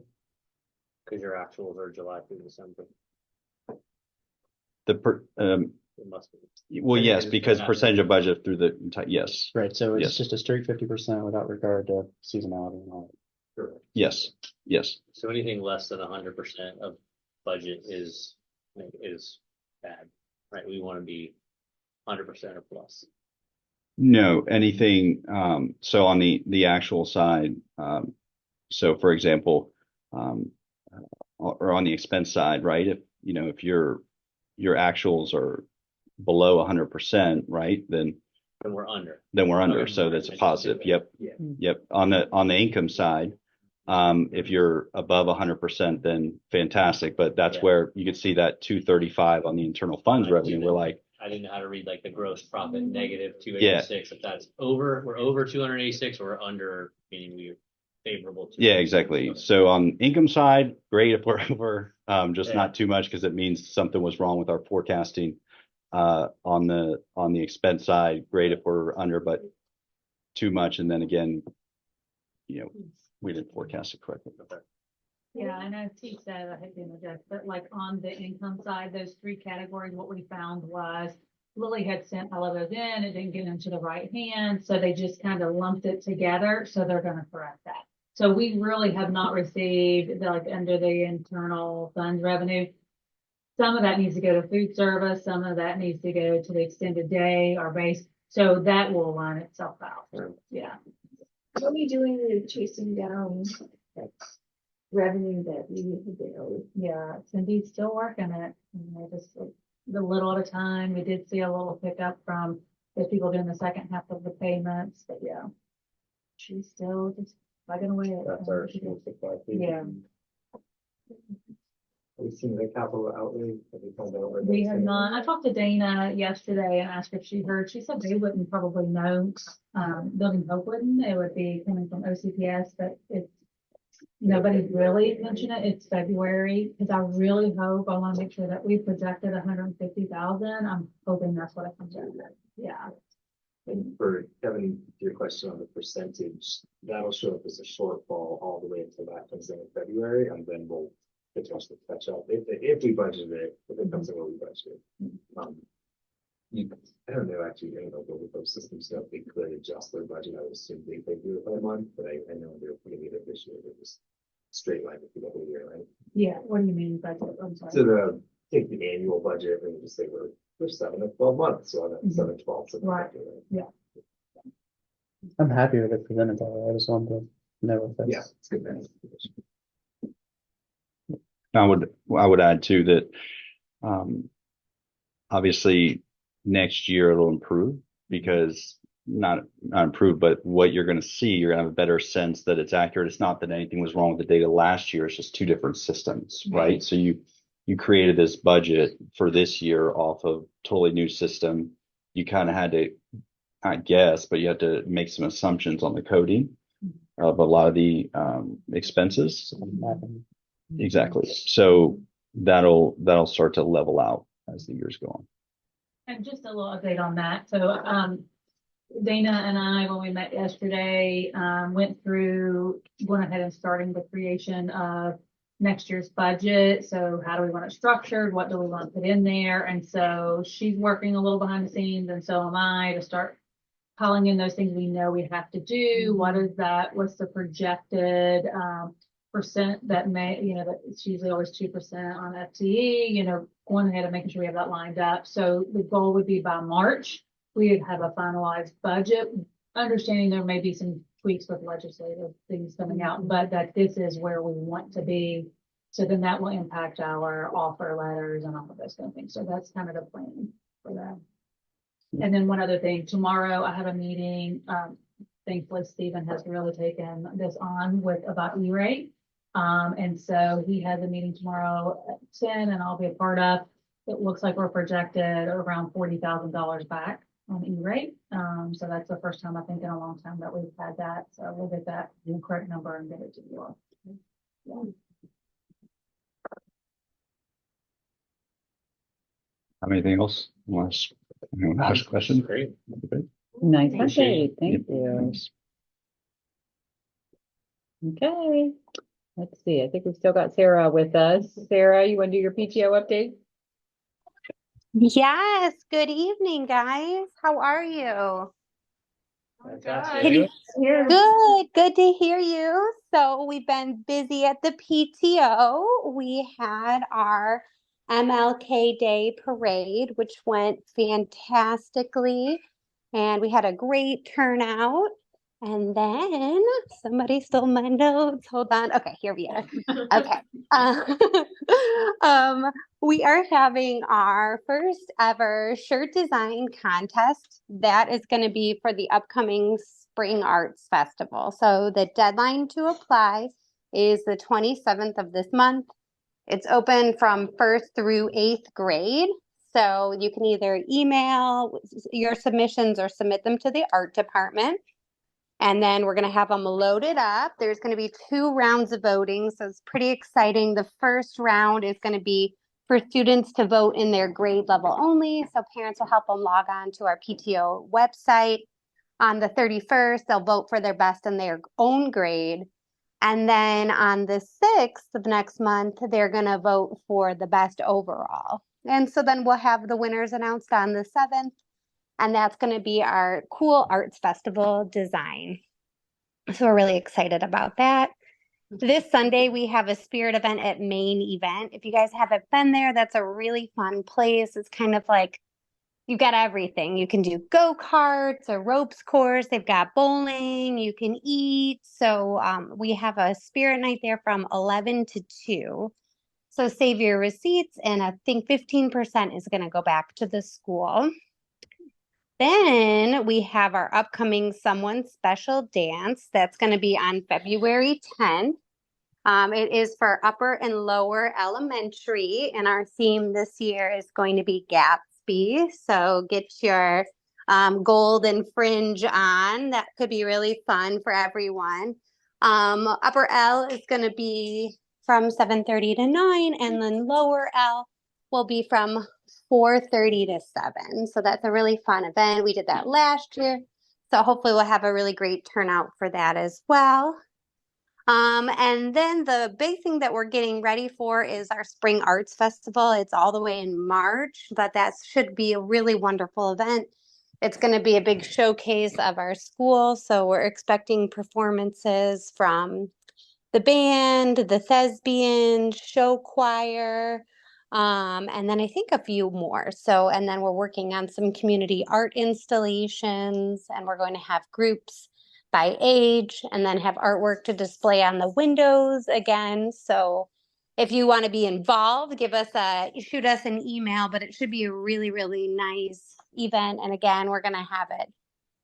Speaker 4: Because your actuals are July through December.
Speaker 8: It
Speaker 4: must be.
Speaker 8: Well, yes,
Speaker 4: Percentages
Speaker 8: because
Speaker 4: are not-
Speaker 8: percentage of budget through the entire, yes,
Speaker 3: Right, so it's
Speaker 8: Yes.
Speaker 3: just a straight 50% without regard to seasonality and all that.
Speaker 8: yes.
Speaker 4: So anything less than 100% of budget is bad, right? We want to be 100% or plus.
Speaker 8: No, anything, so on the actual side, so for example, or on the expense side, right? If your actuals are below 100%, right, then
Speaker 4: And we're under.
Speaker 8: we're under.
Speaker 4: Okay.
Speaker 8: So that's a
Speaker 4: I just
Speaker 8: positive.
Speaker 4: did
Speaker 8: Yep.
Speaker 4: Yeah.
Speaker 8: Yep. On the income side, if you're above 100%, then fantastic. But that's
Speaker 4: Yeah.
Speaker 8: where you can see that 235 on the internal funds
Speaker 4: I
Speaker 8: revenue.
Speaker 4: do
Speaker 8: We're
Speaker 4: know.
Speaker 8: like,
Speaker 4: I didn't know how to read like the gross profit negative 286. If that's over, we're over 286 or we're under, meaning we're favorable to.
Speaker 8: yeah, exactly. So on income side, great if we're over, just
Speaker 4: Yeah.
Speaker 8: not too much because it means something was wrong with our forecasting. On the expense side, great if we're under, but too much. And then again, we didn't forecast it correctly.
Speaker 2: Yeah, and as T said, I hate to interject, but like on the income side, those three categories, what we found was Lily had sent all of those in, it didn't get into the right hand, so they just kind of lumped it together, so they're gonna correct that. So we really have not received, like, under the internal funds revenue. Some of that needs to go to food service, some of that needs to go to the extended day, our base, so that will line itself out, yeah.
Speaker 6: What are we doing with chasing down like revenue that we need to do?
Speaker 2: Yeah, Cindy's still working it, just like, the little at a time. We did see a little pickup from the people doing the second half of the payments, but yeah. She's still just plugging away at it.
Speaker 7: That's our school supply. fee.
Speaker 2: Yeah.
Speaker 7: Have we seen the capital outlay? Have we found out where
Speaker 2: We
Speaker 7: that's
Speaker 2: have
Speaker 7: going?
Speaker 2: not, I talked to Dana yesterday and asked if she heard, she said they wouldn't probably know, Building Hope wouldn't, it would be coming from OCPS, but it's, nobody really mentioned it, it's February, because I really hope, I want to make sure that we projected 150,000, I'm hoping that's what it comes out with, yeah.
Speaker 7: And for Kevin, your question on the percentage, that'll show up as a shortfall all the way until that comes in February, and then we'll potentially catch up if we budget it, if it comes in where we budget it. I don't know, actually, I don't know, with those systems, so they could adjust their budget. I would assume they do it by month, but I know they're putting it this year, they're just straight line with the whole year, right?
Speaker 2: Yeah, what do you mean by that? I'm sorry.
Speaker 7: So take the annual budget and just say we're 7 to 12 months, so on that 7 to 12.
Speaker 2: Right.
Speaker 3: I'm happy with it presented that way. I just wanted to know if that's.
Speaker 7: Yeah, it's good. Then.
Speaker 8: I would add too that, obviously next year it'll improve because not improve, but what you're going to see, you're going to have a better sense that it's accurate. It's not that anything was wrong with the data last year. It's just two different systems, right? So you created this budget for this year off of totally new system. You kind of had to, not guess, but you had to make some assumptions on the coding of a lot of the expenses. Exactly. So that'll start to level out as the years go on.
Speaker 2: And just a little update on that. So, Dana and I, when we met yesterday, went through, went ahead and starting the creation of next year's budget. So how do we want it structured? What do we want to put in there? And so she's working a little behind the scenes, and so am I, to start calling in those things we know we have to do. What is that? What's the projected percent that may, that it's usually always 2% on FTE, going ahead and making sure we have that lined up. So the goal would be by March, we'd have a finalized budget, understanding there may be some tweaks with legislative things coming out, but that this is where we want to be. So then that will impact our offer letters and all of those kind of things. So that's kind of the plan for that. And then one other thing, tomorrow I have a meeting. Thankfully, Stephen has really taken this on about E-rate. And so he has a meeting tomorrow at 10 and I'll be a part of. It looks like we're projected around $40,000 back on E-rate. So that's the first time I think in a long time that we've had that. So we'll get that correct number and get it to you all. Yeah.
Speaker 8: Have anything else? Unless anyone has a question?
Speaker 4: Great.
Speaker 1: Nice
Speaker 4: Appreciate
Speaker 1: update. Thank you. Okay. Let's see. I think we've still got Sarah with us. Sarah, you want to do your PTO update?
Speaker 12: Yes, good evening, guys. How are you?
Speaker 4: Fantastic.
Speaker 12: Good to hear you. So we've been busy at the PTO. We had our MLK Day parade, which went fantastically, and we had a great turnout. And then somebody stole my notes. Hold on. Okay, here we are. Okay. Uh, um, we are having our first ever shirt design contest. That is going to be for the upcoming Spring Arts Festival. So the deadline to apply is the 27th of this month. It's open from 1st through 8th grade. So you can either email your submissions or submit them to the art department. And then we're going to have them loaded up. There's going to be 2 rounds of voting. So it's pretty exciting. The first round is going to be for students to vote in their grade level only. So parents will help them log on to our PTO website. On the 31st, they'll vote for their best in their own grade. And then on the 6th of next month, they're going to vote for the best overall. And so then we'll have the winners announced on the 7th. And that's going to be our Cool Arts Festival design. So we're really excited about that. This Sunday, we have a spirit event at Main Event. If you guys haven't been there, that's a really fun place. It's kind of like you've got everything. You can do go-karts, a ropes course. They've got bowling. You can eat. So we have a spirit night there from 11 to 2. So save your receipts. And I think 15% is going to go back to the school. Then we have our upcoming Someone Special dance. That's going to be on February 10th. It is for upper and lower elementary, and our theme this year is going to be Gatsby. So get your golden fringe on. That could be really fun for everyone. Upper L is going to be from 7:30 to 9, and then lower L will be from 4:30 to 7. So that's a really fun event. We did that last year. So hopefully we'll have a really great turnout for that as well. And then the big thing that we're getting ready for is our Spring Arts Festival. It's all the way in March, but that should be a really wonderful event. It's going to be a big showcase of our school. So we're expecting performances from the band, the thespian, show choir, and then I think a few more. So, and then we're working on some community art installations, and we're going to have groups by age and then have artwork to display on the windows again. So if you want to be involved, shoot us an email, but it should be a really, really nice event. And again, we're going to have it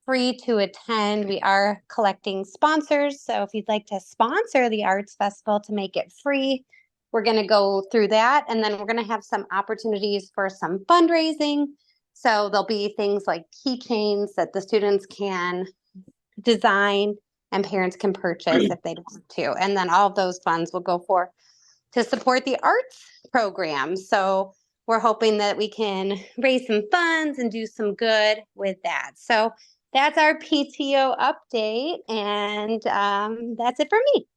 Speaker 12: free to attend. We are collecting sponsors. So if you'd like to sponsor the Arts Festival to make it free, we're going to go through that. And then we're going to have some opportunities for some fundraising. So there'll be things like keychains that the students can design and parents can purchase if they'd want to. And then all of those funds will go to support the arts program. So we're hoping that we can raise some funds and do some good with that. So that's our PTO update, and that's it for me.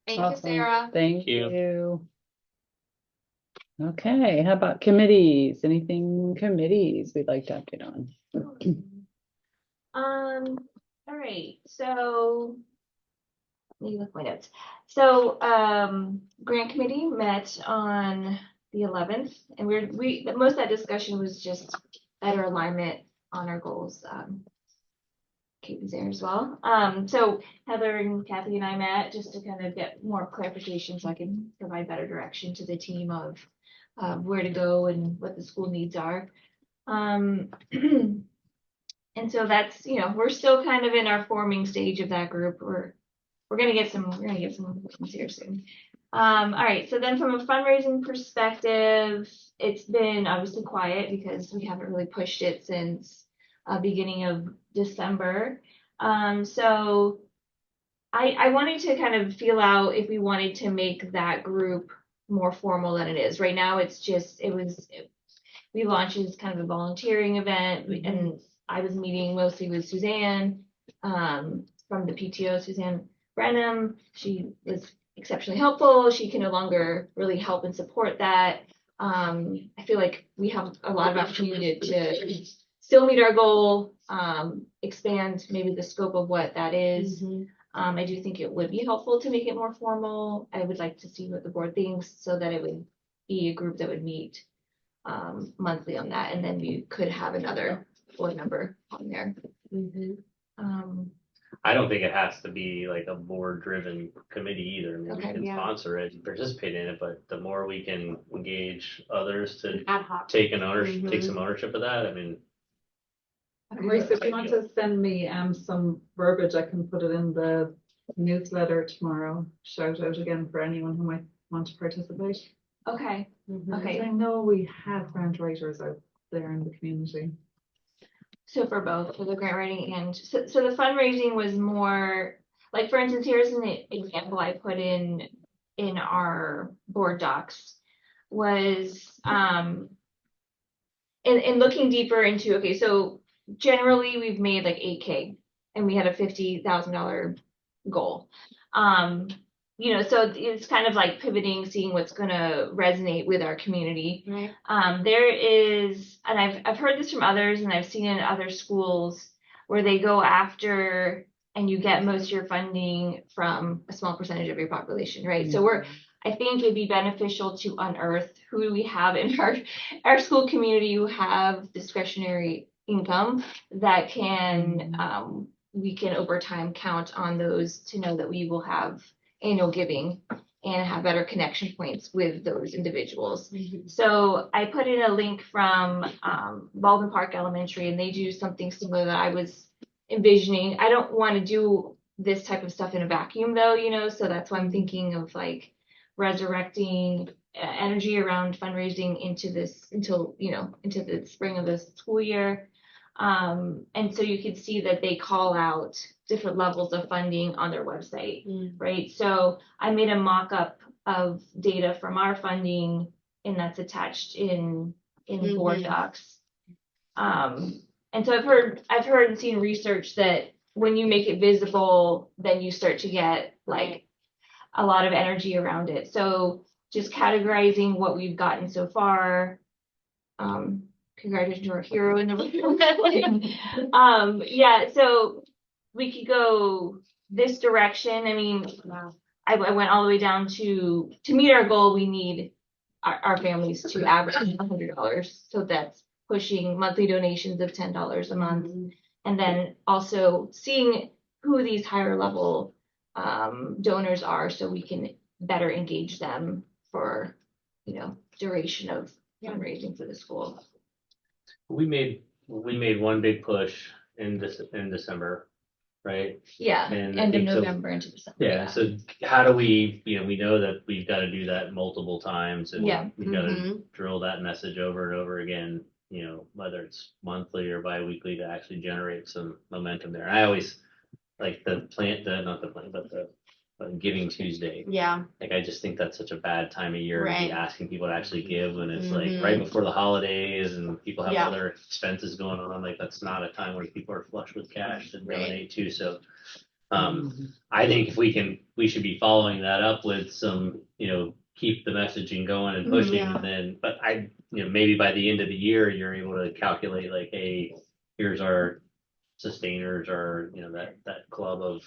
Speaker 5: Thank you,
Speaker 1: Awesome.
Speaker 5: Sarah.
Speaker 1: Thank
Speaker 4: you.
Speaker 1: you. Okay, how about committees? Anything committees we'd like to update on?
Speaker 6: All right, so let me look my notes. So, grant committee met on the 11th, and most of that discussion was just better alignment on our goals. Kate was there as well. So Heather and Kathy and I met just to kind of get more clarification so I can provide better direction to the team of where to go and what the school needs are. And so that's, we're still kind of in our forming stage of that group. We're we're gonna get some wins here soon. All right, so then from a fundraising perspective, it's been obviously quiet because we haven't really pushed it since beginning of December. So I wanted to kind of feel out if we wanted to make that group more formal than it is. Right now, we launched as kind of a volunteering event, and I was meeting mostly with Suzanne from the PTO, Suzanne Brenham. She was exceptionally helpful. She can no longer really help and support that. I feel like we have a lot of opportunity to still meet our goal, expand maybe the scope of what that is. I do think it would be helpful to make it more formal. I would like to see what the board thinks so that it would be a group that would meet monthly on that, and then we could have another board member on there.
Speaker 4: I don't think it has to be like a board-driven committee either. I mean,
Speaker 6: Okay,
Speaker 4: we can
Speaker 12: yeah.
Speaker 4: sponsor it and participate in it, but the more we can engage others to
Speaker 10: Ad hoc.
Speaker 4: take some ownership of that, I mean.
Speaker 11: Maurice, if you want to send me some verbiage, I can put it in the newsletter tomorrow. Shout out again for anyone who might want to participate.
Speaker 6: Okay. Okay.
Speaker 11: I know we have grant writers out there in the community.
Speaker 6: So for both, for the grant writing and so the fundraising was more like, for instance, here's an example I put in our board docs was in looking deeper into, okay, so generally we've made like 8K and we had a $50,000 goal. You know, so it's kind of like pivoting, seeing what's gonna resonate with our community.
Speaker 10: Right.
Speaker 6: There is, and I've heard this from others, and I've seen in other schools where they go after, and you get most of your funding from a small percentage of your population, right? So I think it'd be beneficial to unearth who do we have in our school community who have discretionary income that can we can over time count on those to know that we will have annual giving and have better connection points with those individuals. So I put in a link from Baldwin Park Elementary, and they do something similar that I was envisioning. I don't want to do this type of stuff in a vacuum though, you know, so that's why I'm thinking of like resurrecting energy around fundraising into the spring of the school year. And so you can see that they call out different levels of funding on their website, right? So I made a mock-up of data from our funding, and that's attached in board docs. And so I've heard and seen research that when you make it visible, then you start to get like a lot of energy around it. So just categorizing what we've gotten so far. Congratulations to our hero in the room. Yeah, so we could go this direction. I mean, I went all the way down to meet our goal, we need our families to average $100. So that's pushing monthly donations of $10 a month. And then also seeing who these higher level donors are so we can better engage them for, duration of fundraising for the school.
Speaker 4: We made one big push in December, right?
Speaker 6: Yeah,
Speaker 4: And I
Speaker 6: end of
Speaker 4: think so.
Speaker 6: November into December.
Speaker 4: Yeah, so how do we, we know that we've got to do that multiple times, and
Speaker 6: Yeah.
Speaker 4: we got to drill that message over and over again, whether it's monthly or bi-weekly, to actually generate some momentum there. I always like the Giving Tuesday.
Speaker 10: Yeah.
Speaker 4: Like, I just think that's such a bad time of year to
Speaker 10: Right.
Speaker 4: be asking people to actually give when it's like right before the holidays and people have
Speaker 10: Yeah.
Speaker 4: other expenses going on. Like, that's not a time where people are flush with cash to
Speaker 10: Right.
Speaker 4: donate to. So I think if we should be following that up with some, keep the messaging going and pushing,
Speaker 10: Yeah.
Speaker 4: and then, but maybe by the end of the year, you're able to calculate like, hey, here's our sustainers, or, that club of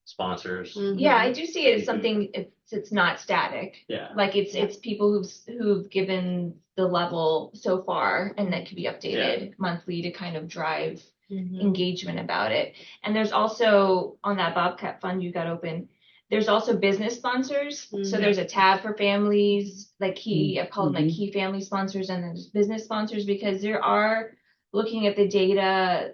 Speaker 4: sponsors.
Speaker 6: Yeah, I do see it as something, it's not static.
Speaker 4: Yeah.
Speaker 6: Like it's people who've given the level so far, and that can be updated monthly to kind of drive engagement about it. And there's also, on that Bobcat fund you got open, there's also business sponsors. So there's a tab for families, like I call them like key family sponsors, and then there's business sponsors, because there are, looking at the data,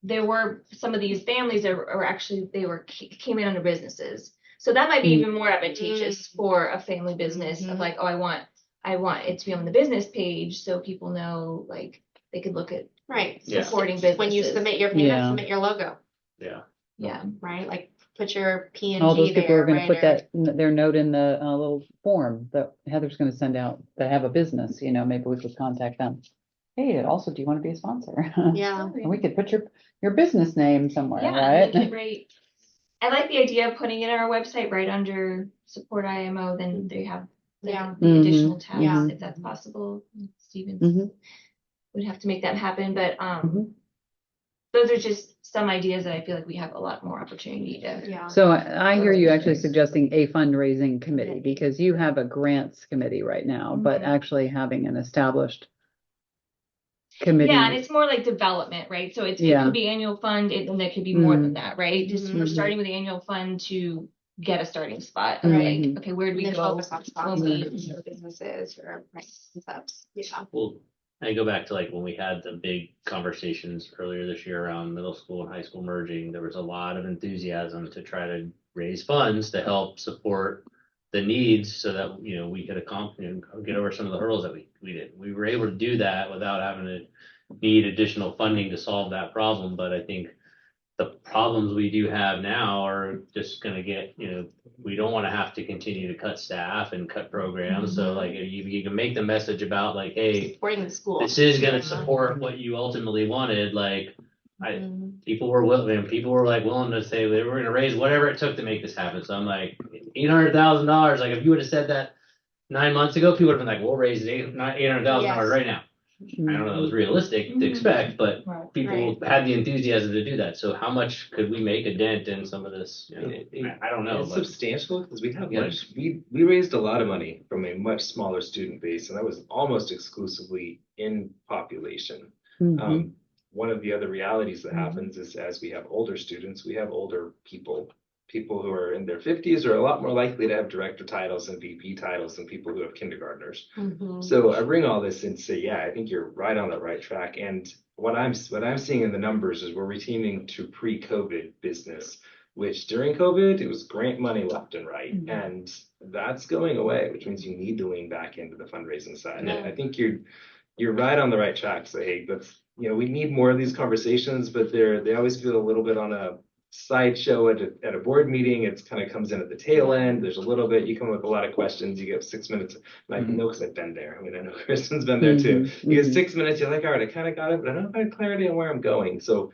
Speaker 6: there were some of these families that are actually, came in under businesses. So that might be even more advantageous for a family business of like, oh, I want it to be on the business page so people know, like, they could look at
Speaker 5: Right.
Speaker 4: Yeah.
Speaker 5: Supporting
Speaker 6: businesses.
Speaker 5: When you submit your payment,
Speaker 1: Yeah.
Speaker 5: submit your logo,
Speaker 4: Yeah.
Speaker 6: Yeah.
Speaker 5: right? Like put your
Speaker 1: All those
Speaker 5: PNG
Speaker 1: people are
Speaker 5: there,
Speaker 1: gonna
Speaker 5: right?
Speaker 1: put
Speaker 5: or-
Speaker 1: that, their note in the little form that Heather's gonna send out that have a business, maybe we could contact them. Hey, also, do you want to be a sponsor?
Speaker 5: Yeah.
Speaker 1: And we could put your business name somewhere,
Speaker 6: Yeah,
Speaker 1: right?
Speaker 6: make it right. I like the idea of putting it on our website right under support IMO, then they have
Speaker 5: Yeah.
Speaker 6: the additional tabs,
Speaker 5: Yeah.
Speaker 6: if that's possible. Stevens
Speaker 1: Mhm.
Speaker 6: would have to make that happen, but
Speaker 1: Mhm.
Speaker 6: those are just some ideas that I feel like we have a lot more opportunity to.
Speaker 5: Yeah.
Speaker 1: So I hear you actually suggesting a fundraising committee, because you have a grants committee right now, but
Speaker 6: Mhm.
Speaker 1: actually having an established committee.
Speaker 6: Yeah, and it's more like development, right? So it
Speaker 1: Yeah.
Speaker 6: could be annual fund, and there could be more than
Speaker 1: Mhm.
Speaker 6: that, right? Just we're
Speaker 1: Mhm.
Speaker 6: starting with the annual fund to get a starting spot, of like,
Speaker 1: Mhm.
Speaker 6: okay, where do we
Speaker 5: And then
Speaker 6: go?
Speaker 5: focus on sponsors or businesses or concepts. Yeah.
Speaker 4: Well, I go back to like when we had the big conversations earlier this year around middle school and high school merging, there was a lot of enthusiasm to try to raise funds to help support the needs so that, we could accomplish and get over some of the hurdles that we did. We were able to do that without having to need additional funding to solve that problem, but I think the problems we do have now are just gonna get, we don't wanna have to continue to cut staff and cut programs, so like, you can make the message about like, hey,
Speaker 5: Supporting the school.
Speaker 4: this is gonna
Speaker 5: Yeah.
Speaker 4: support what you ultimately wanted, like,
Speaker 5: Mhm.
Speaker 4: people were like willing to say they were gonna raise whatever it took to make this happen, so I'm like, $800,000, like, if you would've said that 9 months ago, people would've been like, we'll raise $800,000
Speaker 5: Yes.
Speaker 4: right now. I don't know if it was realistic to expect, but
Speaker 6: Right.
Speaker 4: people had the enthusiasm to do that. So how much could we make a dent in some of this? I don't know.
Speaker 7: It's
Speaker 4: But
Speaker 7: substantial because we have
Speaker 4: Yeah.
Speaker 7: we raised a lot of money from a much smaller student base, and that was almost exclusively in population.
Speaker 1: Mhm.
Speaker 7: One of the other realities that
Speaker 1: Mhm.
Speaker 7: happens is as we have older students, we have older people who are in their 50s are a lot more likely to have director titles and VP titles than people who have kindergartners.
Speaker 5: Mhm.
Speaker 7: So I bring all this in to say, yeah, I think you're right on the right track. And what I'm seeing in the numbers is we're returning to pre-COVID business, which during COVID, it was grant money left and right.
Speaker 1: Mhm.
Speaker 7: And that's going away, which means you need to lean back into the fundraising side.
Speaker 5: Yeah.
Speaker 7: I think you're right on the right track. So hey, we need more of these conversations, but they always feel a little bit on a sideshow at a board meeting. It's kind of comes in at the tail end. There's a little bit, you come up with a lot of questions, you get 6 minutes. And I know because I've been there. I mean, I know Kristen's been there too.
Speaker 1: Mhm.
Speaker 7: You get
Speaker 1: Mhm.
Speaker 7: 6 minutes, you're like, all right, I kind of got it, but I don't have any clarity on where I'm going. So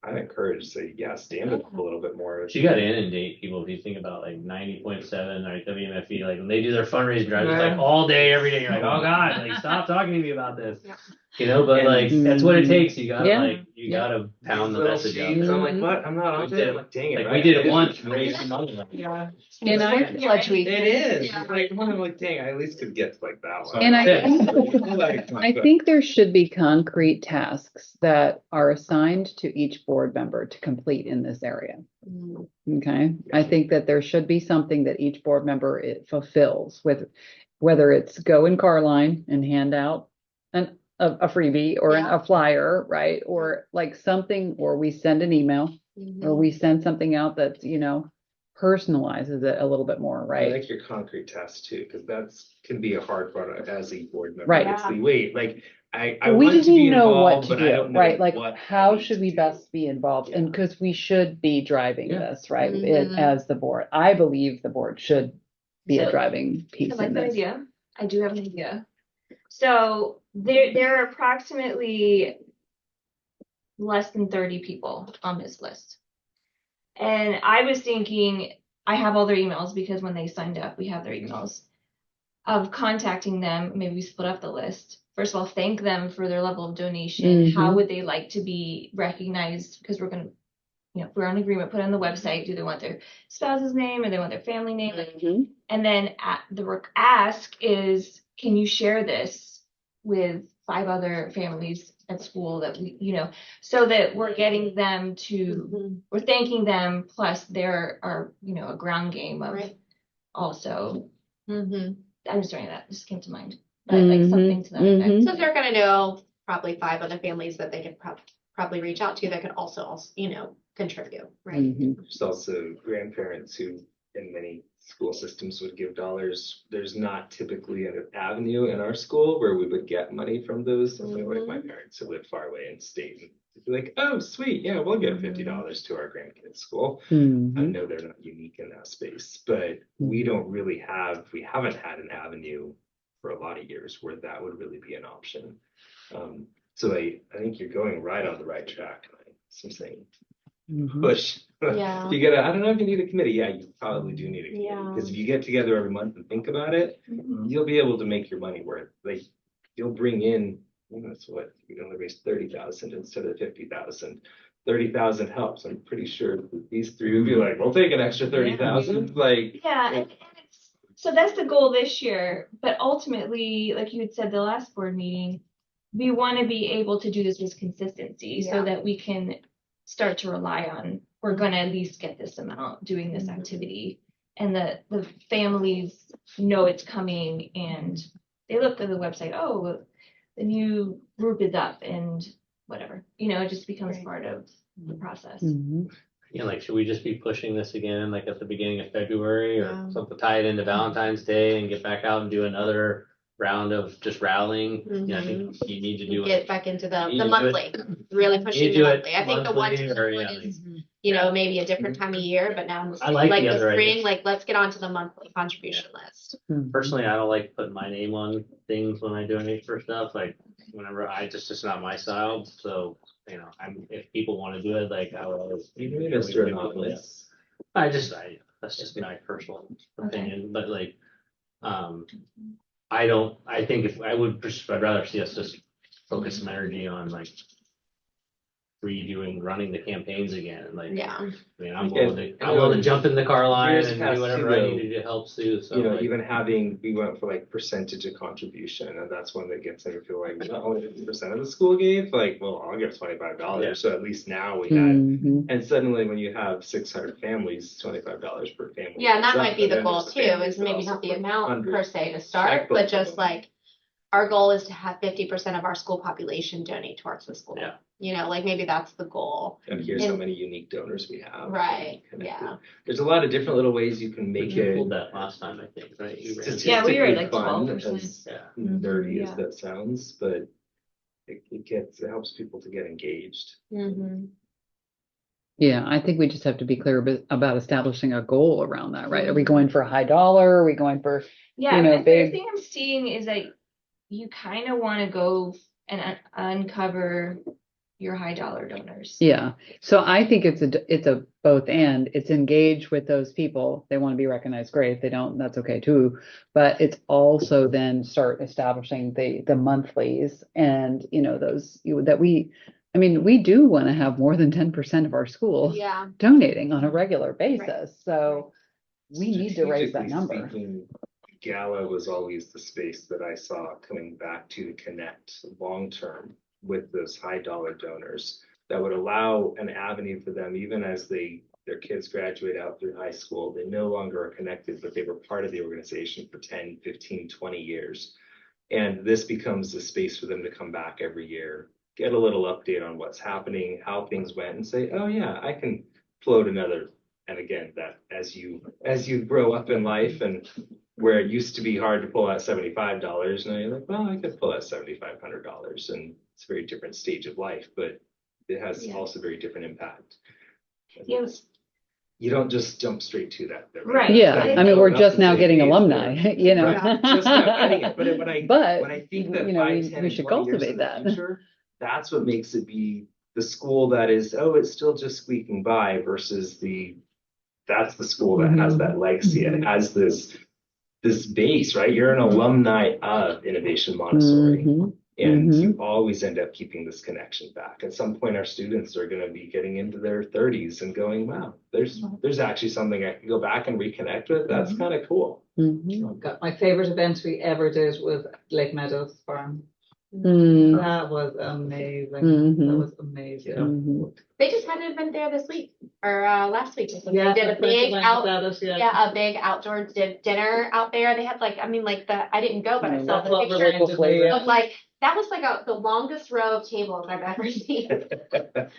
Speaker 7: I'm encouraged to say, yeah, stand up a little bit more.
Speaker 4: you got to inundate people. If you think about like 90.7 or WMFE, like when they do their fundraising drives, it's like all day, every day. You're like, oh God, like stop talking to me about this.
Speaker 5: Yeah.
Speaker 4: But
Speaker 7: And-
Speaker 4: like that's what it takes. You gotta
Speaker 1: Yeah.
Speaker 4: you gotta pound the
Speaker 7: Little
Speaker 4: message out
Speaker 7: sheets,
Speaker 4: there.
Speaker 7: I'm like, what? I'm not on
Speaker 4: We
Speaker 7: it.
Speaker 4: did it.
Speaker 7: I'm like, dang it.
Speaker 4: Like
Speaker 7: right?
Speaker 4: we did it
Speaker 7: I
Speaker 4: once and raised some money.
Speaker 5: Yeah.
Speaker 1: And I-
Speaker 10: Pledge week.
Speaker 7: It is. Like, I'm like, dang, I at least could get to like that one.
Speaker 1: And I
Speaker 7: Like,
Speaker 1: I think there should be concrete tasks that are assigned to each board member to complete in this area.
Speaker 5: Mhm.
Speaker 1: Okay, I think that there should be something that each board member it fulfills with, whether it's go in car line and hand out a freebie or
Speaker 5: Yeah.
Speaker 1: a flyer, right? Or like something, or we send an email, or we send something out that, personalizes it a little bit more,
Speaker 7: I
Speaker 1: right?
Speaker 7: like your concrete test too, because that's can be a hard part as a board member.
Speaker 1: Right.
Speaker 7: It's the wait, like I
Speaker 1: We
Speaker 7: want
Speaker 1: just
Speaker 7: to
Speaker 1: need
Speaker 7: be
Speaker 1: to know what
Speaker 7: involved,
Speaker 1: to
Speaker 7: but I
Speaker 1: do,
Speaker 7: don't know
Speaker 1: right? Like,
Speaker 7: what I
Speaker 1: how
Speaker 7: need
Speaker 1: should
Speaker 7: to
Speaker 1: we
Speaker 7: do.
Speaker 1: best be involved? And
Speaker 7: Yeah.
Speaker 1: because we should be driving
Speaker 4: Yeah.
Speaker 1: this, right?
Speaker 5: Mhm.
Speaker 1: As the board, I believe the board should be a
Speaker 6: So,
Speaker 1: driving
Speaker 6: I
Speaker 1: piece
Speaker 6: like
Speaker 1: in
Speaker 6: that
Speaker 1: this.
Speaker 6: idea. I do have an idea. So there are approximately less than 30 people on this list. And I was thinking, I have all their emails because when they signed up, we have their emails of contacting them. Maybe we split up the list. First of all, thank them for their level of donation. How
Speaker 1: Mhm.
Speaker 6: would they like to be recognized? Because we're going to, if we're on agreement, put it on the website. Do they want their spouse's name or they want their family name?
Speaker 1: Mhm.
Speaker 6: And then the ask is, can you share this with 5 other families at school that so that we're getting them to, we're thanking them, plus there are, a ground game of
Speaker 5: Right.
Speaker 6: also,
Speaker 5: Mhm.
Speaker 6: I'm just doing that, just came to mind, but like something to that effect.
Speaker 5: So they're gonna know probably 5 other families that they could probably reach out to that could also, contribute, right?
Speaker 1: Mhm.
Speaker 7: There's also grandparents who, in many school systems, would give dollars. There's not typically an avenue in our school where we would get money from those. Something like my parents who lived far away in state, and they'd be like, "Oh, sweet, yeah, we'll give $50 to our grandkids' school." I
Speaker 1: Mhm.
Speaker 7: know they're not unique in that space, but we haven't had an avenue for a lot of years where that would really be an option. So I think you're going right on the right track. I'm saying
Speaker 1: Mhm.
Speaker 7: push.
Speaker 5: Yeah.
Speaker 7: I don't know if you need a committee. Yeah, you probably do need a committee.
Speaker 5: Yeah.
Speaker 7: Because if you get together every month and think about it, you'll be able to make your money worth. Like you'll bring in, that's what you can only raise 30,000 instead of 50,000. 30,000 helps. I'm pretty sure that these three would be like, we'll take an extra 30,000. Like
Speaker 6: Yeah, and it's, so that's the goal this year, but ultimately, like you had said the last board meeting, we want to be able to do this with consistency so
Speaker 5: Yeah.
Speaker 6: that we can start to rely on, we're gonna at least get this amount doing this activity. And the families know it's coming and they look at the website, oh, the new group is up and whatever, it just becomes
Speaker 5: Right.
Speaker 6: part of the process.
Speaker 1: Mhm.
Speaker 4: Yeah, like, should we just be pushing this again, like at the beginning of February or
Speaker 5: Yeah.
Speaker 4: something, tie it into Valentine's Day and get back out and do another round of just rallying? Yeah, I think you need to do
Speaker 5: Get
Speaker 4: it.
Speaker 5: back into
Speaker 4: You
Speaker 5: the
Speaker 4: need to do
Speaker 5: monthly, really
Speaker 4: You
Speaker 5: pushing
Speaker 4: need
Speaker 5: the
Speaker 4: to do it
Speaker 5: monthly. I think the one
Speaker 4: monthly or,
Speaker 5: one
Speaker 4: yeah,
Speaker 5: is, maybe a different time of year, but now
Speaker 4: I like
Speaker 5: like
Speaker 4: the
Speaker 5: the
Speaker 4: other idea.
Speaker 5: spring, like let's get onto the monthly contribution list.
Speaker 4: Personally, I don't like putting my name on things when I donate for stuff, like whenever it's not my style, so, if people want to do it, like, I would always.
Speaker 7: Mr. Anonymous.
Speaker 4: That's just my personal opinion, but like, I think I'd rather see us just focus some energy on like running the campaigns again, like.
Speaker 5: Yeah.
Speaker 4: I mean, I'm
Speaker 7: Again,
Speaker 4: willing to jump in the car line
Speaker 7: years
Speaker 4: and
Speaker 7: past
Speaker 4: do whatever
Speaker 7: too,
Speaker 4: I
Speaker 7: though,
Speaker 4: need to do to help Sue, so like.
Speaker 7: even we went for like percentage of contribution, and that's one that gets me feel like not only 50% of the school gave, like, well, I'll give $25.
Speaker 4: Yeah.
Speaker 7: So at least now we had,
Speaker 1: Mhm.
Speaker 7: and suddenly when you have 600 families, $25 per family.
Speaker 5: Yeah, and that
Speaker 7: adds up,
Speaker 5: might be
Speaker 7: and
Speaker 5: the
Speaker 7: then
Speaker 5: goal
Speaker 7: there's
Speaker 5: too,
Speaker 7: families
Speaker 5: is
Speaker 7: that
Speaker 5: maybe
Speaker 7: also
Speaker 5: not the
Speaker 7: put
Speaker 5: amount
Speaker 7: 100
Speaker 5: per se to start,
Speaker 7: checkbooks
Speaker 5: but
Speaker 7: of
Speaker 5: just
Speaker 7: them.
Speaker 5: like our goal is to have 50% of our school population donate towards the school.
Speaker 4: Yeah.
Speaker 5: Like maybe that's the goal.
Speaker 7: And here's how
Speaker 5: And-
Speaker 7: many unique donors we have.
Speaker 5: Right,
Speaker 7: Connected.
Speaker 5: yeah.
Speaker 7: There's a lot of different little ways you can make
Speaker 4: You
Speaker 7: it
Speaker 4: pulled that last time, I think, right? You ran it.
Speaker 6: Yeah, we were at
Speaker 7: statistically
Speaker 6: like
Speaker 7: fun,
Speaker 6: 12%.
Speaker 7: as
Speaker 4: Yeah.
Speaker 7: nerdy as
Speaker 6: Yeah.
Speaker 7: that sounds, but it helps people to get engaged.
Speaker 1: Yeah, I think we just have to be clear about establishing a goal around that, right? Are we going for a high dollar? Are we going for,
Speaker 6: Yeah,
Speaker 1: you know,
Speaker 6: the
Speaker 1: big?
Speaker 6: thing I'm seeing is that you kind of want to go and uncover your high dollar donors.
Speaker 1: Yeah, so I think it's a both and. It's engage with those people. They want to be recognized, great. If they don't, that's okay too. But it's also then start establishing the monthlies and we do want to have more than 10% of our schools
Speaker 5: Yeah.
Speaker 1: donating on a regular basis. So we need to raise that
Speaker 7: Strategically
Speaker 1: number.
Speaker 7: speaking, Gala was always the space that I saw coming back to connect long-term with those high dollar donors that would allow an avenue for them, even as their kids graduate out through high school, they no longer are connected, but they were part of the organization for 10, 15, 20 years. And this becomes the space for them to come back every year, get a little update on what's happening, how things went, and say, oh yeah, I can float another. And again, that as you grow up in life, and where it used to be hard to pull out $75, now you're like, well, I could pull out $7,500, and it's a very different stage of life, but it has also very different impact.
Speaker 6: Yes.
Speaker 7: You don't just jump straight to that.
Speaker 6: Right.
Speaker 1: Yeah,
Speaker 6: I
Speaker 1: I mean, we're
Speaker 7: Enough
Speaker 1: just
Speaker 7: to
Speaker 1: now
Speaker 7: say,
Speaker 1: getting
Speaker 7: hey,
Speaker 1: alumni, you know.
Speaker 7: Right, just now getting it. But when I think that
Speaker 1: you know,
Speaker 7: 5, 10,
Speaker 1: we
Speaker 7: and
Speaker 1: should
Speaker 7: 20 years
Speaker 1: cultivate
Speaker 7: in the
Speaker 1: that.
Speaker 7: future, that's what makes it be the school that is, it's still just squeaking by versus that's the school that has that legacy and has this base, right? You're an alumni of Innovation Montessori.
Speaker 1: Mhm.
Speaker 7: And
Speaker 1: Mhm.
Speaker 7: you always end up keeping this connection back. At some point, our students are going to be getting into their 30s and going, wow, there's actually something I can go back and reconnect with. That's kind of cool.
Speaker 1: Mhm.
Speaker 11: My favorite event we ever did was Lake Meadows Farm.
Speaker 1: Mm.
Speaker 11: That was amazing. That
Speaker 1: Mhm.
Speaker 11: was amazing.
Speaker 1: Mhm.
Speaker 5: They just had an event there this week or last week. They
Speaker 11: Yeah,
Speaker 5: did a
Speaker 11: the
Speaker 5: big
Speaker 11: first event was at it,
Speaker 5: a big outdoor dinner out there. They had I didn't go, but I saw
Speaker 11: That's
Speaker 5: the
Speaker 11: what
Speaker 5: pictures
Speaker 11: reminded me of.
Speaker 5: of like that was like the longest row of tables I've ever seen.
Speaker 11: And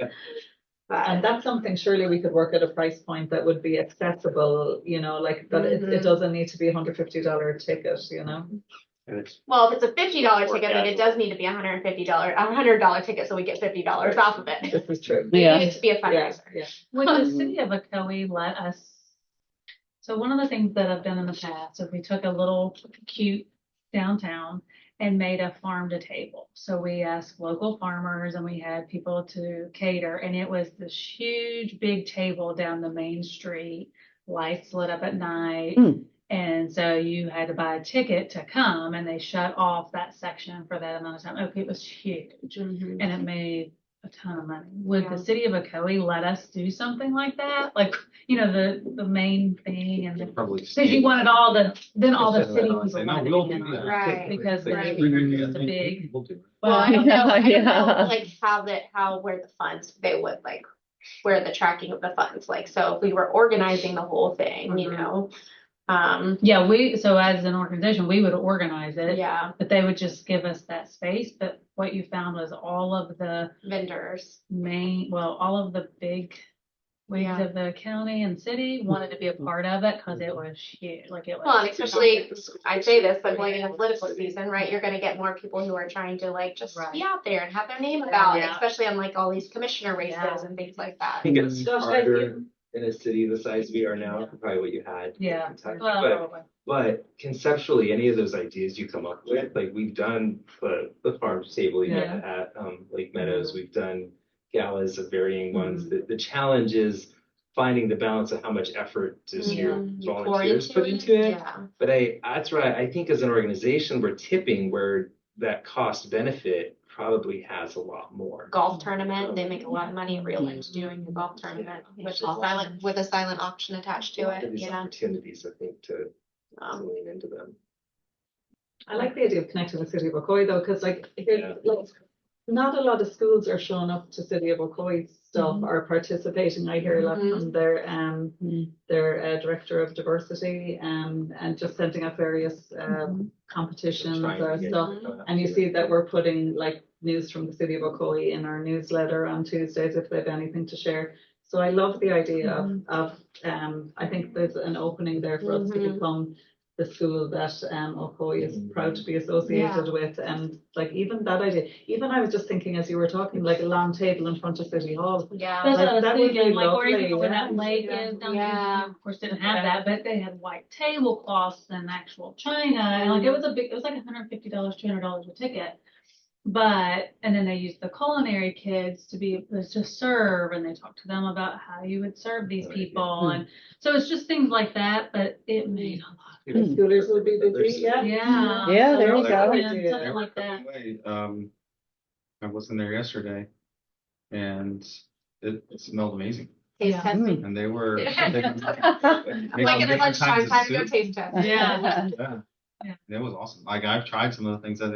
Speaker 5: But
Speaker 11: that's something surely we could work at a price point that would be accessible, you know, like that it
Speaker 5: Mhm.
Speaker 11: doesn't need to be $150 ticket, you know?
Speaker 7: And it's
Speaker 5: well, if it's a $50
Speaker 4: Or
Speaker 5: ticket, then it does need to be $100 ticket, so we get $50 off of it.
Speaker 11: This is true.
Speaker 5: It
Speaker 1: Yeah.
Speaker 5: needs to be a
Speaker 11: Yeah,
Speaker 5: fundraiser.
Speaker 11: yeah.
Speaker 2: Would the city of Ocoee let us? So one of the things that I've done in the past is we took a little cute downtown and made a farm to table. So we asked local farmers and we had people to cater, and it was this huge big table down the main street, lights lit up at night.
Speaker 1: Hmm.
Speaker 2: And so you had to buy a ticket to come, and they shut off that section for that amount of time. Okay, it was huge,
Speaker 5: Mhm.
Speaker 2: and it made a ton of money. Would
Speaker 5: Yeah.
Speaker 2: the city of Ocoee let us do something like that? Like, you know, the main thing, and then,
Speaker 9: Probably.
Speaker 2: because you wanted all the city people
Speaker 9: Say, no,
Speaker 2: wanted to
Speaker 9: we'll
Speaker 2: be in
Speaker 9: do
Speaker 2: on
Speaker 9: that.
Speaker 2: it.
Speaker 5: Right.
Speaker 2: Because
Speaker 9: They-
Speaker 2: they
Speaker 9: they-
Speaker 2: figured it's just a big.
Speaker 9: We'll do it.
Speaker 5: Well, I don't know, I don't
Speaker 1: Yeah.
Speaker 5: know, like, where the funds, they would, like, where the tracking of the funds, like, so if we were organizing the whole thing, you
Speaker 2: Mhm.
Speaker 5: know?
Speaker 2: Yeah, so as an organization, we would organize it,
Speaker 5: Yeah,
Speaker 2: but they would just give us that space. But what you found was all of the
Speaker 5: vendors.
Speaker 2: all of the big wigs
Speaker 5: Yeah.
Speaker 2: of the county and city wanted to be a part of it because it was huge, like it was.
Speaker 5: Well, and especially, I say this, but going into political season, right, you're gonna get more people who are trying to like just
Speaker 2: Right.
Speaker 5: be out there and have their name about it,
Speaker 2: Yeah.
Speaker 5: especially on like all these commissioner races
Speaker 2: Yeah.
Speaker 5: and things like
Speaker 7: I
Speaker 5: that.
Speaker 7: think it's
Speaker 11: Josh,
Speaker 7: harder in a city the size we are now, than probably what you had. in
Speaker 2: Yeah.
Speaker 7: Kentucky.
Speaker 2: Well,
Speaker 7: But
Speaker 2: probably.
Speaker 7: But conceptually, any of those ideas you come up with, like we've done the farm to table event at Lake Meadows, we've done galas of varying ones. The challenge is finding the balance of how much effort does your
Speaker 5: Mhm. You pour
Speaker 7: volunteers put into it.
Speaker 5: Yeah.
Speaker 7: But that's right. I think as an organization, we're tipping where that cost benefit probably has a lot more.
Speaker 5: Golf tournament, they make a lot of money at Real Life doing a golf tournament with a silent auction attached to it,
Speaker 7: These
Speaker 5: you know?
Speaker 7: opportunities, I think, to lean into them.
Speaker 11: I like the idea of connecting with City of Ocoee though, because like,
Speaker 7: Yeah.
Speaker 11: not a lot of schools are showing up to City of Ocoee stuff or participating. I hear a lot from their director of diversity and just sending out various competitions
Speaker 7: Trying
Speaker 11: or
Speaker 7: to get
Speaker 11: stuff. And you see that we're putting like news from the City of Ocoee in our newsletter on Tuesdays if they have anything to share. So I love the idea of I think there's an opening there for us to become the school that Ocoee is proud to be associated with. And like even that idea, even I was just thinking as you were talking, like a long table in front of City Hall.
Speaker 5: Yeah.
Speaker 2: That's what I was
Speaker 11: that would be
Speaker 2: thinking, like, or even
Speaker 11: lovely,
Speaker 2: where
Speaker 11: yeah.
Speaker 2: that lake is down there,
Speaker 5: Yeah.
Speaker 2: of course, didn't have that, but they had white tablecloths and actual china, and like, it was like $150, $200 a ticket. But, and then they used the culinary kids to serve, and they talked to them about how you would serve these people, and so it's just things like that, but it made a lot.
Speaker 11: The schoolers would be busy, yeah.
Speaker 1: Yeah,
Speaker 2: So
Speaker 1: there you
Speaker 2: something-
Speaker 1: go.
Speaker 2: Something like that.
Speaker 9: I was in there yesterday and it smelled amazing.
Speaker 5: Taste
Speaker 2: Yeah.
Speaker 5: testing.
Speaker 9: And they were.
Speaker 5: Like at lunchtime, time to go taste test.
Speaker 2: Yeah.
Speaker 9: Yeah.
Speaker 2: Yeah.
Speaker 9: It was awesome. Like I've tried some of the things that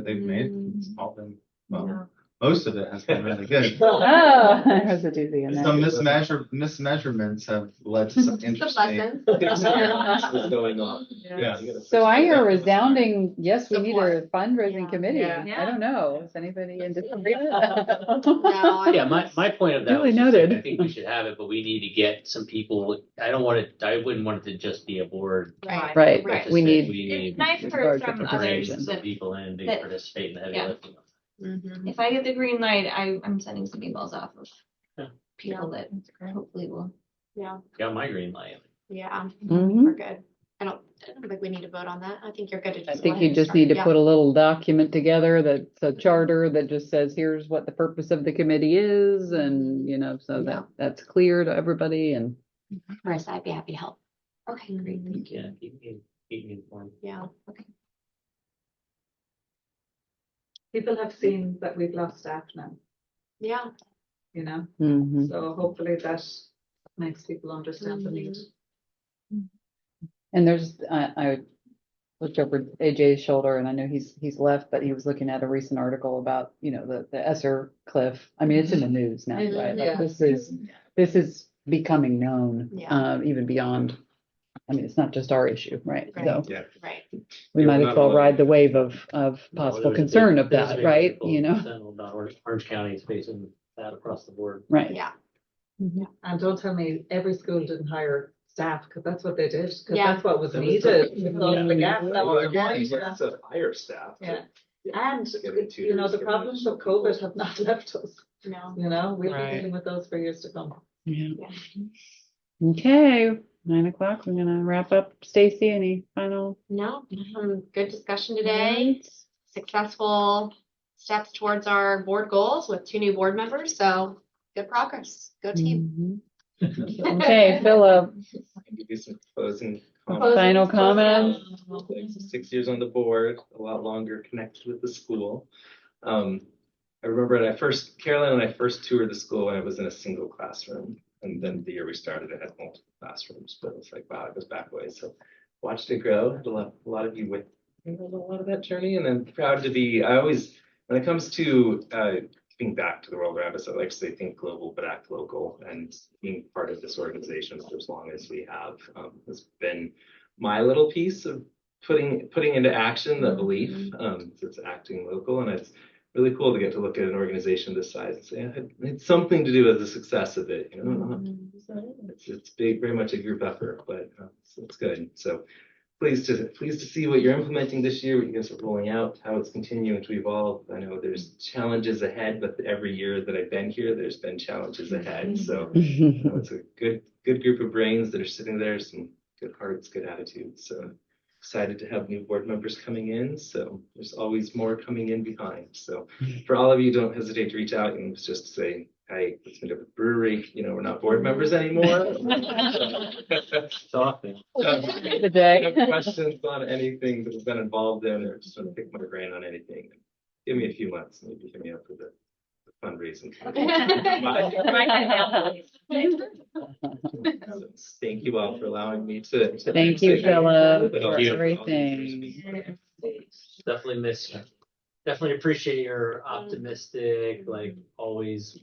Speaker 9: they've made. It's all been, well,
Speaker 2: Yeah.
Speaker 9: most of it has been really good.
Speaker 1: Oh, there's a doozy in
Speaker 9: Some
Speaker 1: there.
Speaker 9: mismeasurements have led to some
Speaker 5: Some
Speaker 9: interesting.
Speaker 5: lessons.
Speaker 7: What's going on?
Speaker 9: Yeah.
Speaker 1: So I hear a resounding, yes, we need a
Speaker 5: Support.
Speaker 1: fundraising
Speaker 5: Yeah.
Speaker 1: committee.
Speaker 11: Yeah.
Speaker 1: I don't know. Is anybody in disagreement?
Speaker 5: No,
Speaker 4: Yeah, my point of that
Speaker 1: Duly
Speaker 4: was just like,
Speaker 1: noted.
Speaker 4: I think we should have it, but we need to get some people. I wouldn't want it to just be a board.
Speaker 5: Right.
Speaker 1: Right,
Speaker 5: Right.
Speaker 1: we need,
Speaker 5: It's nice to
Speaker 1: large
Speaker 5: hear from
Speaker 1: representation.
Speaker 5: others
Speaker 4: Some
Speaker 5: that,
Speaker 4: people in to
Speaker 5: that-
Speaker 4: participate in the heavy
Speaker 5: yeah.
Speaker 4: lifting.
Speaker 5: Mhm.
Speaker 6: If I get the green light, I'm sending some emails off of
Speaker 4: Yeah.
Speaker 6: people that hopefully will.
Speaker 5: Yeah,
Speaker 4: Got my green light.
Speaker 5: yeah,
Speaker 1: Mhm.
Speaker 5: we're good. I don't think we need to vote on that. I think you're good to just.
Speaker 1: I
Speaker 5: go
Speaker 1: think
Speaker 5: ahead
Speaker 1: you
Speaker 5: and
Speaker 1: just
Speaker 5: start.
Speaker 1: need to
Speaker 5: Yeah.
Speaker 1: put a little document together that's a charter that just says, here's what the purpose of the committee is, and, you know, so
Speaker 5: Yeah.
Speaker 1: that's clear to everybody, and
Speaker 5: Chris, I'd be happy to help. Okay, great.
Speaker 4: Yeah, keep me informed.
Speaker 5: Yeah.
Speaker 11: People have seen that we've lost staff now,
Speaker 5: Yeah.
Speaker 11: you know,
Speaker 1: mhm.
Speaker 11: so hopefully that makes people understand the need.
Speaker 1: And there's, I looked over AJ's shoulder, and I know he's left, but he was looking at a recent article about, you know, the Esser cliff. I mean, it's in the news now, right? Like
Speaker 11: Yeah.
Speaker 1: this is becoming known,
Speaker 5: Yeah.
Speaker 1: even beyond I mean, it's not just our issue, right? So
Speaker 5: Right.
Speaker 7: Yeah.
Speaker 5: Right.
Speaker 1: we
Speaker 7: Yeah,
Speaker 1: might
Speaker 7: we're
Speaker 1: as
Speaker 7: not
Speaker 1: well
Speaker 7: alone.
Speaker 1: ride the wave of
Speaker 4: No,
Speaker 1: possible
Speaker 4: there's a big-
Speaker 1: concern of
Speaker 4: there's a
Speaker 1: that,
Speaker 4: big
Speaker 1: right?
Speaker 4: article
Speaker 1: You know,
Speaker 4: about Orange County is facing that across the board.
Speaker 1: right.
Speaker 5: Yeah.
Speaker 11: And don't tell me every school didn't hire staff, because that's what they did, because
Speaker 5: Yeah.
Speaker 11: that's what was
Speaker 7: That was
Speaker 11: needed.
Speaker 7: the-
Speaker 11: to close the gap. That
Speaker 7: Well,
Speaker 11: was
Speaker 7: again,
Speaker 11: right,
Speaker 7: you
Speaker 11: yeah.
Speaker 7: have to hire staff. to-
Speaker 11: Yeah.
Speaker 7: yeah,
Speaker 11: And,
Speaker 7: to get in
Speaker 11: you know,
Speaker 7: tutors,
Speaker 11: the
Speaker 7: get
Speaker 11: problems of
Speaker 7: additional
Speaker 11: COVID
Speaker 7: people.
Speaker 11: have not left us,
Speaker 5: No.
Speaker 11: you know, we'll be
Speaker 1: Right.
Speaker 11: dealing with those for years to come.
Speaker 1: Yeah. Okay, 9 o'clock. We're gonna wrap up. Stacy, any final?
Speaker 5: No, good discussion today.
Speaker 1: words?
Speaker 5: Successful steps towards our board goals with 2 new board members, so good progress. Go team.
Speaker 1: Mhm. Okay, Philip,
Speaker 13: I can give you some closing
Speaker 1: final comments?
Speaker 13: Like 6 years on the board, a lot longer connected with the school. I remember Caroline and I first toured the school when I was in a single classroom. And then the year we started, it had multiple classrooms, but it was like, wow, it goes back way. So watched it grow, had a lot of you with me on a lot of that journey. And I'm proud to be, when it comes to giving back to the world around us, I like to say think global, but act local. And being part of this organization for as long as we have has been my little piece of putting into action the belief. It's acting local, and it's really cool to get to look at an organization this size and say, it had something to do with the success of it. You know, it's big, very much a group effort, but it's good. So pleased to see what you're implementing this year, what you guys are rolling out, how it's continuing to evolve. I know there's challenges ahead, but every year that I've been here, there's been challenges ahead. So you know, it's a good group of brains that are sitting there, some good hearts, good attitudes. So excited to have new board members coming in. So there's always more coming in behind. So for all of you, don't hesitate to reach out and just say, hey, let's meet up at the brewery. You know, we're not board members anymore.
Speaker 4: Talking.
Speaker 1: The day.
Speaker 13: Have questions on anything that has been involved in, or just want to pick my brain on anything. Give me a few months, maybe hit me up for the fundraising. So, thank you all for allowing me to.
Speaker 1: Thank you, Philip,
Speaker 13: But
Speaker 1: for
Speaker 13: also-
Speaker 1: everything.
Speaker 4: Definitely miss you. Definitely appreciate your optimistic, like always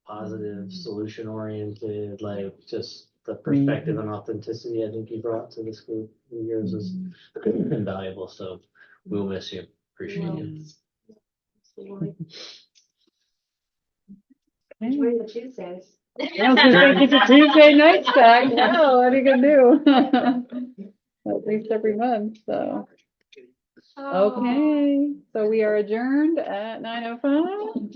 Speaker 4: positive, solution oriented, like just the perspective and authenticity I think you brought to this group of years is invaluable. So we'll miss you. Appreciate you.
Speaker 5: Enjoy the Tuesdays.
Speaker 1: I was gonna say, get your Tuesday nights back. Wow, what are you gonna do? At least every month, so. Okay, so we are adjourned at 9:05.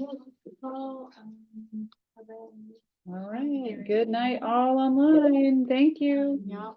Speaker 1: All right, good night all online. Thank you.
Speaker 5: Yeah.